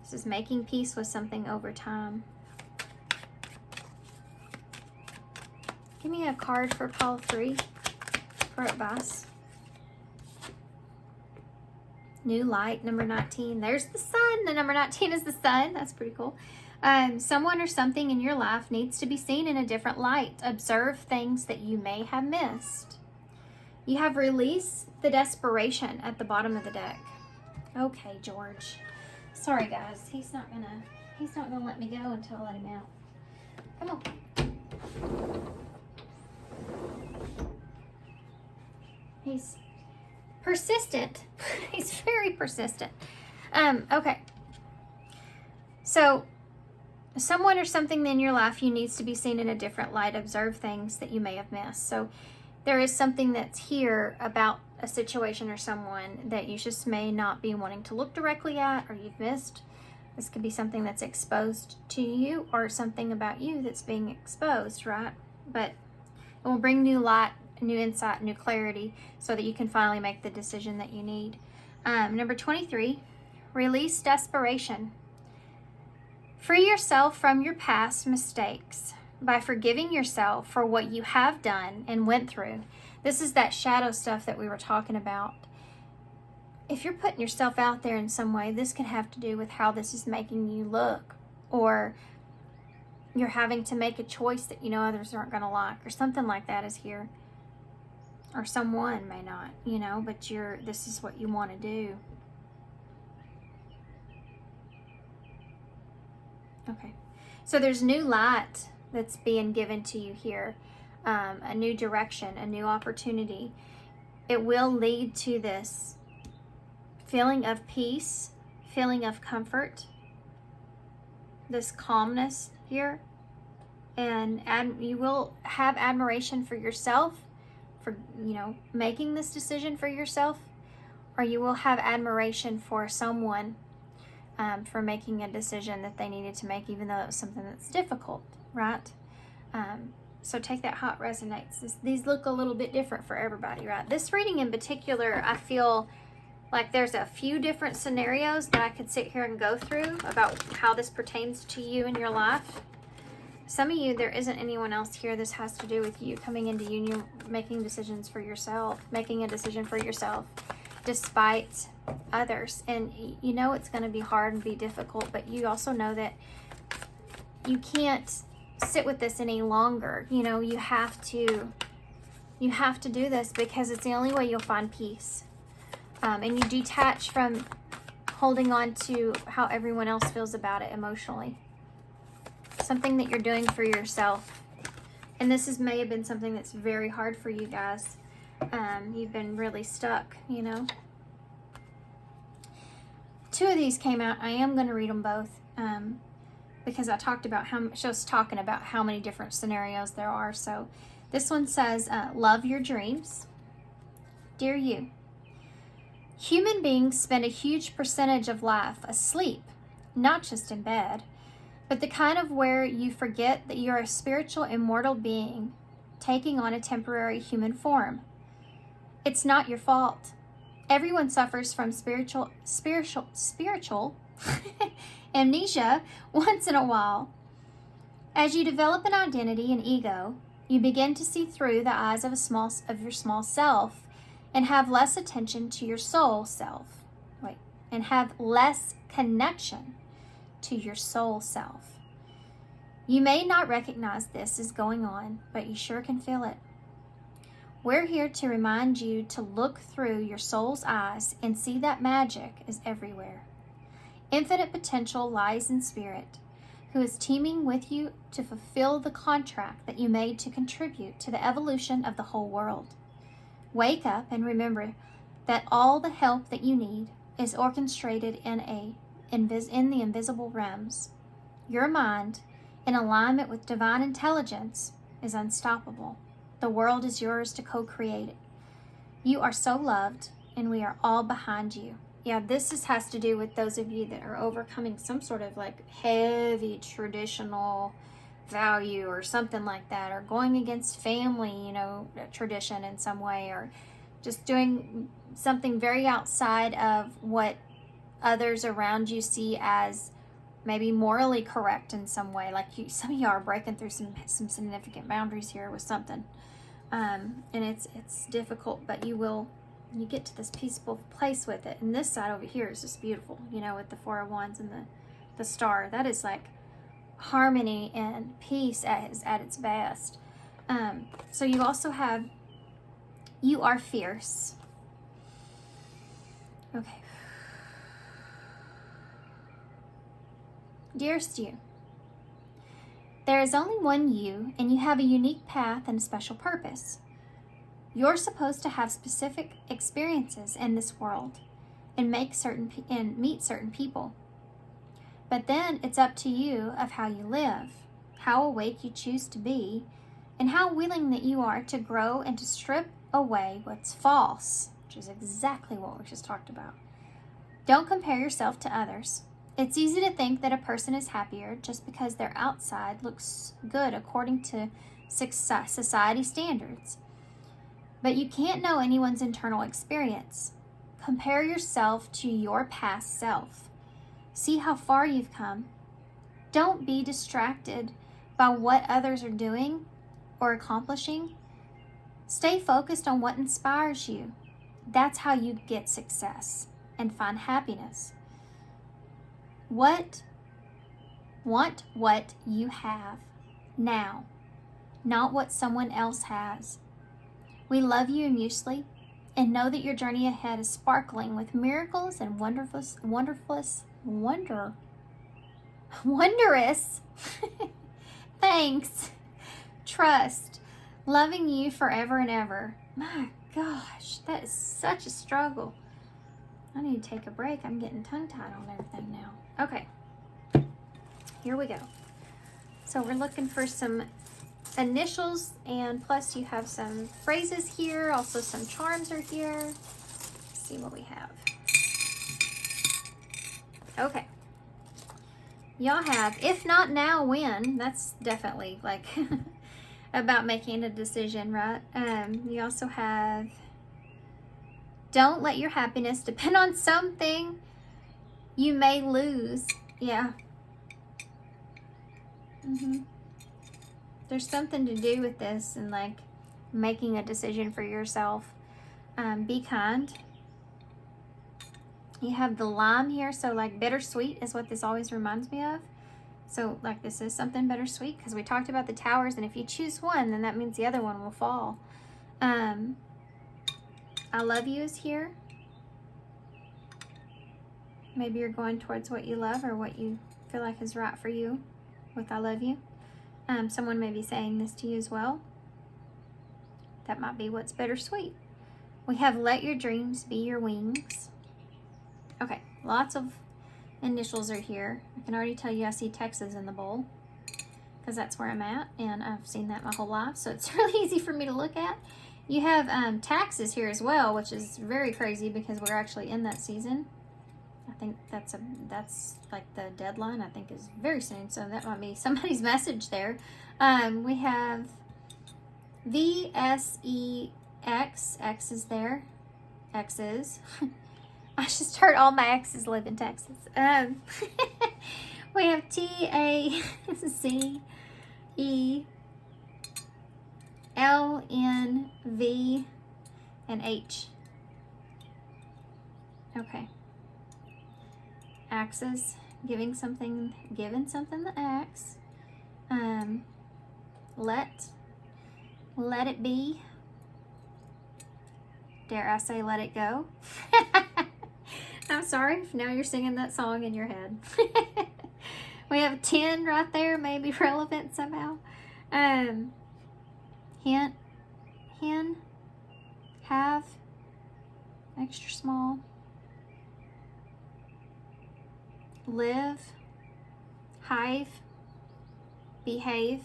This is making peace with something over time. Give me a card for pile 3 for advice. New light, number 19. There's the sun. The number 19 is the sun. That's pretty cool. Someone or something in your life needs to be seen in a different light. Observe things that you may have missed. You have released the desperation at the bottom of the deck. Okay, George. Sorry, guys. He's not gonna let me go until I let him out. Come on. He's persistent. He's very persistent. Okay. So, someone or something in your life you needs to be seen in a different light. Observe things that you may have missed. So, there is something that's here about a situation or someone that you just may not be wanting to look directly at, or you've missed. This could be something that's exposed to you, or something about you that's being exposed, right? But it will bring new light, new insight, new clarity, so that you can finally make the decision that you need. Number 23, release desperation. Free yourself from your past mistakes by forgiving yourself for what you have done and went through. This is that shadow stuff that we were talking about. If you're putting yourself out there in some way, this could have to do with how this is making you look, or you're having to make a choice that you know others aren't going to like, or something like that is here. Or someone may not, you know, but this is what you want to do. Okay. So there's new light that's being given to you here. A new direction, a new opportunity. It will lead to this feeling of peace, feeling of comfort, this calmness here. And you will have admiration for yourself for, you know, making this decision for yourself, or you will have admiration for someone for making a decision that they needed to make, even though it was something that's difficult, right? So take that how it resonates. These look a little bit different for everybody, right? This reading in particular, I feel like there's a few different scenarios that I could sit here and go through about how this pertains to you in your life. Some of you, there isn't anyone else here. This has to do with you coming into union, making decisions for yourself, making a decision for yourself despite others. And you know it's going to be hard and be difficult, but you also know that you can't sit with this any longer. You know, you have to do this because it's the only way you'll find peace. And you detach from holding on to how everyone else feels about it emotionally. Something that you're doing for yourself. And this may have been something that's very hard for you guys. You've been really stuck, you know. 2 of these came out. I am going to read them both because I talked about just talking about how many different scenarios there are. So this one says, love your dreams. Dear you, human beings spend a huge percentage of life asleep, not just in bed, but the kind of where you forget that you're a spiritual, immortal being taking on a temporary human form. It's not your fault. Everyone suffers from spiritual amnesia once in a while. As you develop an identity and ego, you begin to see through the eyes of your small self and have less attention to your soul self. And have less connection to your soul self. You may not recognize this is going on, but you sure can feel it. We're here to remind you to look through your soul's eyes and see that magic is everywhere. Infinite potential lies in Spirit, who is teaming with you to fulfill the contract that you made to contribute to the evolution of the whole world. Wake up and remember that all the help that you need is orchestrated in the invisible realms. Your mind, in alignment with divine intelligence, is unstoppable. The world is yours to co-create it. You are so loved, and we are all behind you. Yeah, this has to do with those of you that are overcoming some sort of like heavy traditional value or something like that, or going against family, you know, tradition in some way, or just doing something very outside of what others around you see as maybe morally correct in some way. Like some of y'all are breaking through some significant boundaries here with something. And it's difficult, but you get to this peaceful place with it. And this side over here is just beautiful, you know, with the Four of Wands and the star. That is like harmony and peace at its best. So you also have, you are fierce. Okay. Dearest you, there is only one you, and you have a unique path and a special purpose. You're supposed to have specific experiences in this world and meet certain people. But then it's up to you of how you live, how awake you choose to be, and how willing that you are to grow and to strip away what's false, which is exactly what we just talked about. Don't compare yourself to others. It's easy to think that a person is happier just because their outside looks good according to society standards. But you can't know anyone's internal experience. Compare yourself to your past self. See how far you've come. Don't be distracted by what others are doing or accomplishing. Stay focused on what inspires you. That's how you get success and find happiness. Want what you have now, not what someone else has. We love you immensely and know that your journey ahead is sparkling with miracles and wondrous thanks, trust, loving you forever and ever. My gosh, that is such a struggle. I need to take a break. I'm getting tongue-tied on everything now. Okay, here we go. So we're looking for some initials, and plus you have some phrases here. Also some charms are here. Let's see what we have. Okay. Y'all have, if not now, when? That's definitely like about making a decision, right? You also have, don't let your happiness depend on something you may lose. Yeah. There's something to do with this and like making a decision for yourself. Be kind. You have the lime here, so like bittersweet is what this always reminds me of. So like this is something bittersweet because we talked about the towers, and if you choose one, then that means the other one will fall. I love you is here. Maybe you're going towards what you love or what you feel like is right for you with I love you. Someone may be saying this to you as well. That might be what's bittersweet. We have let your dreams be your wings. Okay, lots of initials are here. I can already tell you I see Texas in the bowl because that's where I'm at, and I've seen that my whole life, so it's really easy for me to look at. You have taxes here as well, which is very crazy because we're actually in that season. I think that's like the deadline, I think, is very soon, so that might be somebody's message there. We have VSEX, X is there, X's. I just heard all my exes live in Texas. We have TAZE, LNV, and H. Okay. Axes, given something the axe. Let it be. Dare I say let it go? I'm sorry if now you're singing that song in your head. We have 10 right there, maybe relevant somehow. Hint, hen, have, extra small. Live, hive, behave,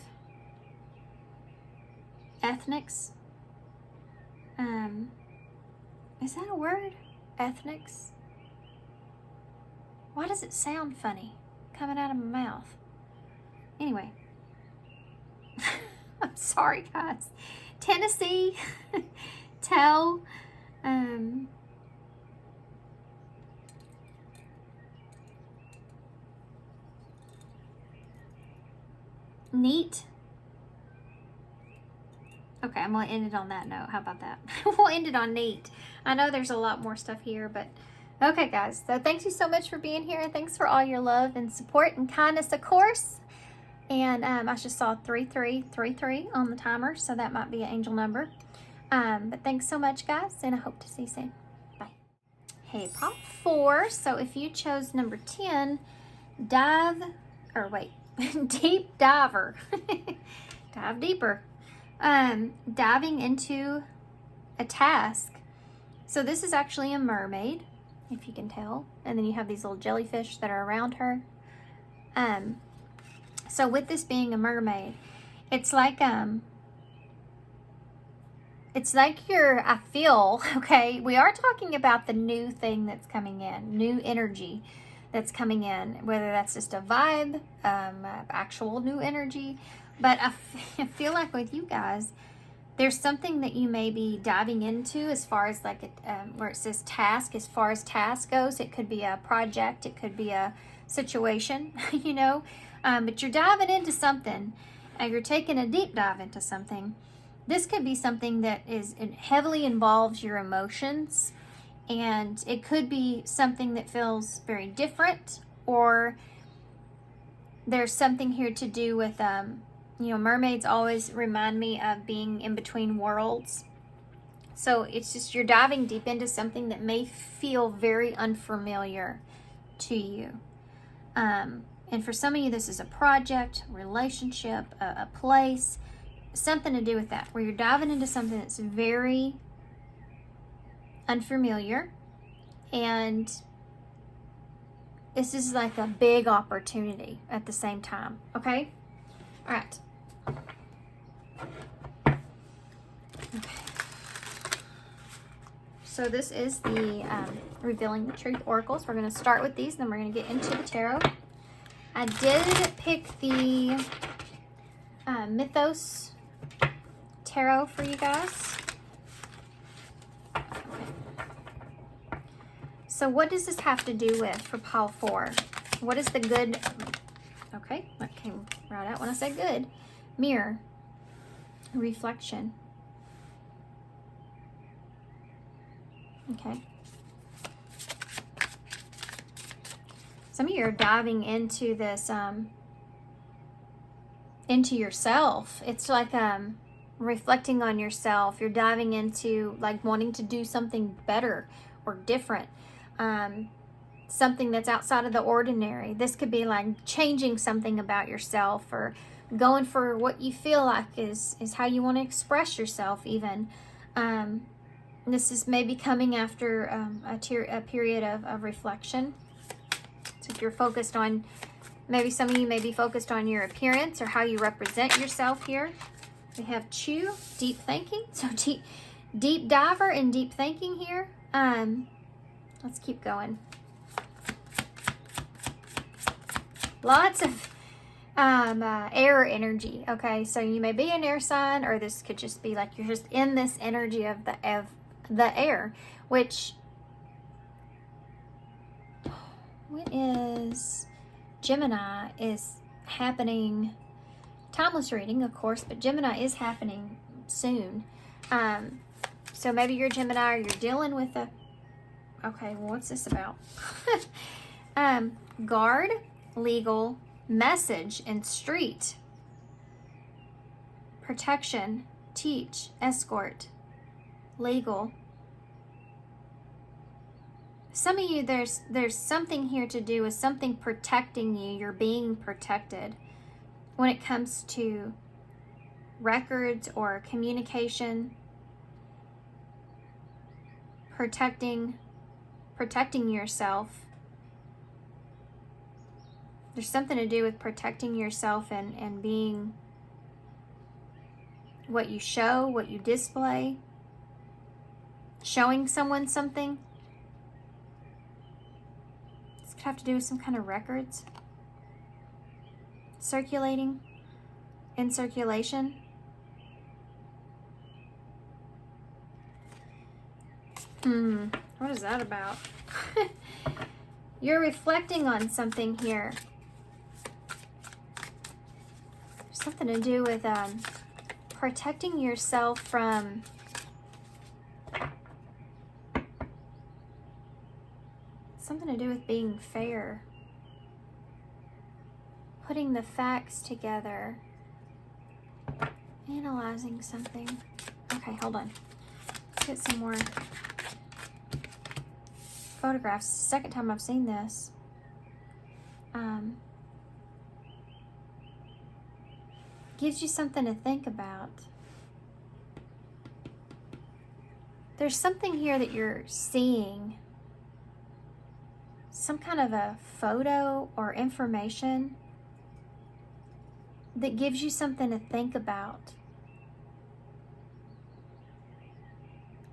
ethnics. Is that a word? Ethnics? Why does it sound funny coming out of my mouth? Anyway. I'm sorry, guys. Tennessee, tell, neat. Okay, I'm going to end it on that note. How about that? We'll end it on neat. I know there's a lot more stuff here, but okay, guys. So thank you so much for being here, and thanks for all your love and support and kindness, of course. And I just saw 3333 on the timer, so that might be an angel number. But thanks so much, guys, and I hope to see you soon. Bye. Hey, pop 4. So if you chose number 10, deep diver. Dive deeper. Diving into a task. So this is actually a mermaid, if you can tell. And then you have these little jellyfish that are around her. So with this being a mermaid, it's like I feel, okay, we are talking about the new thing that's coming in, new energy that's coming in, whether that's just a vibe, actual new energy. But I feel like with you guys, there's something that you may be diving into as far as like where it says task, as far as task goes. It could be a project, it could be a situation, you know, but you're diving into something, you're taking a deep dive into something. This could be something that it heavily involves your emotions, and it could be something that feels very different, or there's something here to do with you know, mermaids always remind me of being in between worlds. So it's just you're diving deep into something that may feel very unfamiliar to you. And for some of you, this is a project, relationship, a place, something to do with that, where you're diving into something that's very unfamiliar. And this is like a big opportunity at the same time. Okay? All right. Okay. So this is the Revealing the Truth Oracles. We're going to start with these, then we're going to get into the tarot. I did pick the Mythos Tarot for you guys. Okay. So what does this have to do with for pile 4? What is the good... Okay, that came right out when I said good. Mirror. Reflection. Okay. Some of you are diving into this, into yourself. It's like reflecting on yourself. You're diving into like wanting to do something better or different. Something that's outside of the ordinary. This could be like changing something about yourself, or going for what you feel like is how you want to express yourself even. This is maybe coming after a period of reflection. So if you're focused on, maybe some of you may be focused on your appearance or how you represent yourself here. We have Chew, deep thinking. So deep diver and deep thinking here. Let's keep going. Lots of air energy. Okay, so you may be an air sign, or this could just be like you're just in this energy of the air, which what is Gemini is happening. Timeless reading, of course, but Gemini is happening soon. So maybe you're Gemini, or you're dealing with a... Okay, well, what's this about? Guard, legal, message, and street. Protection, teach, escort, legal. Some of you, there's something here to do with something protecting you. You're being protected when it comes to records or communication. Protecting yourself. There's something to do with protecting yourself and being what you show, what you display. Showing someone something. This could have to do with some kind of records. Circulating. In circulation. What is that about? You're reflecting on something here. Something to do with protecting yourself from something to do with being fair. Putting the facts together. Analyzing something. Okay, hold on. Let's get some more photographs. Second time I've seen this. Gives you something to think about. There's something here that you're seeing. Some kind of a photo or information that gives you something to think about.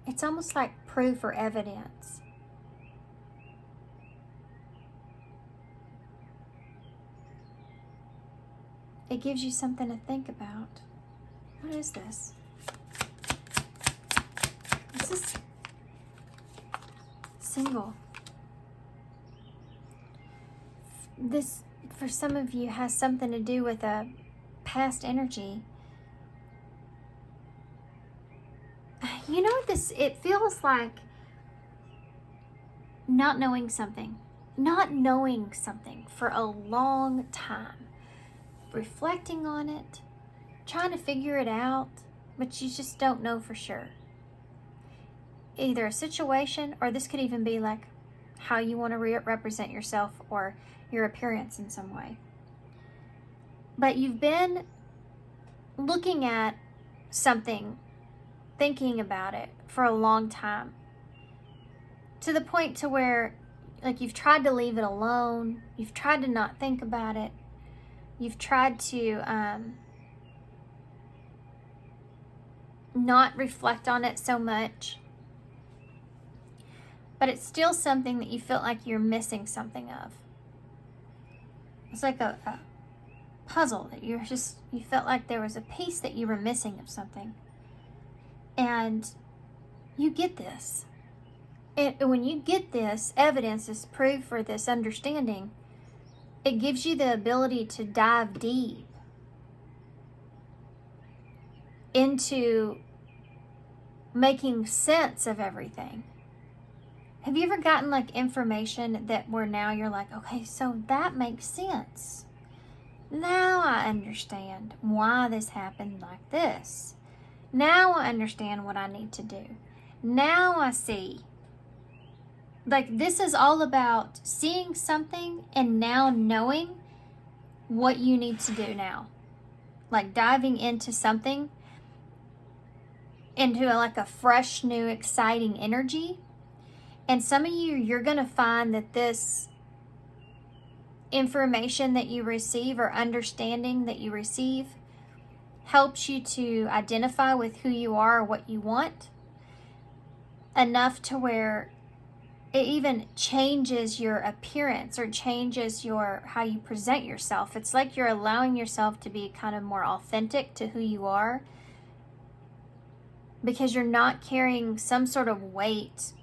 It's almost like proof or evidence. It gives you something to think about. What is this? This is single. This, for some of you, has something to do with a past energy. You know what this, it feels like not knowing something for a long time. Reflecting on it, trying to figure it out, but you just don't know for sure. Either a situation, or this could even be like how you want to represent yourself or your appearance in some way. But you've been looking at something, thinking about it for a long time, to the point to where like you've tried to leave it alone, you've tried to not think about it, you've tried to not reflect on it so much, but it's still something that you feel like you're missing something of. It's like a puzzle that you felt like there was a piece that you were missing of something. And you get this. And when you get this evidence, this proof, or this understanding, it gives you the ability to dive deep into making sense of everything. Have you ever gotten like information that where now you're like, okay, so that makes sense. Now I understand why this happened like this. Now I understand what I need to do. Now I see. Like, this is all about seeing something and now knowing what you need to do now. Like diving into something, into like a fresh, new, exciting energy. And some of you, you're going to find that this information that you receive or understanding that you receive helps you to identify with who you are or what you want enough to where it even changes your appearance or changes your how you present yourself. It's like you're allowing yourself to be kind of more authentic to who you are, because you're not carrying some sort of weight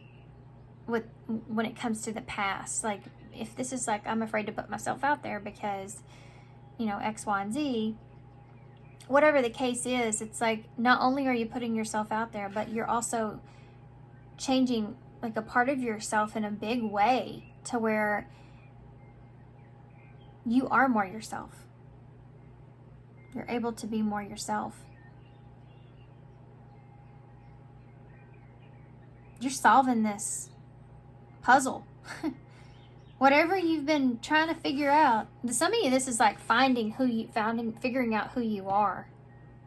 with when it comes to the past. Like, if this is like, I'm afraid to put myself out there because, you know, X, Y, and Z, whatever the case is, it's like not only are you putting yourself out there, but you're also changing like a part of yourself in a big way to where you are more yourself. You're able to be more yourself. You're solving this puzzle. Whatever you've been trying to figure out. Some of you, this is like figuring out who you are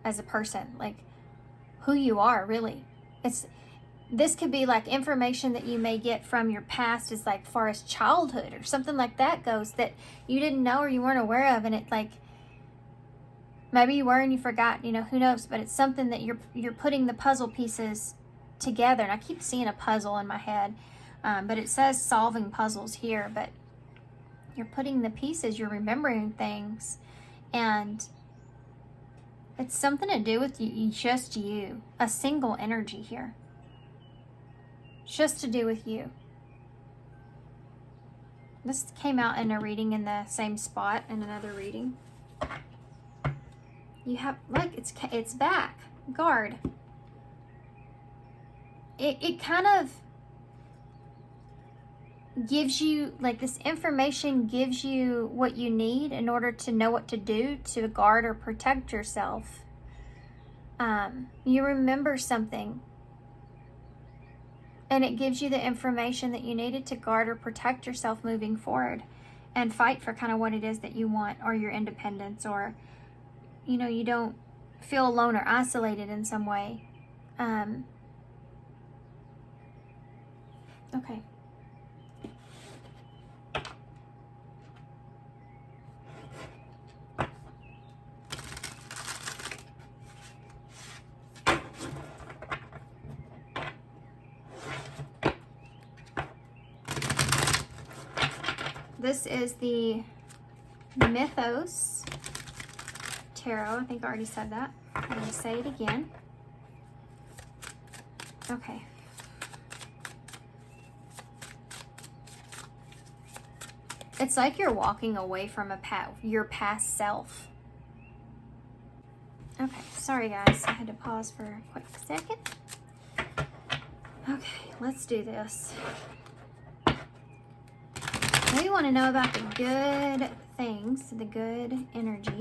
as a person, like who you are really. This could be like information that you may get from your past, as like far as childhood or something like that goes, that you didn't know or you weren't aware of, and it like maybe you were and you forgot, you know, who knows, but it's something that you're putting the puzzle pieces together. And I keep seeing a puzzle in my head, but it says solving puzzles here, but you're putting the pieces, you're remembering things, and it's something to do with you, just you, a single energy here. Just to do with you. This came out in a reading in the same spot in another reading. You have, look, it's back. Guard. It kind of gives you, like, this information gives you what you need in order to know what to do to guard or protect yourself. You remember something, and it gives you the information that you needed to guard or protect yourself moving forward and fight for kind of what it is that you want, or your independence, or, you know, you don't feel alone or isolated in some way. Okay. This is the Mythos Tarot. I think I already said that. I'm going to say it again. Okay. It's like you're walking away from your past self. Okay, sorry guys. I had to pause for a quick second. Okay, let's do this. We want to know about the good things, the good energy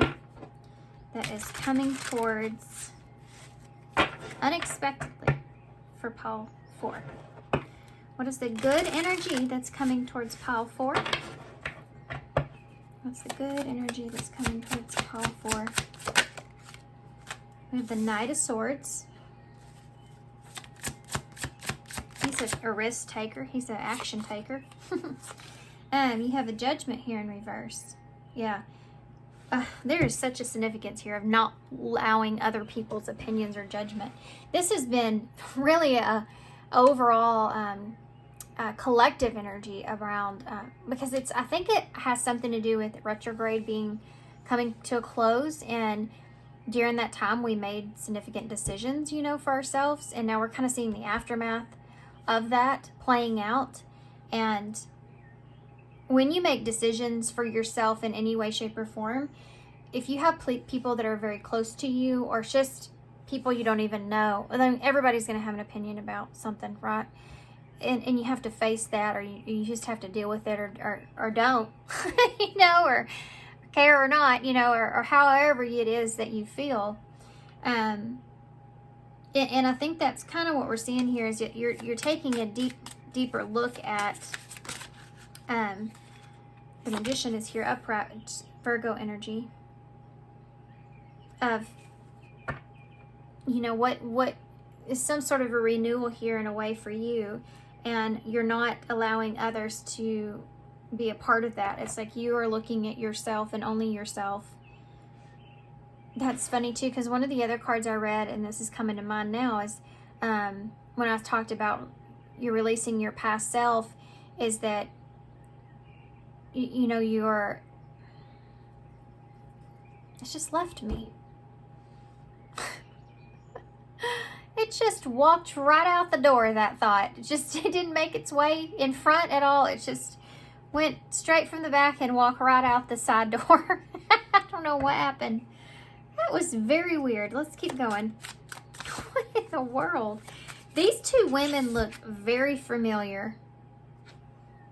that is coming towards unexpectedly for pile 4. What is the good energy that's coming towards pile 4? What's the good energy that's coming towards pile 4? We have the Knight of Swords. He's a risk taker. He's an action taker. You have a Judgment here in reverse. Yeah. There is such a significance here of not allowing other people's opinions or judgment. This has been really a overall collective energy around, because I think it has something to do with retrograde coming to a close, and during that time we made significant decisions, you know, for ourselves, and now we're kind of seeing the aftermath of that playing out. And when you make decisions for yourself in any way, shape, or form, if you have people that are very close to you, or just people you don't even know, then everybody's going to have an opinion about something, right? And you have to face that, or you just have to deal with it, or don't, you know, or care or not, you know, or however it is that you feel. And I think that's kind of what we're seeing here, is that you're taking a deeper look at, the Magician is here, upright, Virgo energy, of, you know, what is some sort of a renewal here in a way for you, and you're not allowing others to be a part of that. It's like you are looking at yourself and only yourself. That's funny too, because one of the other cards I read, and this is coming to mind now, is when I've talked about you're releasing your past self, is that you know, it's just left me. It just walked right out the door, that thought. It didn't make its way in front at all. It just went straight from the back and walked right out the side door. I don't know what happened. That was very weird. Let's keep going. What in the world? These two women look very familiar.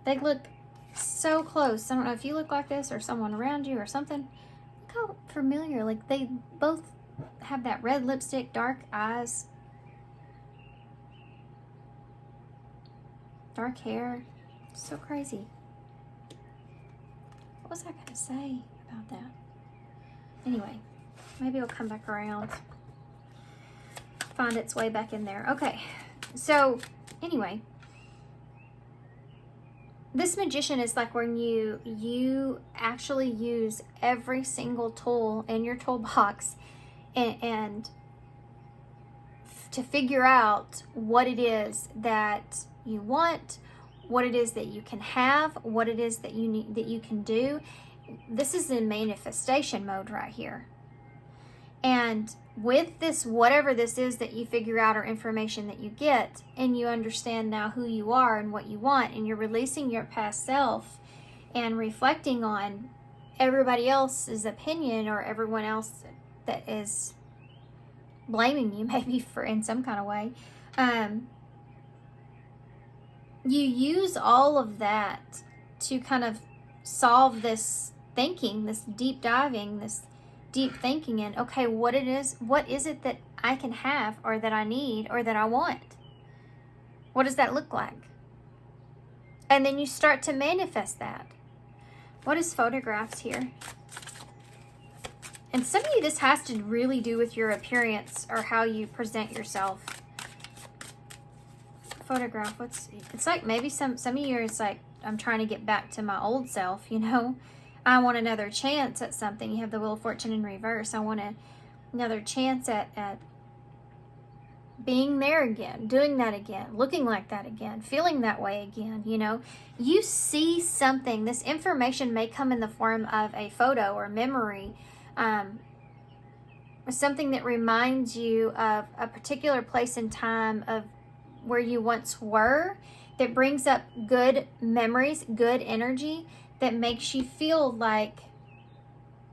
They look so close. I don't know if you look like this, or someone around you, or something. Look how familiar. Like, they both have that red lipstick, dark eyes, dark hair. So crazy. What was I going to say about that? Anyway, maybe it'll come back around. Find its way back in there. Okay. So, anyway. This Magician is like when you actually use every single tool in your toolbox and to figure out what it is that you want, what it is that you can have, what it is that you need, that you can do. This is in manifestation mode right here. And with this, whatever this is that you figure out, or information that you get, and you understand now who you are and what you want, and you're releasing your past self and reflecting on everybody else's opinion, or everyone else, that is blaming you, maybe, for in some kind of way. You use all of that to kind of solve this thinking, this deep diving, this deep thinking in, okay, what is it that I can have, or that I need, or that I want? What does that look like? And then you start to manifest that. What is photographs here? And some of you, this has to really do with your appearance or how you present yourself. Photograph, it's like maybe some of you, it's like, I'm trying to get back to my old self, you know. I want another chance at something. You have the Wheel of Fortune in reverse. I want another chance at being there again, doing that again, looking like that again, feeling that way again, you know. You see something. This information may come in the form of a photo or memory, or something that reminds you of a particular place and time of where you once were, that brings up good memories, good energy, that makes you feel like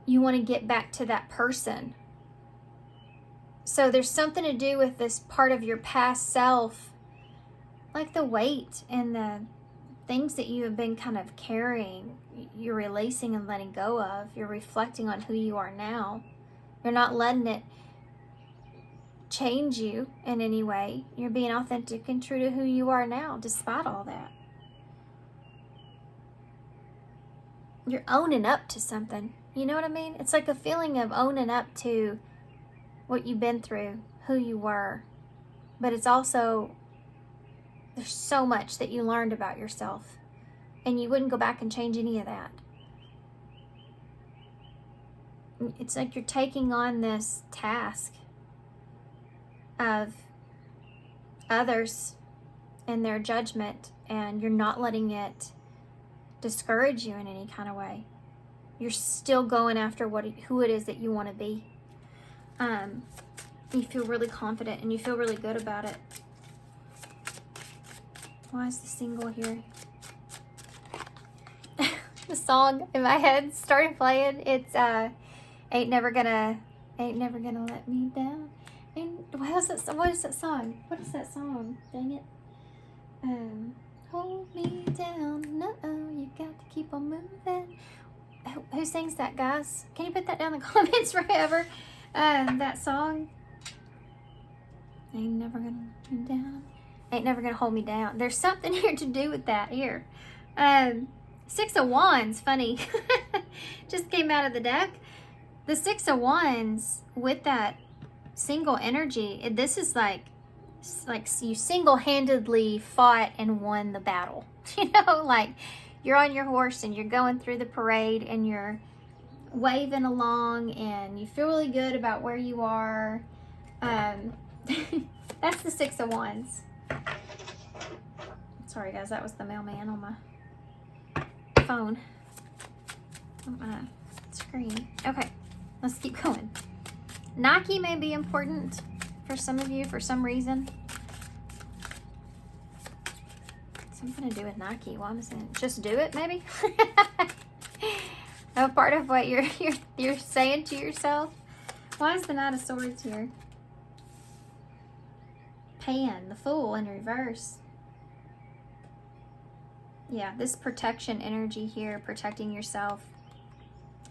you want to get back to that person. So there's something to do with this part of your past self, like the weight and the things that you have been kind of carrying, you're releasing and letting go of. You're reflecting on who you are now. You're not letting it change you in any way. You're being authentic and true to who you are now, despite all that. You're owning up to something. You know what I mean? It's like a feeling of owning up to what you've been through, who you were. But it's also, there's so much that you learned about yourself, and you wouldn't go back and change any of that. It's like you're taking on this task of others and their judgment, and you're not letting it discourage you in any kind of way. You're still going after who it is that you want to be. You feel really confident and you feel really good about it. Why is the single here? The song in my head started playing. It's ain't never gonna let me down. What is that song? What is that song? Dang it. Hold me down. No, you got to keep on moving. Who sings that, guys? Can you put that down in the comments forever? That song. Ain't never gonna let me down. Ain't never gonna hold me down. There's something here to do with that here. 6 of Wands, funny. Just came out of the deck. The 6 of Wands with that single energy, this is like you single-handedly fought and won the battle. You know, like you're on your horse and you're going through the parade and you're waving along and you feel really good about where you are. That's the 6 of Wands. Sorry guys, that was the mailman on my phone, on my screen. Okay, let's keep going. Nike may be important for some of you for some reason. Something to do with Nike. Why am I saying just do it? Maybe. A part of what you're saying to yourself. Why is the Knight of Swords here? Pan, the Fool in reverse. Yeah, this protection energy here, protecting yourself,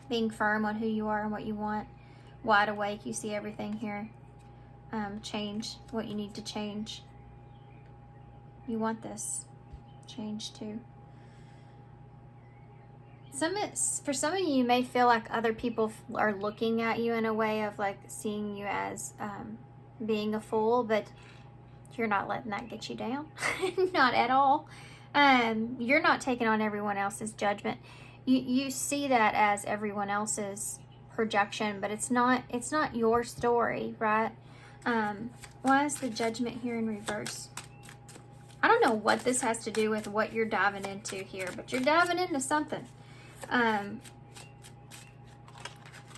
being firm on who you are and what you want. Wide awake, you see everything here. Change what you need to change. You want this change too. For some of you, you may feel like other people are looking at you in a way of like seeing you as being a fool, but you're not letting that get you down. Not at all. You're not taking on everyone else's judgment. You see that as everyone else's projection, but it's not your story, right? Why is the Judgment here in reverse? I don't know what this has to do with what you're diving into here, but you're diving into something.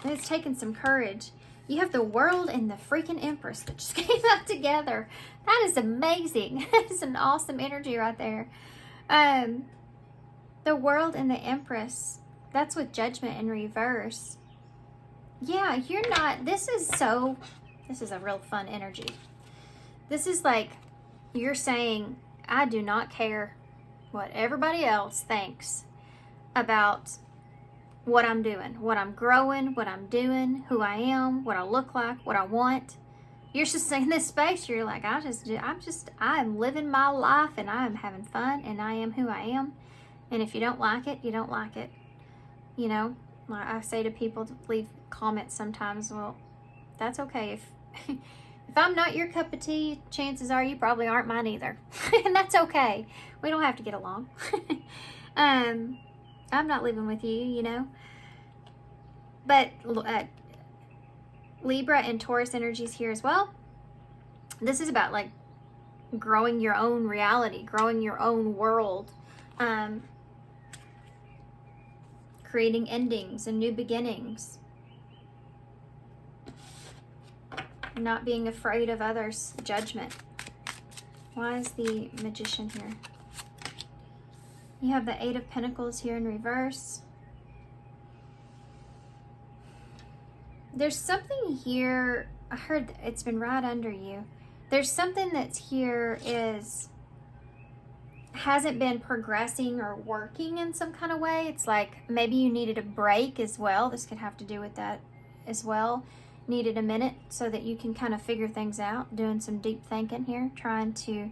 It's taken some courage. You have the World and the freaking Empress that just came out together. That is amazing. That's an awesome energy right there. The World and the Empress, that's with Judgment in reverse. Yeah, you're not, this is a real fun energy. This is like, you're saying, I do not care what everybody else thinks about what I'm doing, what I'm growing, what I'm doing, who I am, what I look like, what I want. You're just in this space, you're like, I am living my life and I am having fun and I am who I am. And if you don't like it, you don't like it. You know, like I say to people to leave comments sometimes, well, that's okay. If I'm not your cup of tea, chances are you probably aren't mine either. And that's okay. We don't have to get along. I'm not living with you, you know. But Libra and Taurus energies here as well. This is about like growing your own reality, growing your own world, creating endings and new beginnings. Not being afraid of others' judgment. Why is the Magician here? You have the Eight of Pentacles here in reverse. There's something here, I heard it's been right under you. There's something that's here hasn't been progressing or working in some kind of way. It's like maybe you needed a break as well. This could have to do with that as well. Needed a minute so that you can kind of figure things out, doing some deep thinking here, trying to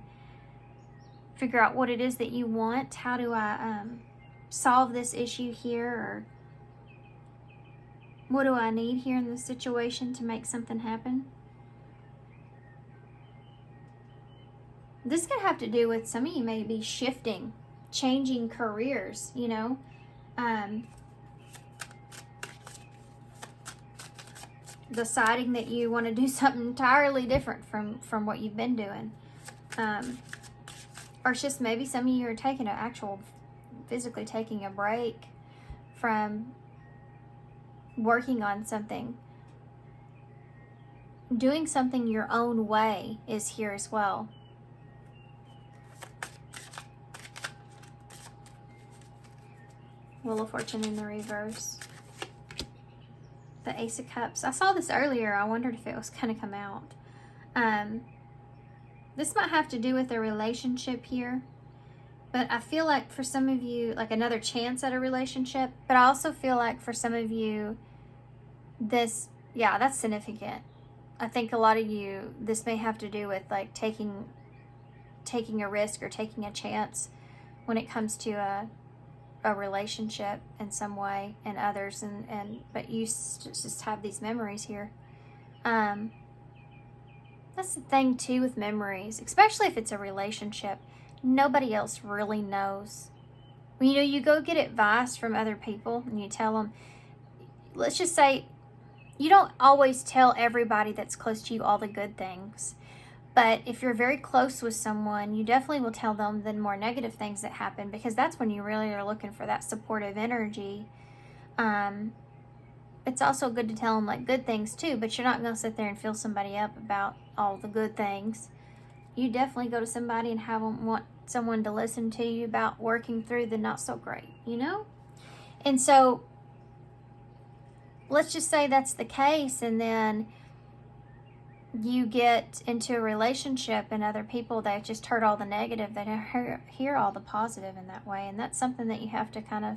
figure out what it is that you want. How do I solve this issue here, or what do I need here in this situation to make something happen? This could have to do with some of you maybe shifting, changing careers, you know. Deciding that you want to do something entirely different from what you've been doing. Or it's just maybe some of you are taking physically taking a break from working on something. Doing something your own way is here as well. Wheel of Fortune in the reverse. The Ace of Cups. I saw this earlier. I wondered if it was going to come out. This might have to do with a relationship here. But I feel like for some of you, like another chance at a relationship. But I also feel like for some of you, that's significant. I think a lot of you, this may have to do with like taking a risk or taking a chance when it comes to a relationship in some way, and others, but you just have these memories here. That's the thing too with memories, especially if it's a relationship. Nobody else really knows. You know, you go get advice from other people and you tell them, let's just say, you don't always tell everybody that's close to you all the good things. But if you're very close with someone, you definitely will tell them the more negative things that happen, because that's when you really are looking for that supportive energy. It's also good to tell them like good things too, but you're not going to sit there and fill somebody up about all the good things. You definitely go to somebody and want someone to listen to you about working through the not so great, you know? And so let's just say that's the case, and then you get into a relationship and other people, they just heard all the negative, they hear all the positive in that way. And that's something that you have to kind of,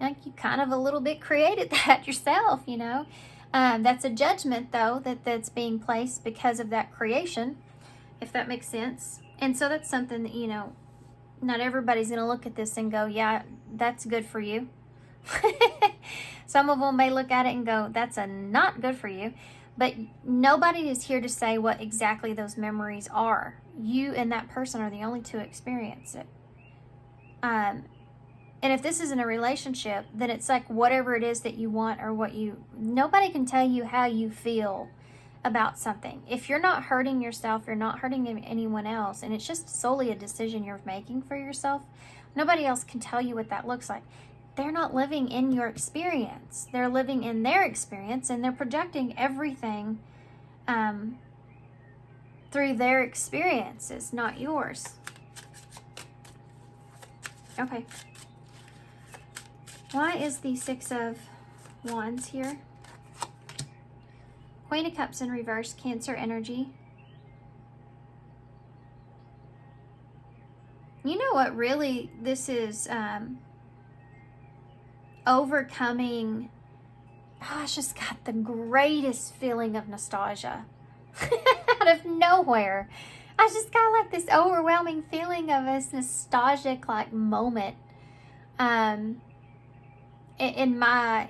like, you kind of a little bit created that yourself, you know. That's a judgment though that's being placed because of that creation, if that makes sense. And so that's something that, you know, not everybody's going to look at this and go, yeah, that's good for you. Some of them may look at it and go, that's not good for you. But nobody is here to say what exactly those memories are. You and that person are the only two experience it. And if this isn't a relationship, then it's like whatever it is that you want, or nobody can tell you how you feel about something. If you're not hurting yourself, you're not hurting anyone else, and it's just solely a decision you're making for yourself, nobody else can tell you what that looks like. They're not living in your experience. They're living in their experience, and they're projecting everything through their experiences, not yours. Okay. Why is the Six of Wands here? Queen of Cups in reverse, Cancer energy. You know what really this is overcoming. I just got the greatest feeling of nostalgia out of nowhere. I just got like this overwhelming feeling of this nostalgic like moment in my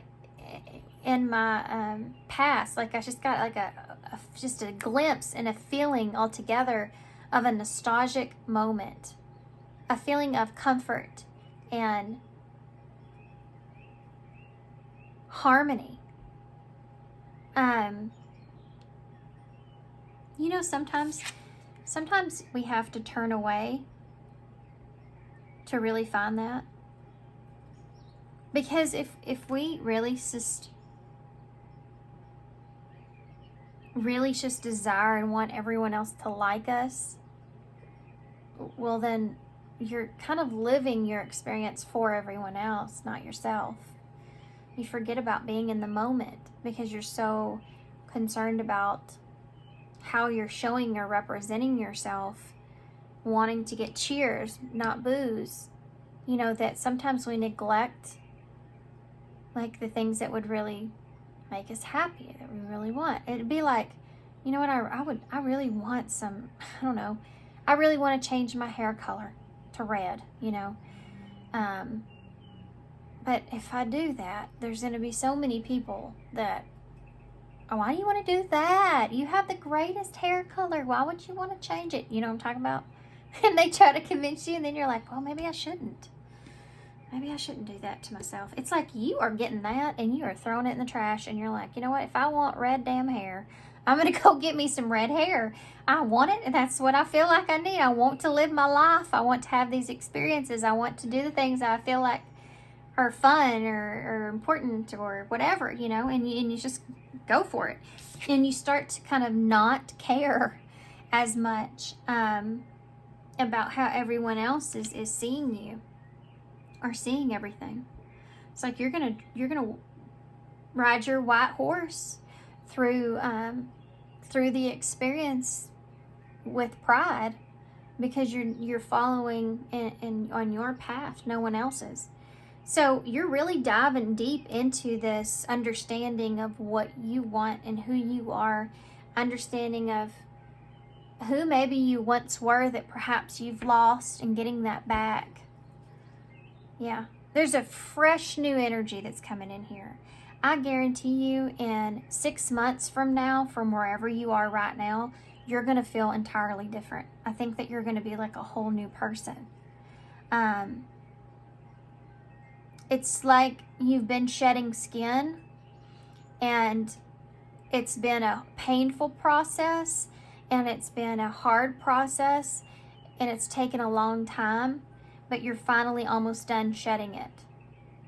past. Like I just got like just a glimpse and a feeling altogether of a nostalgic moment, a feeling of comfort and harmony. You know, sometimes we have to turn away to really find that. Because if we really just desire and want everyone else to like us, well then you're kind of living your experience for everyone else, not yourself. You forget about being in the moment because you're so concerned about how you're showing or representing yourself, wanting to get cheers, not boos. You know, that sometimes we neglect like the things that would really make us happy, that we really want. It'd be like, you know what, I really want some, I don't know, I really want to change my hair color to red, you know. But if I do that, there's going to be so many people that, oh, why do you want to do that? You have the greatest hair color. Why would you want to change it? You know what I'm talking about? And they try to convince you, and then you're like, well, maybe I shouldn't. Maybe I shouldn't do that to myself. It's like you are getting that, and you are throwing it in the trash, and you're like, you know what? If I want red damn hair, I'm going to go get me some red hair. I want it, and that's what I feel like I need. I want to live my life. I want to have these experiences. I want to do the things I feel like are fun or important or whatever, you know, and you just go for it. And you start to kind of not care as much about how everyone else is seeing you or seeing everything. It's like you're gonna ride your white horse through the experience with pride because you're following on your path, no one else's. So you're really diving deep into this understanding of what you want and who you are, understanding of who maybe you once were that perhaps you've lost and getting that back. Yeah, there's a fresh new energy that's coming in here. I guarantee you in 6 months from now, from wherever you are right now, you're going to feel entirely different. I think that you're going to be like a whole new person. It's like you've been shedding skin and it's been a painful process and it's been a hard process and it's taken a long time, but you're finally almost done shedding it.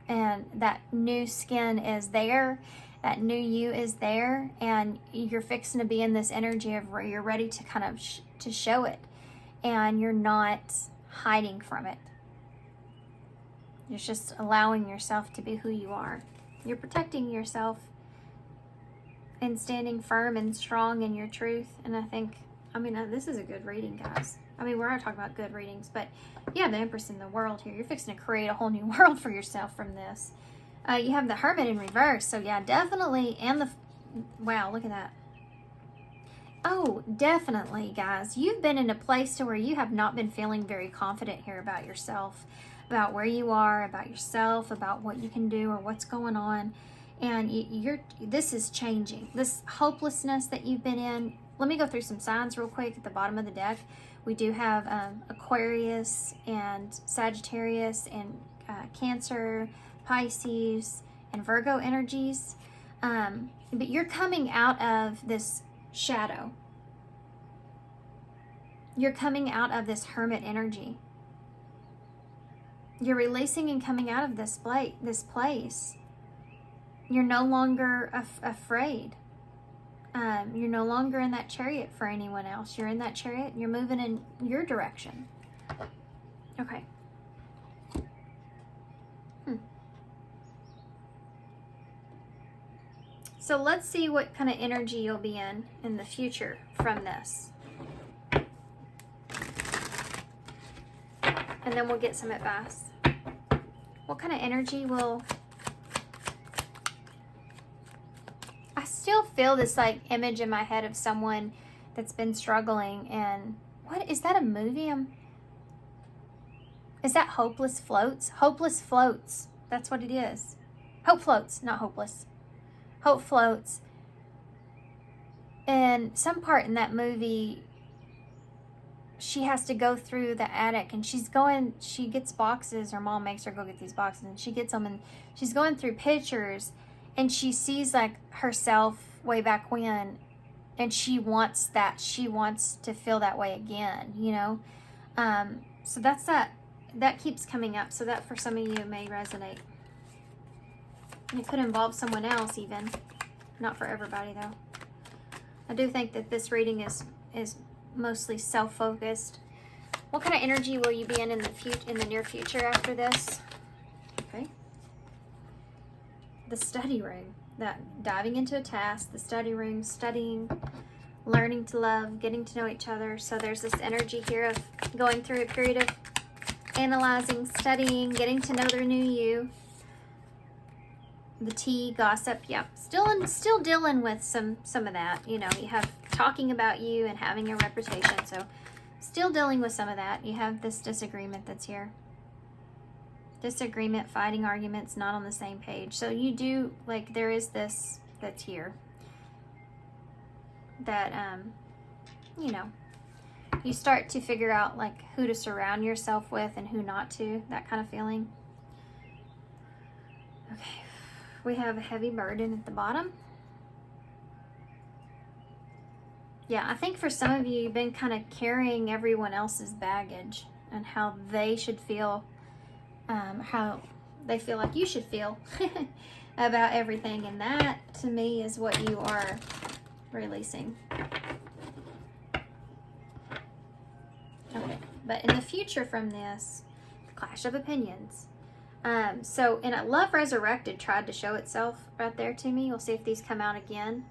And that new skin is there, that new you is there, and you're fixing to be in this energy of where you're ready to kind of to show it, and you're not hiding from it. You're just allowing yourself to be who you are. You're protecting yourself and standing firm and strong in your truth. And I think, this is a good reading, guys. We're not talking about good readings, but you have the Empress in the world here. You're fixing to create a whole new world for yourself from this. You have the Hermit in reverse. So yeah, definitely. And wow, look at that. Oh, definitely, guys. You've been in a place to where you have not been feeling very confident here about yourself, about where you are, about yourself, about what you can do or what's going on. And this is changing. This hopelessness that you've been in. Let me go through some signs real quick at the bottom of the deck. We do have Aquarius and Sagittarius and Cancer, Pisces, and Virgo energies. But you're coming out of this shadow. You're coming out of this Hermit energy. You're releasing and coming out of this place. You're no longer afraid. You're no longer in that chariot for anyone else. You're in that chariot and you're moving in your direction. Okay. So let's see what kind of energy you'll be in the future from this. And then we'll get some advice. What kind of energy will... I still feel this like image in my head of someone that's been struggling, and what is that, a movie? Is that Hopeless Floats? Hopeless Floats. That's what it is. Hope Floats, not hopeless. Hope Floats. And some part in that movie, she has to go through the attic, and she gets boxes. Her mom makes her go get these boxes, and she gets them, and she's going through pictures, and she sees like herself way back when, and she wants that. She wants to feel that way again, you know? So that's that keeps coming up. So that for some of you may resonate. It could involve someone else even. Not for everybody though. I do think that this reading is mostly self-focused. What kind of energy will you be in the near future after this? Okay. The study room. That diving into a task, the study room, studying, learning to love, getting to know each other. So there's this energy here of going through a period of analyzing, studying, getting to know their new you. The tea, gossip, yep. Still dealing with some of that. You know, you have talking about you and having a reputation. So still dealing with some of that. You have this disagreement that's here. Disagreement, fighting, arguments, not on the same page. So you do, like, there is this that's here. That, you know, you start to figure out, like, who to surround yourself with and who not to. That kind of feeling. Okay. We have a heavy burden at the bottom. Yeah, I think for some of you, you've been kind of carrying everyone else's baggage and how they should feel, how they feel like you should feel about everything. And that, to me, is what you are releasing. Okay, but in the future from this, the clash of opinions. So in a Love Resurrected tried to show itself right there to me. We'll see if these come out again.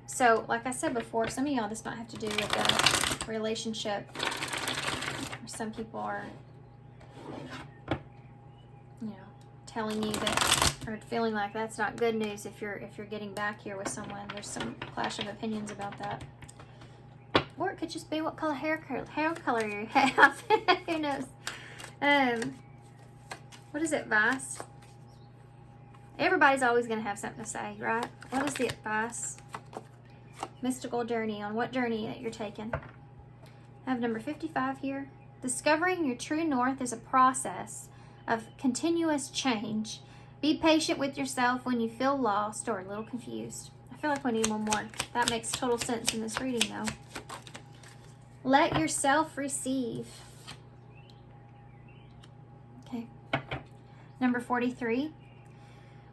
So like I said before, some of y'all, this might have to do with a relationship. Some people are, you know, telling you that, or feeling like that's not good news if you're getting back here with someone. There's some clash of opinions about that. Or it could just be what color hair color you have. Who knows? What is advice? Everybody's always going to have something to say, right? What is the advice? Mystical journey. On what journey that you're taking? I have number 55 here. Discovering your true north is a process of continuous change. Be patient with yourself when you feel lost or a little confused. I feel like we need one more. That makes total sense in this reading, though. Let yourself receive. Okay. Number 43.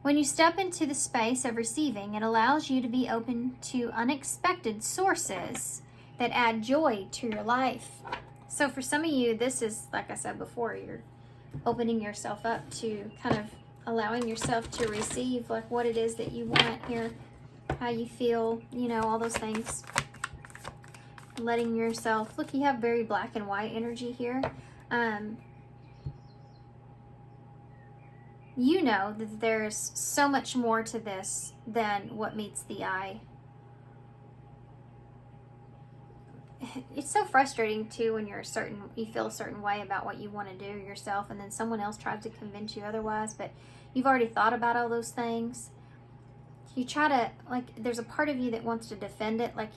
When you step into the space of receiving, it allows you to be open to unexpected sources that add joy to your life. So for some of you, this is, like I said before, you're opening yourself up to kind of allowing yourself to receive like what it is that you want here, how you feel, you know, all those things. Letting yourself, look, you have very black and white energy here. You know that there's so much more to this than what meets the eye. It's so frustrating too when you feel a certain way about what you want to do yourself, and then someone else tries to convince you otherwise, but you've already thought about all those things. You try to, like, there's a part of you that wants to defend it, like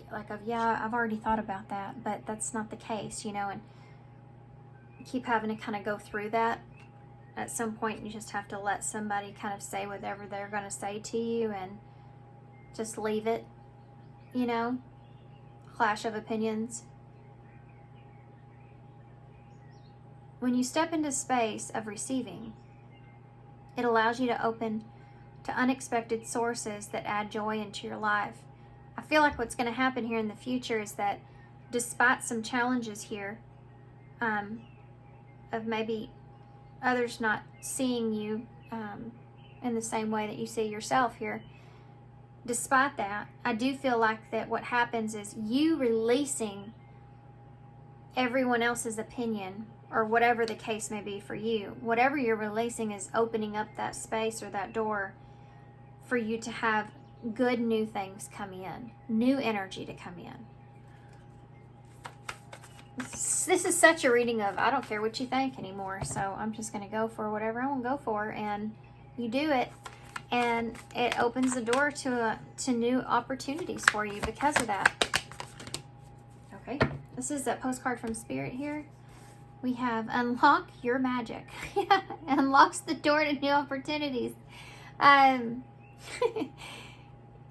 yeah, I've already thought about that, but that's not the case, you know, and keep having to kind of go through that. At some point, you just have to let somebody kind of say whatever they're going to say to you and just leave it, you know? Clash of opinions. When you step into space of receiving, it allows you to open to unexpected sources that add joy into your life. I feel like what's going to happen here in the future is that despite some challenges here, of maybe others not seeing you in the same way that you see yourself here, despite that, I do feel like that what happens is you releasing everyone else's opinion, or whatever the case may be for you. Whatever you're releasing is opening up that space or that door for you to have good new things come in, new energy to come in. This is such a reading of I don't care what you think anymore, so I'm just going to go for whatever I want to go for, and you do it, and it opens the door to new opportunities for you because of that. Okay, this is a postcard from Spirit here. We have unlock your magic. Yeah, unlocks the door to new opportunities.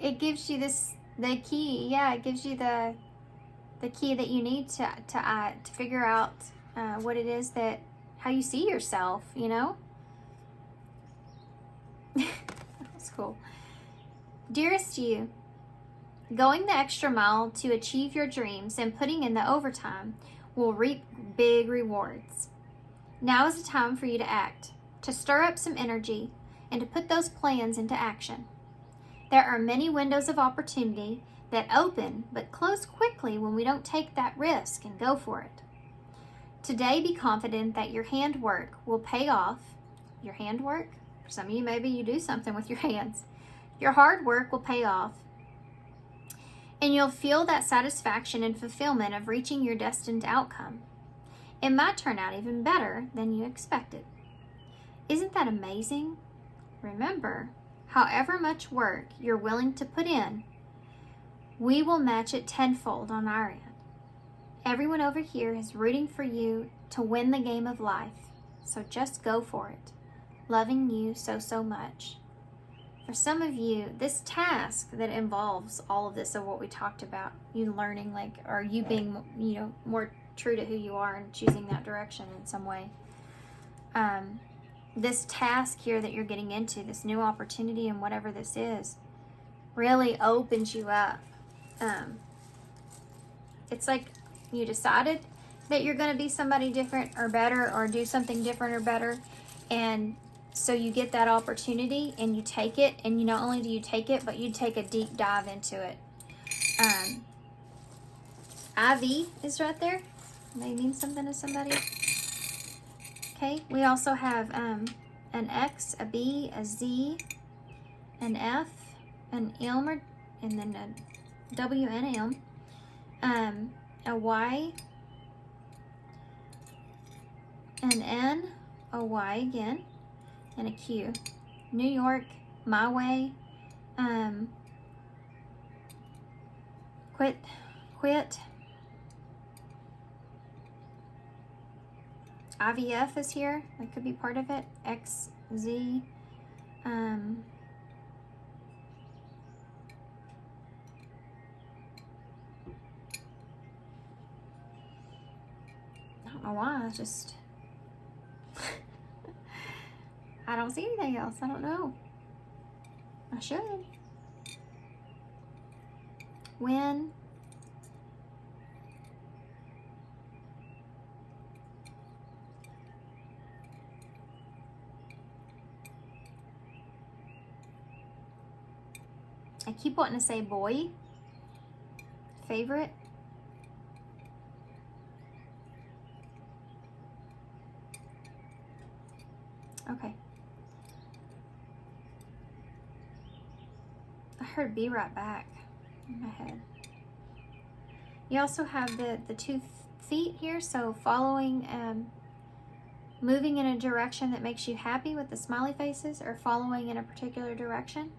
It gives you the key. Yeah, it gives you the key that you need to figure out what it is how you see yourself, you know? That's cool. Dearest you, going the extra mile to achieve your dreams and putting in the overtime will reap big rewards. Now is the time for you to act, to stir up some energy, and to put those plans into action. There are many windows of opportunity that open but close quickly when we don't take that risk and go for it. Today, be confident that your handwork will pay off. Your handwork? For some of you, maybe you do something with your hands. Your hard work will pay off, and you'll feel that satisfaction and fulfillment of reaching your destined outcome. It might turn out even better than you expected. Isn't that amazing? Remember, however much work you're willing to put in, we will match it tenfold on our end. Everyone over here is rooting for you to win the game of life, so just go for it. Loving you so, so much. For some of you, this task that involves all of this of what we talked about, you learning, or you being, more true to who you are and choosing that direction in some way. This task here that you're getting into, this new opportunity and whatever this is, really opens you up. It's like you decided that you're going to be somebody different or better, or do something different or better, and so you get that opportunity and you take it, and not only do you take it, but you take a deep dive into it. IV is right there. May mean something to somebody. Okay, we also have an X, a B, a Z, an F, an M, and then a W and M, a Y, an N, a Y again, and a Q. New York, my way, quit. IVF is here. That could be part of it. X, Z. I don't know why. I don't see anything else. I don't know. I should. When. I keep wanting to say boy. Favorite. Okay. I heard be right back in my head. You also have the 2 feet here, so following, moving in a direction that makes you happy with the smiley faces, or following in a particular direction.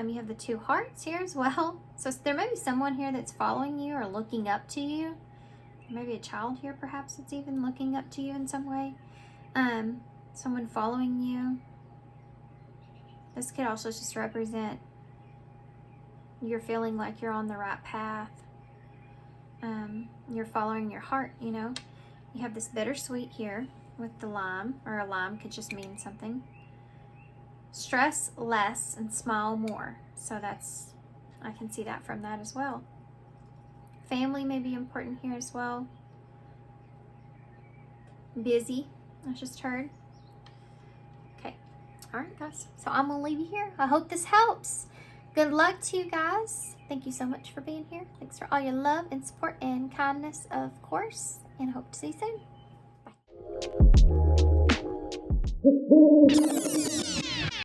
You have the 2 hearts here as well. So there may be someone here that's following you or looking up to you. Maybe a child here perhaps that's even looking up to you in some way. Someone following you. This could also just represent you're feeling like you're on the right path. You're following your heart, You have this bittersweet here with the lime, or a lime could just mean something. Stress less and smile more. So I can see that from that as well. Family may be important here as well. Busy, I just heard. Okay. All right, guys. So I'm going to leave you here. I hope this helps. Good luck to you guys. Thank you so much for being here. Thanks for all your love and support and kindness, of course. And I hope to see you soon. Bye.